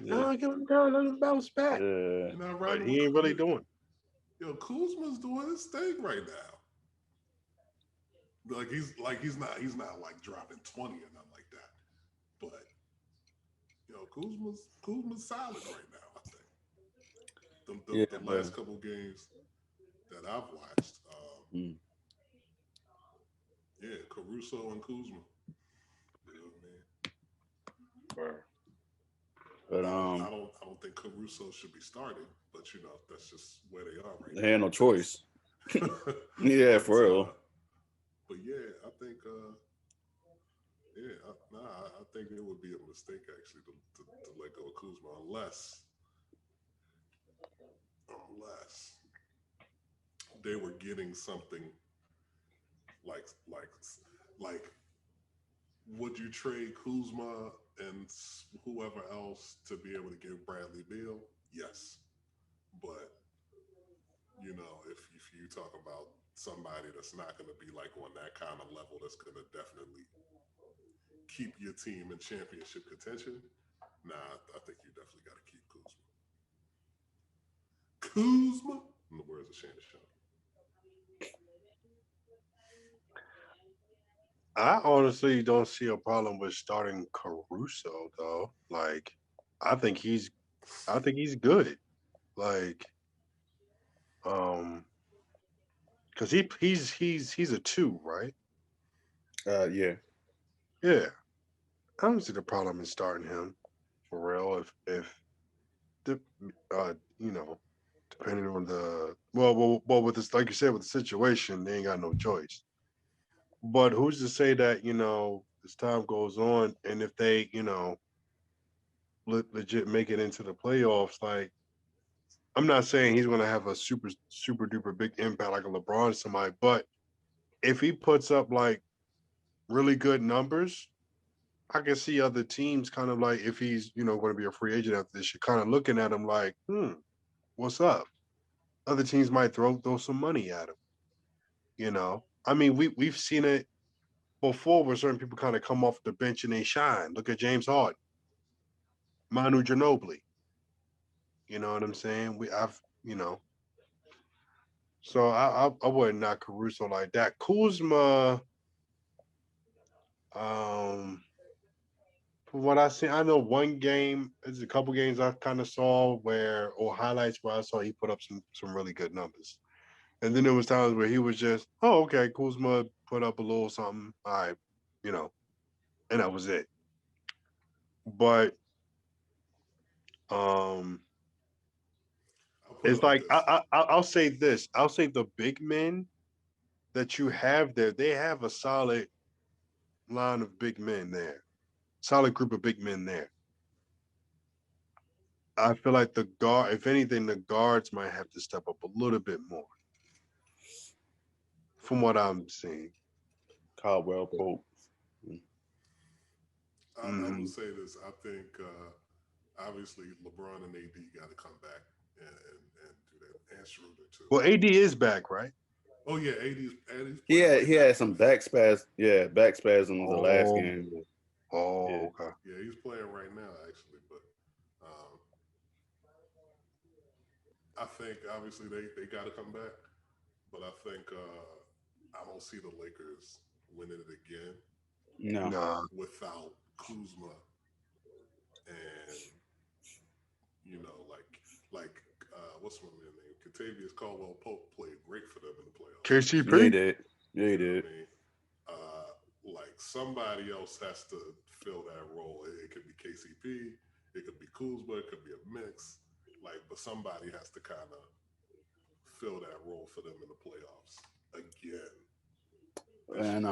no, give him down, let him bounce back. Yeah. But he ain't really doing. Yo, Kuzma's doing his thing right now. He's not like dropping 20 or nothing like that. But Kuzma's solid right now, I think. The last couple games that I've watched, yeah, Caruso and Kuzma. You know what I mean? But I don't think Caruso should be starting, but that's just where they are right now. They had no choice. Yeah, for real. But yeah, I think I think it would be a mistake actually to let go of Kuzma unless they were getting something like would you trade Kuzma and whoever else to be able to give Bradley Beal? Yes. But if you talk about somebody that's not going to be like on that kind of level, that's going to definitely keep your team in championship contention, I think you definitely got to keep Kuzma. Kuzma, in the words of Shannon Sharp. I honestly don't see a problem with starting Caruso though. Like, I think he's good. Like, because he's a 2, right? Yeah. Yeah. I don't see the problem in starting him for real. If the depending on the well with this, like you said, with the situation, they ain't got no choice. But who's to say that as time goes on, and if they legit make it into the playoffs, like, I'm not saying he's going to have a super duper big impact like a LeBron or somebody, but if he puts up like really good numbers, I can see other teams kind of like, if he's, going to be a free agent after this, you're kind of looking at him like, what's up? Other teams might throw some money at him. I mean, we've seen it before where certain people kind of come off the bench and they shine. Look at James Harden, Manu Ginobili. You know what I'm saying? So I wouldn't knock Caruso like that. Kuzma, from what I see, I know one game, there's a couple games I kind of saw or highlights where I saw he put up some really good numbers. And then there was times where he was just, oh, okay, Kuzma put up a little something. All right, and that was it. But it's like I'll say this. I'll say the big men that you have there, they have a solid line of big men there. Solid group of big men there. I feel like if anything, the guards might have to step up a little bit more. From what I'm seeing. Caldwell Pope. I would say this. I think obviously LeBron and AD got to come back and do that. And Schroeder too. Well, AD is back, right? Oh yeah, AD's he had some back spasms. Yeah, back spasms in the last game. Oh, yeah. Okay. Yeah, he's playing right now actually, but I think obviously they got to come back, but I think I don't see the Lakers winning it again. No. Without Kuzma and like what's my man name? Kentavious Caldwell Pope played great for them in the playoffs. KCP? Yeah, he did. Yeah, he did. Like somebody else has to fill that role. It could be KCP, it could be Kuzma, it could be a mix. But somebody has to kind of fill that role for them in the playoffs again. And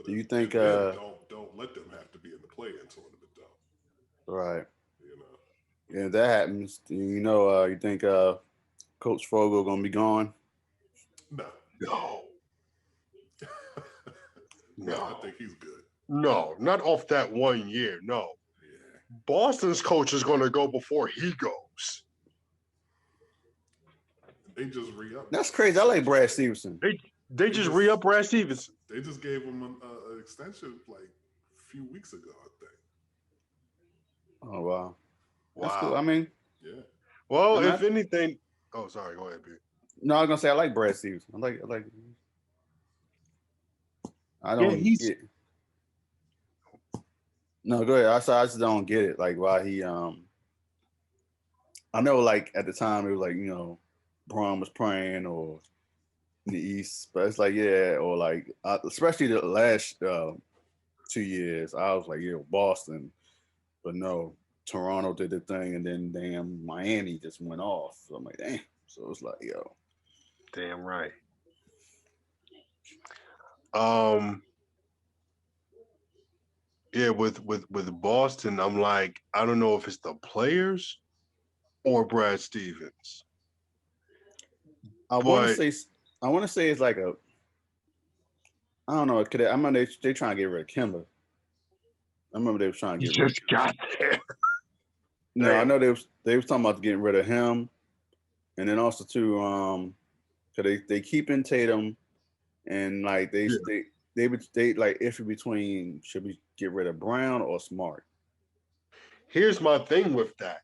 do you think don't let them have to be in the play-in tournament though? Right. Yeah, if that happens, you think Coach Fogel gonna be gone? No. No, I think he's good. No, not off that 1 year. No. Yeah. Boston's coach is gonna go before he goes. They just re-up. That's crazy. I like Brad Stevenson. They just re-up Brad Stevenson. They just gave him an extension like a few weeks ago, I think. Oh wow. That's cool. I mean, yeah. Well, if anything, oh sorry, go ahead, B. No, I was gonna say I like Brad Stevenson. I like. I don't. Yeah, No, go ahead. I just don't get it. Like why he. I know, like at the time it was like Braun was praying or in the East, but it's like or like especially the last 2 years, I was like Boston, but no, Toronto did the thing, and then damn Miami just went off. So I'm like damn. So it's like damn right. Yeah, with Boston, I'm like, I don't know if it's the players or Brad Stevens. I want to say it's like a. I don't know. I remember they trying to get rid of Kimber. I remember they was trying to get rid of him. Got there. No, I know they was talking about getting rid of him, and then also too, cause they keeping Tatum, and like they would like issue between should we get rid of Brown or Smart. Here's my thing with that,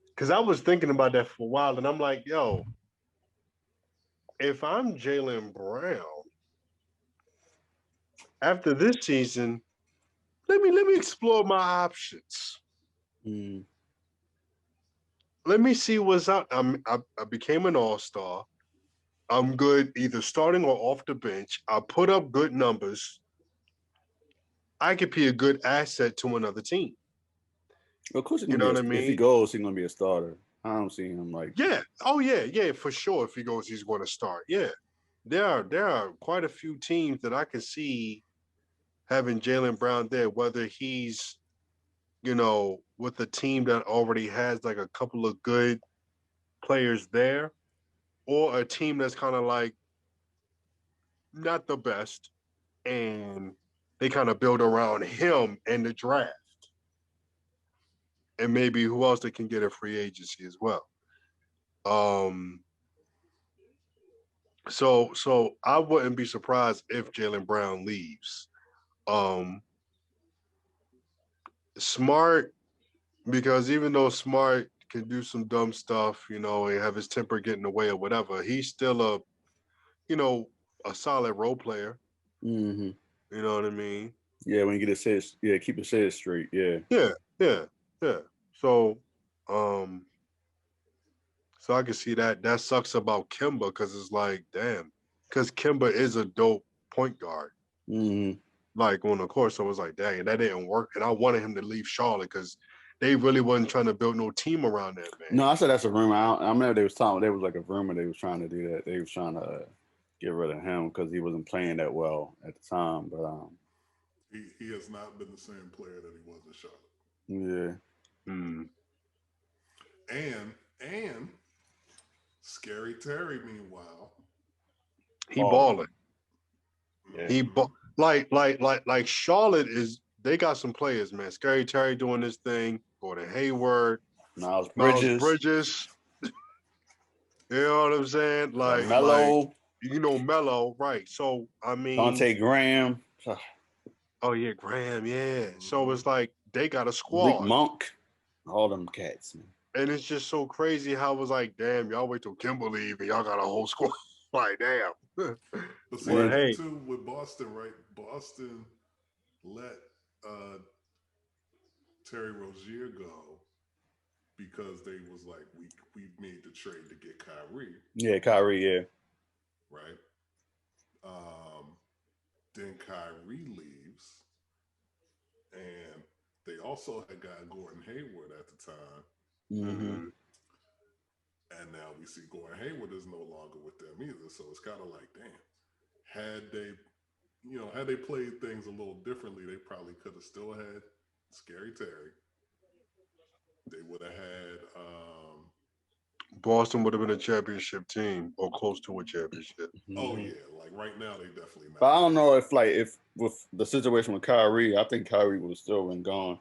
because I was thinking about that for a while, and I'm like, yo, if I'm Jaylen Brown after this season, let me explore my options. Let me see what's out. I became an all-star. I'm good either starting or off the bench. I put up good numbers. I could be a good asset to another team. Of course, what I mean? If he goes, he's gonna be a starter. I don't see him like. Yeah. Oh yeah, for sure. If he goes, he's going to start. Yeah. There are quite a few teams that I can see having Jaylen Brown there, whether he's, with a team that already has like a couple of good players there, or a team that's kind of like not the best, and they kind of build around him in the draft, and maybe who else they can get a free agency as well. Um, so I wouldn't be surprised if Jaylen Brown leaves. Um, Smart, because even though Smart can do some dumb stuff, and have his temper get in the way or whatever, he's still you know, a solid role player. Mm-hmm. You know what I mean? Yeah, when you get his head, yeah, keep his head straight. Yeah. Yeah, yeah, yeah. So, um, so I can see that. That sucks about Kimba because it's like, damn, because Kimba is a dope point guard, Mm-hmm. like on the court. So it was like, dang, that didn't work, and I wanted him to leave Charlotte because they really wasn't trying to build no team around that man. No, I said that's a rumor. I remember they was talking. There was like a rumor they was trying to do that. They was trying to get rid of him because he wasn't playing that well at the time. But he has not been the same player that he was in Charlotte. yeah. Mm. And Scary Terry, meanwhile, He balling. Yeah. Like Charlotte is. They got some players, man. Scary Terry doing this thing. Gordon Hayward, Miles Miles Bridges, Bridges. You know what I'm saying? Like Melo, Melo, right? So I mean, Dante Graham, oh yeah, Graham, yeah. So it's like they got a Malik squad, Monk, all them cats, man. and it's just so crazy how it was like, damn, y'all wait till Kimber leave and y'all got a whole squad. Like, damn. But see, Well, hey, too with Boston, right? Boston let Terry Rozier go because they was like, we made the trade to get Kyrie, Yeah, Kyrie, yeah. right? Then Kyrie leaves, and they also had got Gordon Hayward at the time. Mm-hmm. And now we see Gordon Hayward is no longer with them either. So it's kind of like, damn, had they played things a little differently, they probably could have still had Scary Terry. They would have had Boston would have been a championship team or close to a championship. oh yeah, like right now they definitely not. But I don't know if with the situation with Kyrie, I think Kyrie would have still been gone.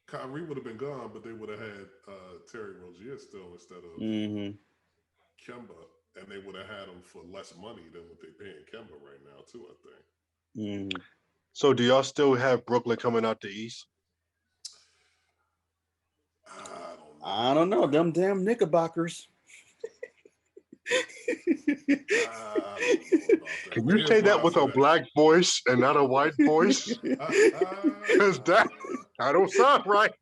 Kyrie would have been gone, but they would have had Terry Rozier still instead of Kemba, and they would have had him for less money than what they're paying Kemba right now too, I think. So do y'all still have Brooklyn coming out the East? I don't know. Them damn Knickerbockers. Can you say that with a black voice and not a white voice? Because that don't sound right.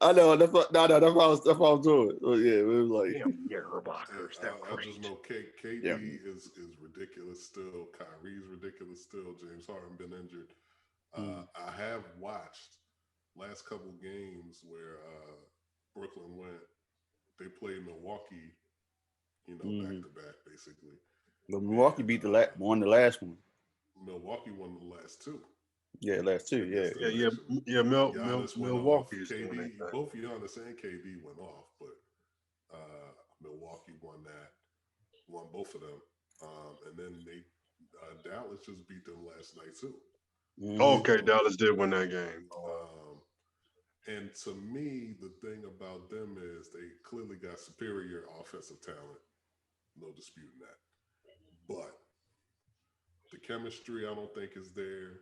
I know. That's what I was doing. So, yeah, it was like Knickerbockers. I just know KD is ridiculous still. Kyrie's ridiculous still. James Harden been injured. I have watched last couple games where Brooklyn went. They played Milwaukee, back to back basically. But Milwaukee beat won the last one. Milwaukee won the last two. Yeah, last two. Yeah. Milwaukee is doing that. Both Giannis and KD went off, but Milwaukee won both of them, and then Dallas just beat them last night too. Okay, Dallas did win that game. And to me, the thing about them is they clearly got superior offensive talent. No disputing that. But the chemistry, I don't think is there.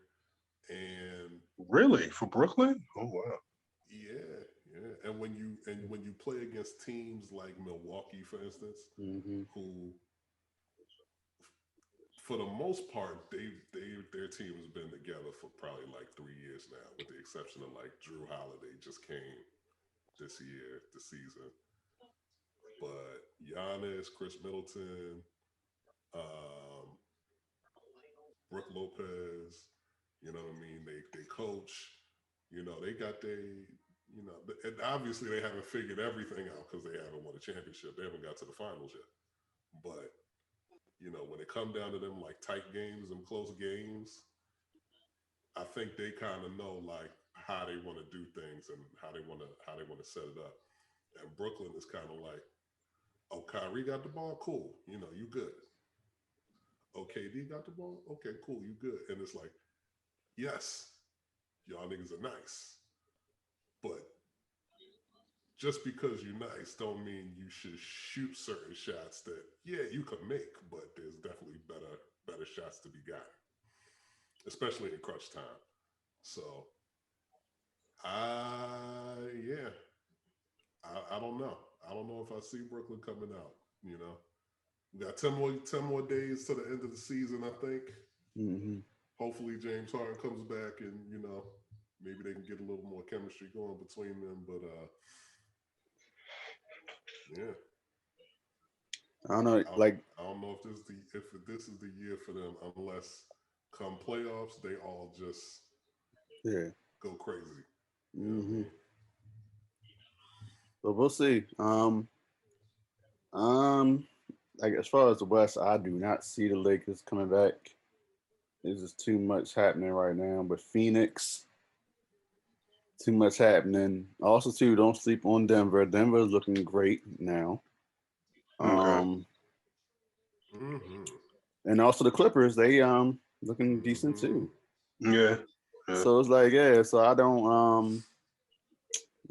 And really, for Brooklyn? Oh wow. Yeah. And when you play against teams like Milwaukee, for instance, who for the most part, their team has been together for probably like 3 years now, with the exception of like Drew Holiday just came this season. But Giannis, Chris Middleton, Brook Lopez, you know what I mean? They coach, they got and obviously they haven't figured everything out because they haven't won a championship. They haven't got to the finals yet. But when it come down to them like tight games and close games, I think they kind of know like how they want to do things and how they want to set it up. And Brooklyn is kind of like, oh, Kyrie got the ball, cool, you good. Oh, KD got the ball, okay, cool, you good. And it's like yes, y'all niggas are nice, but just because you're nice don't mean you should shoot certain shots that you can make, but there's definitely better shots to be gotten, especially in crunch time. So yeah, I don't know. I don't know if I see Brooklyn coming out. You know, we got 10 more days to the end of the season. I think. Mm-hmm. Hopefully James Harden comes back, and maybe they can get a little more chemistry going between them. But yeah, I don't know, like I don't know if this is the year for them, unless come playoffs they all just go crazy. You know what I mm-hmm. mean? But we'll see. Like as far as the West, I do not see the Lakers coming back. There's just too much happening right now. But Phoenix, too much happening. Also, too, don't sleep on Denver. Denver's looking great now. Okay. Mm-hmm. And also the Clippers, they looking decent too. Yeah. So it's like, so I don't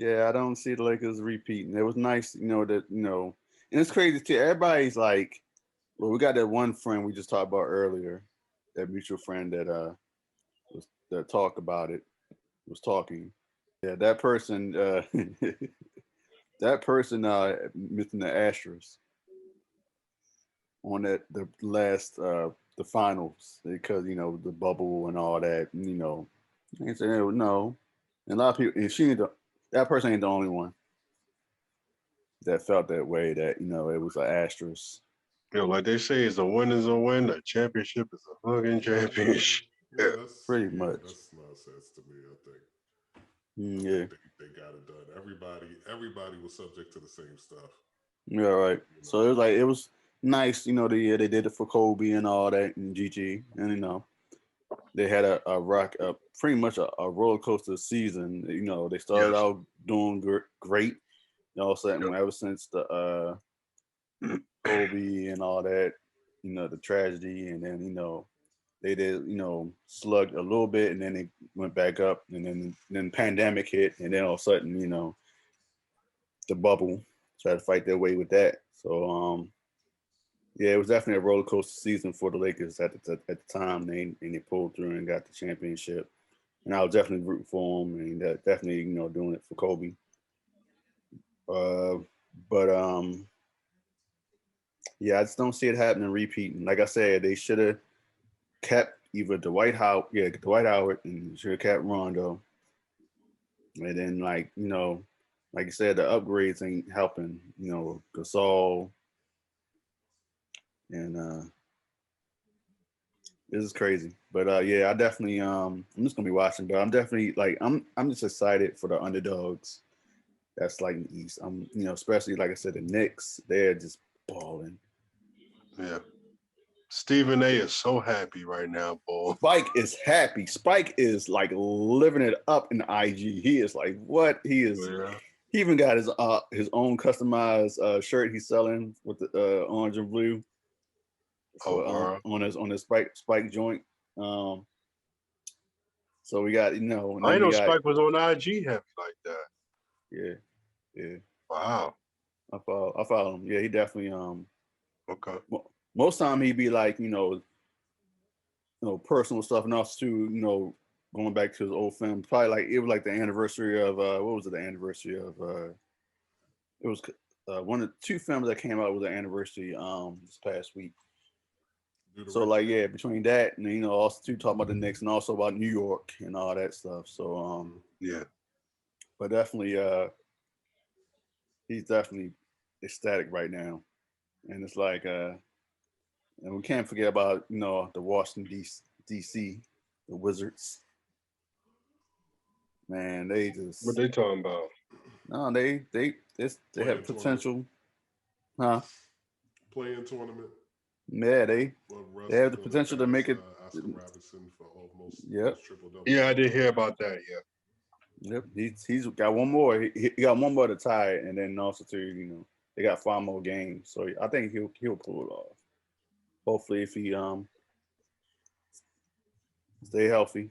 I don't see the Lakers repeating. It was nice, that, and it's crazy too. Everybody's like, well, we got that one friend we just talked about earlier, that mutual friend that that talked about it, was talking. Yeah, that person missing the Astros on the last the finals because the bubble and all that. They said no, and a lot of people. And that person ain't the only one that felt that way. That it was an Astros. Like they say, it's a win is a win. A championship is a fucking championship. Yeah, Pretty much. That's nonsense to me. I think. Yeah. They got it done. Everybody was subject to the same stuff. Yeah, right. So it was nice, they did it for Kobe and all that and Gigi, and they had pretty much a roller coaster season. They started out doing great. All of a sudden, ever since the Kobe and all that, the tragedy, and then they did slugged a little bit, and then they went back up, and then pandemic hit, and then all of a sudden, the bubble tried to fight their way with that. So yeah, it was definitely a roller coaster season for the Lakers at the time. They pulled through and got the championship, and I was definitely rooting for them, and definitely doing it for Kobe. But yeah, I just don't see it happening repeating. Like I said, they should have kept either Dwight Howard, and should have kept Rondo, and then like you said, the upgrades ain't helping. Gasol, and this is crazy. But yeah, I definitely I'm just gonna be watching, but I'm definitely like I'm just excited for the underdogs. That's like in the East. I'm especially like I said, the Knicks, they're just balling. Yeah. Stephen A is so happy right now, boy. Spike is happy. Spike is like living it up in the IG. He is like, what? He is. Yeah. He even got his own customized shirt he's selling with the orange and blue. On his Spike joint. So we got I didn't know Spike was on IG heavy like that. Yeah. Wow. I follow him. Yeah, he definitely Okay. Most time he'd be like personal stuff, and also too going back to his old film. Probably like it was like the anniversary of what was it? The anniversary of it was one of the two films that came out was the anniversary this past week. So like between that and also too talking about the Knicks and also about New York and all that stuff. So yeah, but definitely he's definitely ecstatic right now, and it's like and we can't forget about the Washington D.C. the Wizards. Man, they just what they talking about? No, they have potential, huh? Playing tournament. Yeah, they have the potential to make it. Oscar Robertson for almost triple-double. Yeah, I did hear about that. Yeah. Yep, he's got one more. He got one more to tie, and then also too, they got 5 more games. So I think he'll pull it off. Hopefully, if he stay healthy.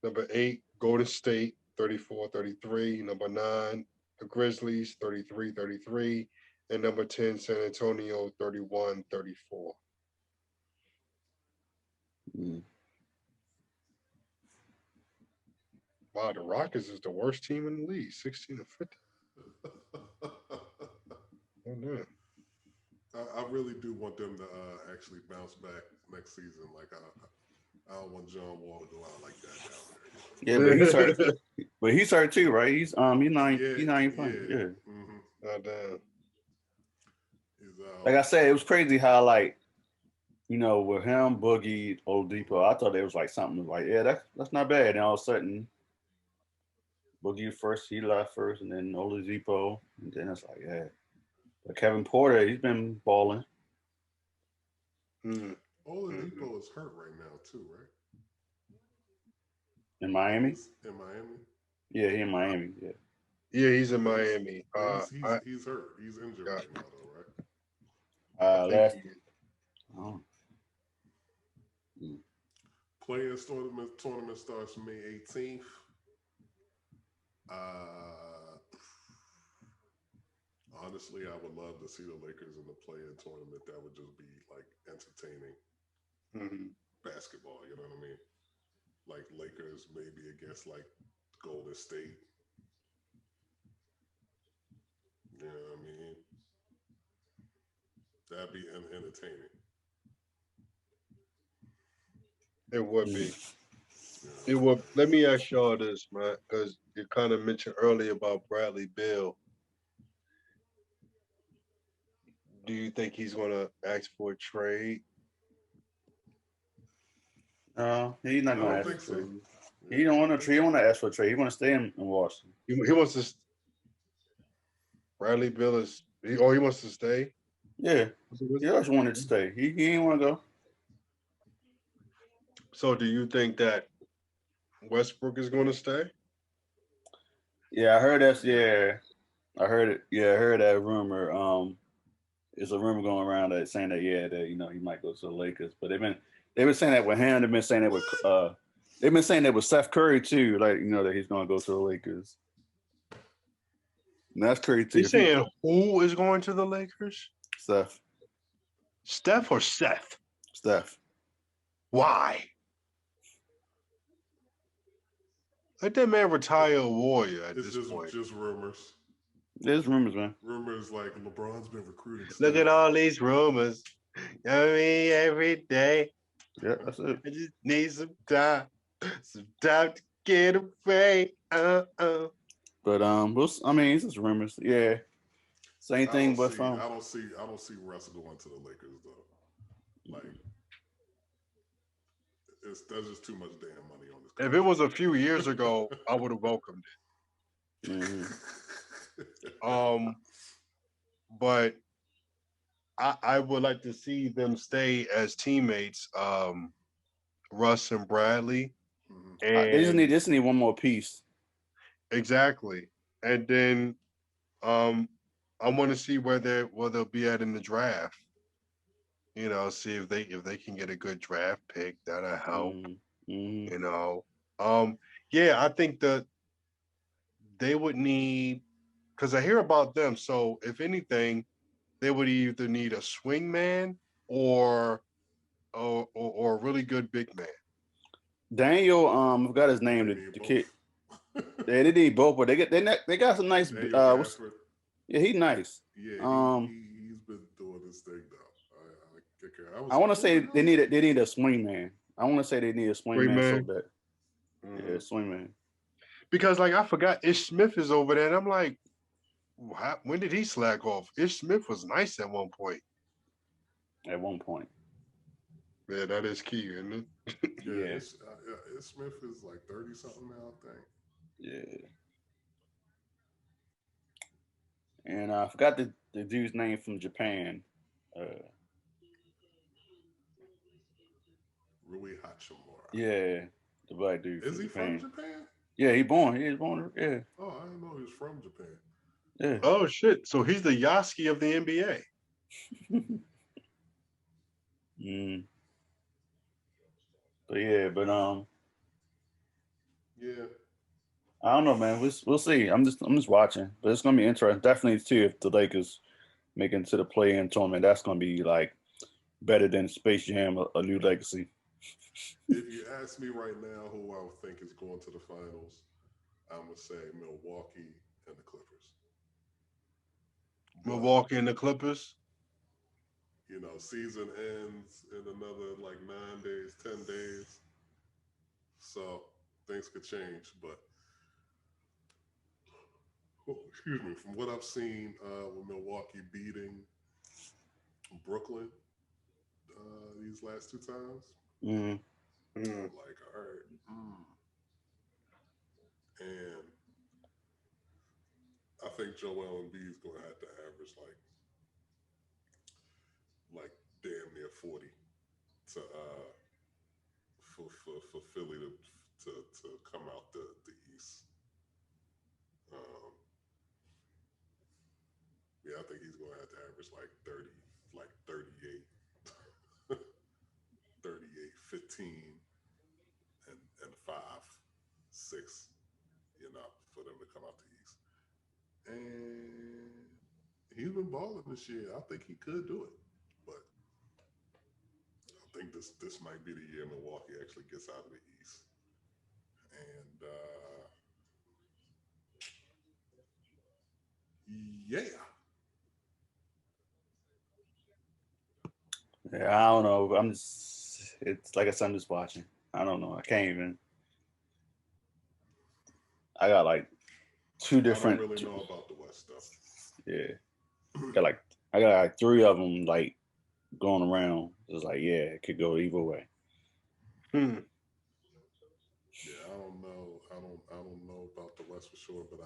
Number 8, Golden State, 34-33. Number 9, the Grizzlies, 33-33. And number 10, San Antonio, 31-34. Mm. Wow, the Rockets is the worst team in the league, 16-50. Oh, no. I really do want them to actually bounce back next season. Like I don't want John Wall to go out like that down there. Yeah, but he's hurt. But he's hurt too, right? He's not even playing. Yeah. Mm-hmm. Oh, damn. Like I said, it was crazy how with him, Boogie, Oladipo, I thought it was like something like, yeah, that's not bad. And all of a sudden, Boogie first, he left first, and then Oladipo, and then it's like, yeah. But Kevin Porter, he's been balling. Oladipo is hurt right now too, right? In Miami? In Miami? Yeah, he in Miami. Yeah. Yeah, he's in Miami. He's hurt. He's injured right now, though, right? Players tournament starts May 18th. Honestly, I would love to see the Lakers in the play-in tournament. That would just be like entertaining basketball. You know what I mean? Like Lakers maybe against like Golden State. You know what I mean? That'd be entertaining. It would be. It would. Let me ask y'all this, man, because you kind of mentioned earlier about Bradley Beal. Do you think he's going to ask for a trade? He's not going to ask for a so. trade. He don't want to trade. He want to ask for a trade. He want to stay in Washington. He wants to. Bradley Beal is. He wants to stay. Yeah, he always wanted to stay. He didn't want to go. So, do you think that Westbrook is going to stay? Yeah, I heard that. Yeah, I heard it. Yeah, I heard that rumor. It's a rumor going around that saying that he might go to the Lakers. But they've been saying that with him. They've been saying that with Steph Curry too. Like that he's going to go to the Lakers. And that's Curry too. You're saying who is going to the Lakers? Steph. Steph or Seth? Steph. Why? Let that man retire a Warrior at this point. It's just rumors. There's rumors, man. Rumors like LeBron's been recruiting. Look at all these rumors. You know what I mean? Every day. Yeah, that's it. I just need some time to get away. But it's just rumors. Yeah, same thing. But I don't see Russ going to the Lakers though. Like, there's just too much damn money on this. If it was a few years ago, I would have welcomed it. But I would like to see them stay as teammates, Russ and Bradley. And they just need one more piece. Exactly. And then I want to see where they'll be at in the draft. See if they can get a good draft pick. That'll help. I think that they would need, because I hear about them. So if anything, they would either need a swing man or a really good big man. Daniel, I forgot his name. The kid. Yeah, they need both, but they got some nice. He's nice. Yeah, he's been doing this thing though. I want to say they need a swing man. I want to say they need a swing man so bad. Yeah, swing man. Because I forgot Ish Smith is over there, and I'm like, when did he slack off? Ish Smith was nice at one point. At one point. Yeah, that is key, isn't it? Yeah. Ish Smith is like 30 something now, I think. Yeah. And I forgot the dude's name from Japan. Rui Hachimura. Yeah, the black dude. Is he from Japan? Yeah, he is born. Yeah. Oh, I didn't know he was from Japan. Yeah. Oh shit! So he's the Yaski of the NBA. But Yeah. I don't know, man. We'll see. I'm just watching, but it's gonna be interesting. Definitely too if the Lakers make it to the play-in tournament, that's gonna be like better than Space Jam, a new legacy. If you ask me right now who I would think is going to the finals, I'm gonna say Milwaukee and the Clippers. But Milwaukee and the Clippers. season ends in another like 9 days, 10 days, so things could change. But excuse me, from what I've seen with Milwaukee beating Brooklyn these last two times, Mm-hmm. I'm like, all right, and I think Joel Embiid is going to have to average like damn near 40 to for Philly to come out the East. Yeah, I think he's going to have to average like 30, like 38, 38, 15, and 5, 6, for them to come out the East. And he's been balling this year. I think he could do it, but I think this might be the year Milwaukee actually gets out of the East. And yeah. Yeah, I don't know. It's like I said, I'm just watching. I don't know. I can't even. I got like two different. I don't really know about the West though. Yeah, I got like 3 of them like going around. It's like it could go either way. Yeah, I don't know. I don't know about the West for sure, but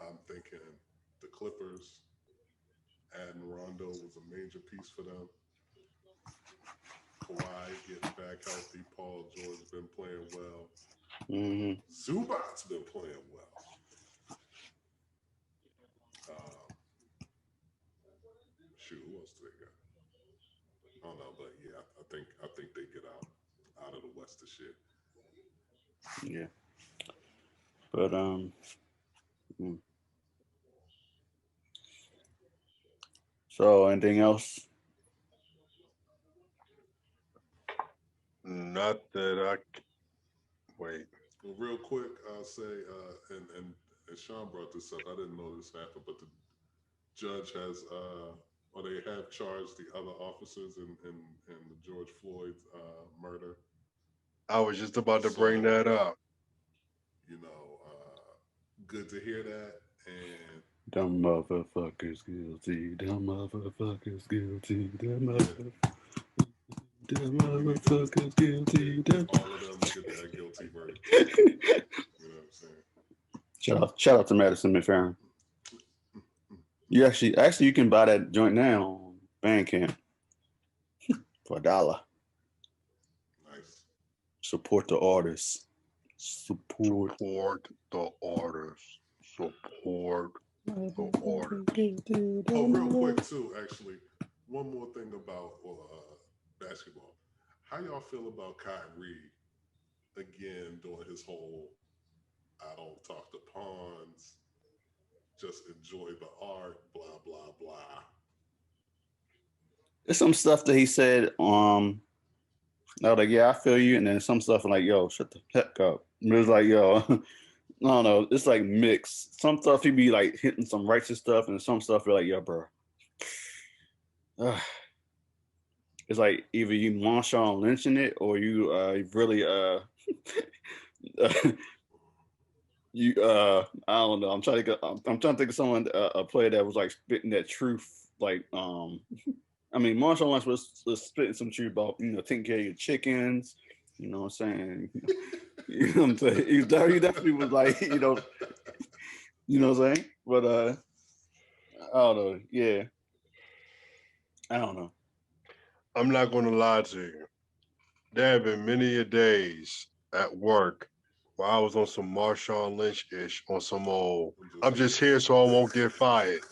I'm thinking the Clippers adding Rondo was a major piece for them. Kawhi getting back healthy. Paul George been playing well. Mm-hmm. Zubac's been playing well. Shoot, who else do they got? I don't know, but yeah, I think they get out of the West this year. Yeah, but So anything else? Not that wait. Well, real quick, I'll say, and Sean brought this up. I didn't know this happened, but the judge has, or they have charged the other officers in the George Floyd murder. I was just about to bring that up. Good to hear that. And dumb motherfuckers guilty. Dumb motherfuckers guilty. Dumb motherfuckers. Dumb motherfuckers guilty. All of them get that guilty verdict. You know what I'm saying? Shout out to Madison McFerrin. You actually you can buy that joint now on Bandcamp for $1. Nice. Support the artists. Support the artists. Support the artists. Oh, real quick too, actually, one more thing about basketball. How y'all feel about Kyrie again doing his whole "I don't talk to pawns, just enjoy the art," blah blah blah. There's some stuff that he said. I was like, yeah, I feel you, and then some stuff like, yo, shut the heck up. It was like, yo, I don't know. It's like mixed. Some stuff he be like hitting some righteous stuff, and some stuff you're like, yo, bro. It's like either you Marshawn lynching it, or you really you I don't know. I'm trying to think of someone a player that was like spitting that truth. Like I mean, Marshawn Lynch was spitting some truth about taking care of your chickens. You know what I'm saying? You know what I'm saying? He definitely was like you know what I'm saying? But I don't know. Yeah, I don't know. I'm not going to lie to you. There have been many a days at work where I was on some Marshawn Lynch-ish, on some old, I'm just here so I won't get fired.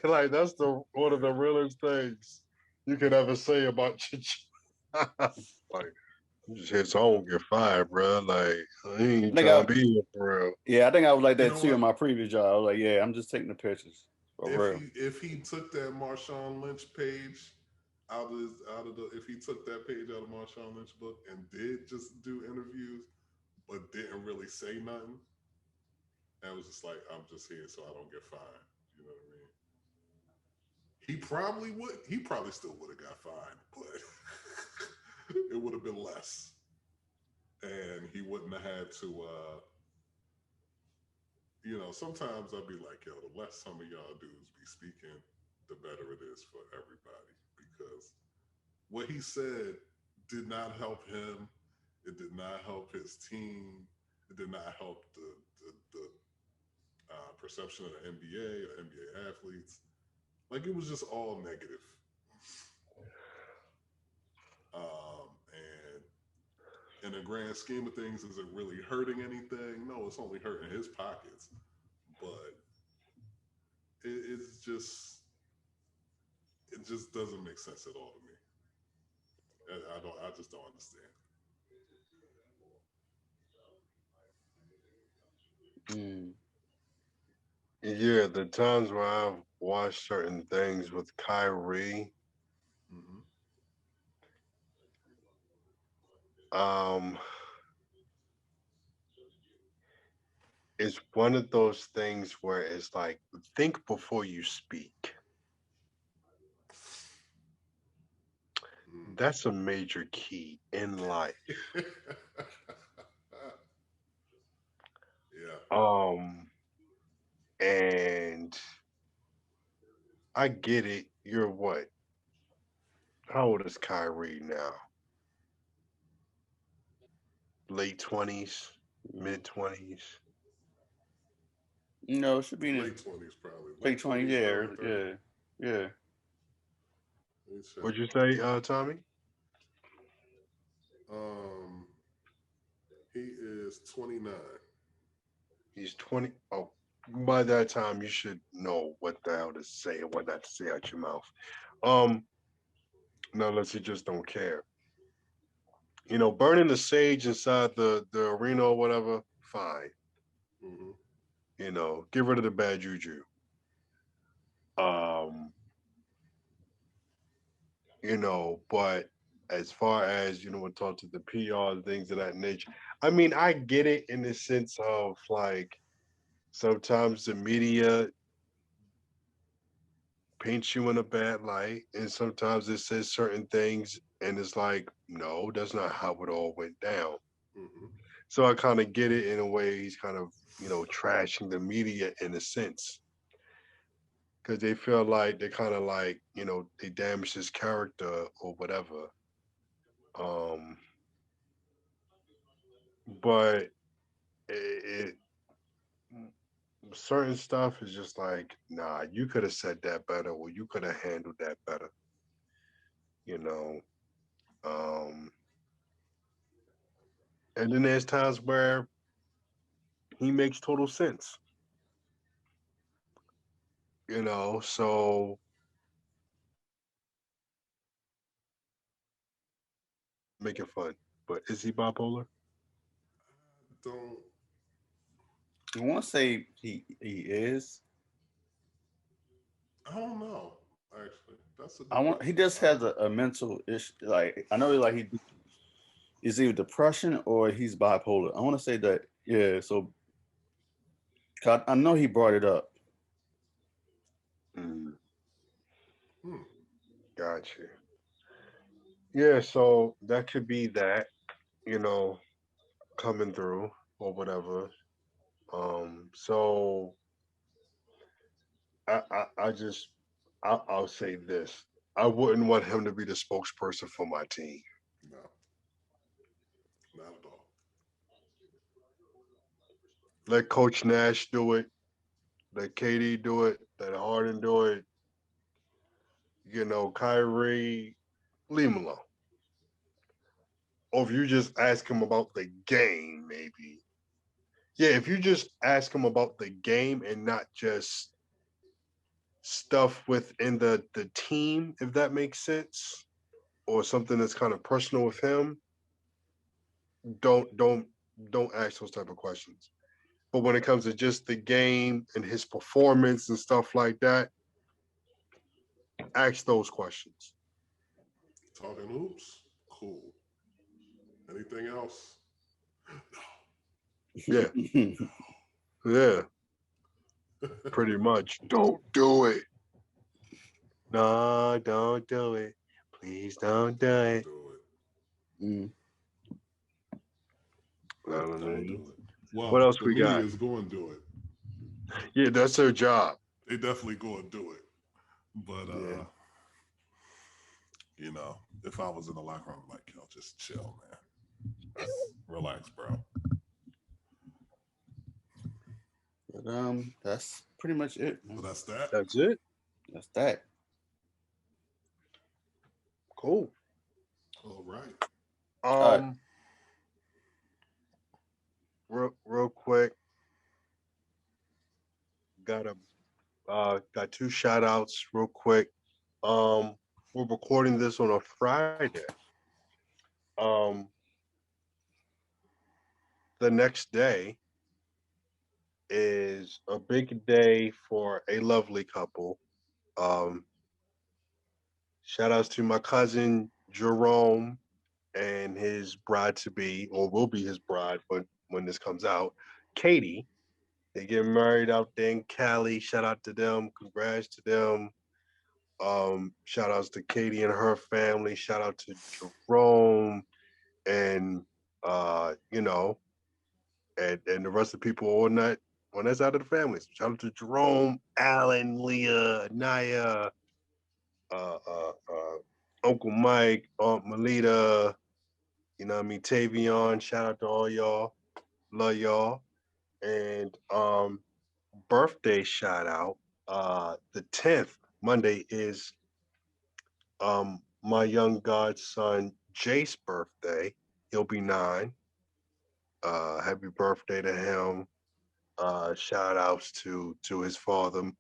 Like, that's one of the realest things you could ever say about your Like, I'm just here so I won't get fired, bro. Like, I ain't think trying I, to be here for real. yeah, I think I was like You that know too in what? my previous job. I was like, yeah, I'm just taking the pictures for real. If he took that Marshawn Lynch page out of the if he took that page out of Marshawn Lynch book and did just do interviews but didn't really say nothing, and was just like, I'm just here so I don't get fined. You know what I mean? He probably would. He probably still would have got fined, but it would have been less, and he wouldn't have had to. Sometimes I'll be like, yo, the less some of y'all dudes be speaking, the better it is for everybody. Because what he said did not help him. It did not help his team. It did not help the perception of the NBA or NBA athletes. Like, it was just all negative. And in the grand scheme of things, is it really hurting anything? No, it's only hurting his pockets. But it's just it just doesn't make sense at all to me. I just don't understand. Mm. Yeah, the times where I've watched certain things with Kyrie, Mm-hmm. um, it's one of those things where it's like, think before you speak. That's a major key in life. Yeah. And I get it. You're what? How old is Kyrie now? Late 20s, mid 20s. No, it should be in his Late 20s, probably. late Late 20s. 20s, Yeah, early 30s. yeah, yeah. Let me check. What'd you say, Tommy? Um, he is 29. He's 20. Oh, by that time, you should know what the hell to say and what not to say out your mouth. Um, no, unless you just don't care. Burning the sage inside the arena or whatever, fine. Mm-hmm. Get rid of the bad juju. Um, but as far as, we talk to the PR and things of that nature, I mean, I get it in the sense of like sometimes the media paints you in a bad light, and sometimes it says certain things, and it's like, no, that's not how it all went down. Mm-hmm. So I kind of get it in a way. He's kind of, trashing the media in a sense because they feel like they're kind of like, they damage his character or whatever. Um, but it certain stuff is just like, nah, you could have said that better, or you could have handled that better, you know. Um, and then there's times where he makes total sense, so make it fun. But is he bipolar? Don't. I want to say he is. I don't know. Actually, that's a good I want he question. just has a mental issue. Like I know, like he is either depression or he's bipolar. I want to say that. Yeah. So 'cause I know he brought it up. Mm, Hmm. gotcha. Yeah, so that could be that, you know, coming through or whatever. So I just I'll say this. I wouldn't want him to be the spokesperson for my team. No, not at all. Let Coach Nash do it. Let KD do it. Let Harden do it. Kyrie, leave him alone. Or if you just ask him about the game, maybe. Yeah, if you just ask him about the game and not just stuff within the team, if that makes sense. or something that's kind of personal with him, don't ask those type of questions. But when it comes to just the game and his performance and stuff like that, ask those questions. Talking hoops, cool. Anything else? Yeah, yeah, pretty much. Don't do it. No, don't do it. Please don't do it. Do it. Mm. Don't do it. Well, What else the we league got? is going to do it. Yeah, that's their job. They definitely going to do it. But Yeah. you know, if I was in the locker room, I'm like, yo, just chill, man. Relax, bro. But that's pretty much it. Man. Well, that's that. That's it. That's that. Cool. All right. right. Real quick. Got two shout outs real quick. We're recording this on a Friday. The next day is a big day for a lovely couple. Shout outs to my cousin Jerome and his bride to be, or will be his bride when this comes out, Katie. They get married out there in Cali. Shout out to them. Congrats to them. Shout outs to Katie and her family. Shout out to Jerome and and the rest of the people on that side of the family. So shout out to Jerome, Alan, Leah, Anaya, Uncle Mike, Aunt Melita, Tavion. Shout out to all y'all. Love y'all. And birthday shout out. The 10th, Monday, is my young godson Jace's birthday. He'll be 9. Happy birthday to him. Shout outs to his father,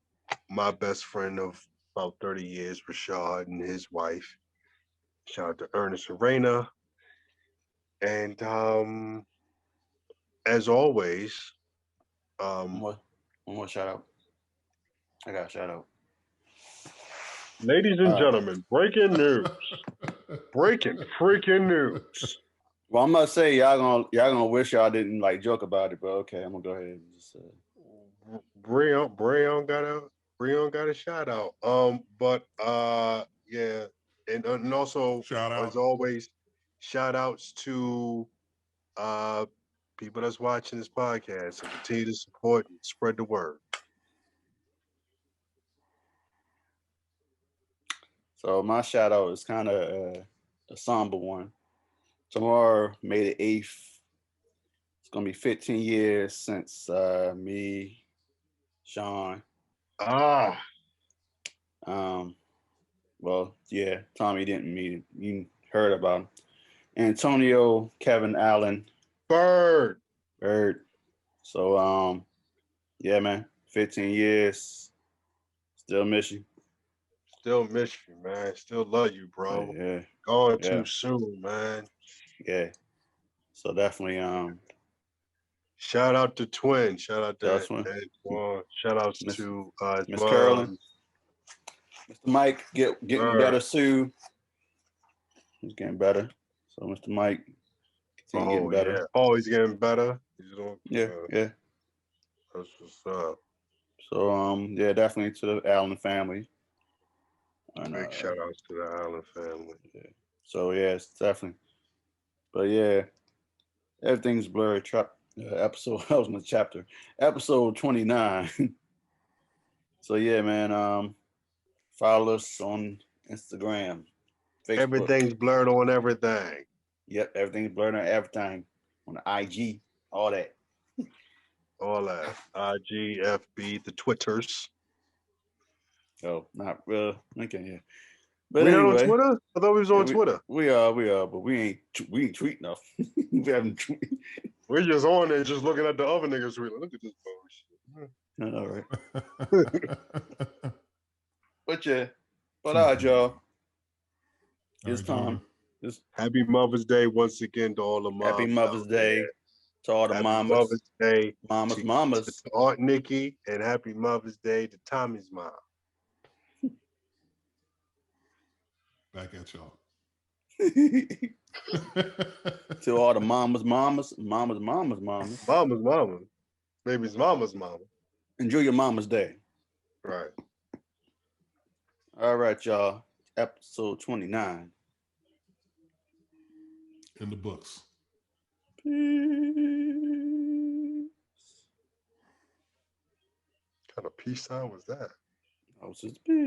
my best friend of about 30 years, Rashad, and his wife. Shout out to Ernest and Raina. And as always, One more shout out. I got a shout out. ladies and gentlemen, breaking news. Breaking freaking news. Well, I'm gonna say y'all gonna wish y'all didn't like joke about it, but okay, I'm gonna go ahead and just. Breon got a shout out. Yeah, and also Shout out. as always, shout outs to people that's watching this podcast. So continue to support and spread the word. So my shout out is kind of a somber one. Tomorrow, May the 8th, it's gonna be 15 years since me, Sean. Well, yeah, Tommy didn't meet him. You heard about him. Antonio, Kevin Allen. Bird. So yeah, man, 15 years. Still miss you. Still miss you, man. Still love you, bro. Yeah. Gone too soon, man. Yeah. So definitely shout out to Twin. Shout out to Antoine. Shout outs to Miss Carolyn. Mr. Mike getting better soon. He's getting better. So Mr. Mike getting better. Yeah. Oh, he's getting better. Yeah. That's what's up. So yeah, definitely to the Allen family. And, big shout outs to the Allen family. Yeah. So yeah, it's definitely. But yeah, everything's blurry. Episode that was my chapter. Episode 29. So yeah, man. Follow us on Instagram, Facebook. Everything's blurred on everything. Yep, everything's blurred on everything. On the IG, all that. All that. IG, FB, the Twitters. Oh, not real. Okay, yeah. But we anyway, not on Twitter? I thought we was on Twitter. We are, but we ain't tweeting enough. We haven't tweeted. We're just on there, just looking at the other niggas. Look at this bullshit. All right. But yeah, y'all. It's time. It's Happy Mother's Day once again to all the moms. Happy Mother's out Day there. to all the Happy mamas. Mother's Day Mamas. to Aunt Nikki, and happy Mother's Day to Tommy's mom. Back at y'all. To all the mamas. Mama's mama. Baby's mama's mama. Enjoy your Mama's Day. Right. All right, y'all. Episode 29. In the books. What kind of peace sign was that? I was just peace.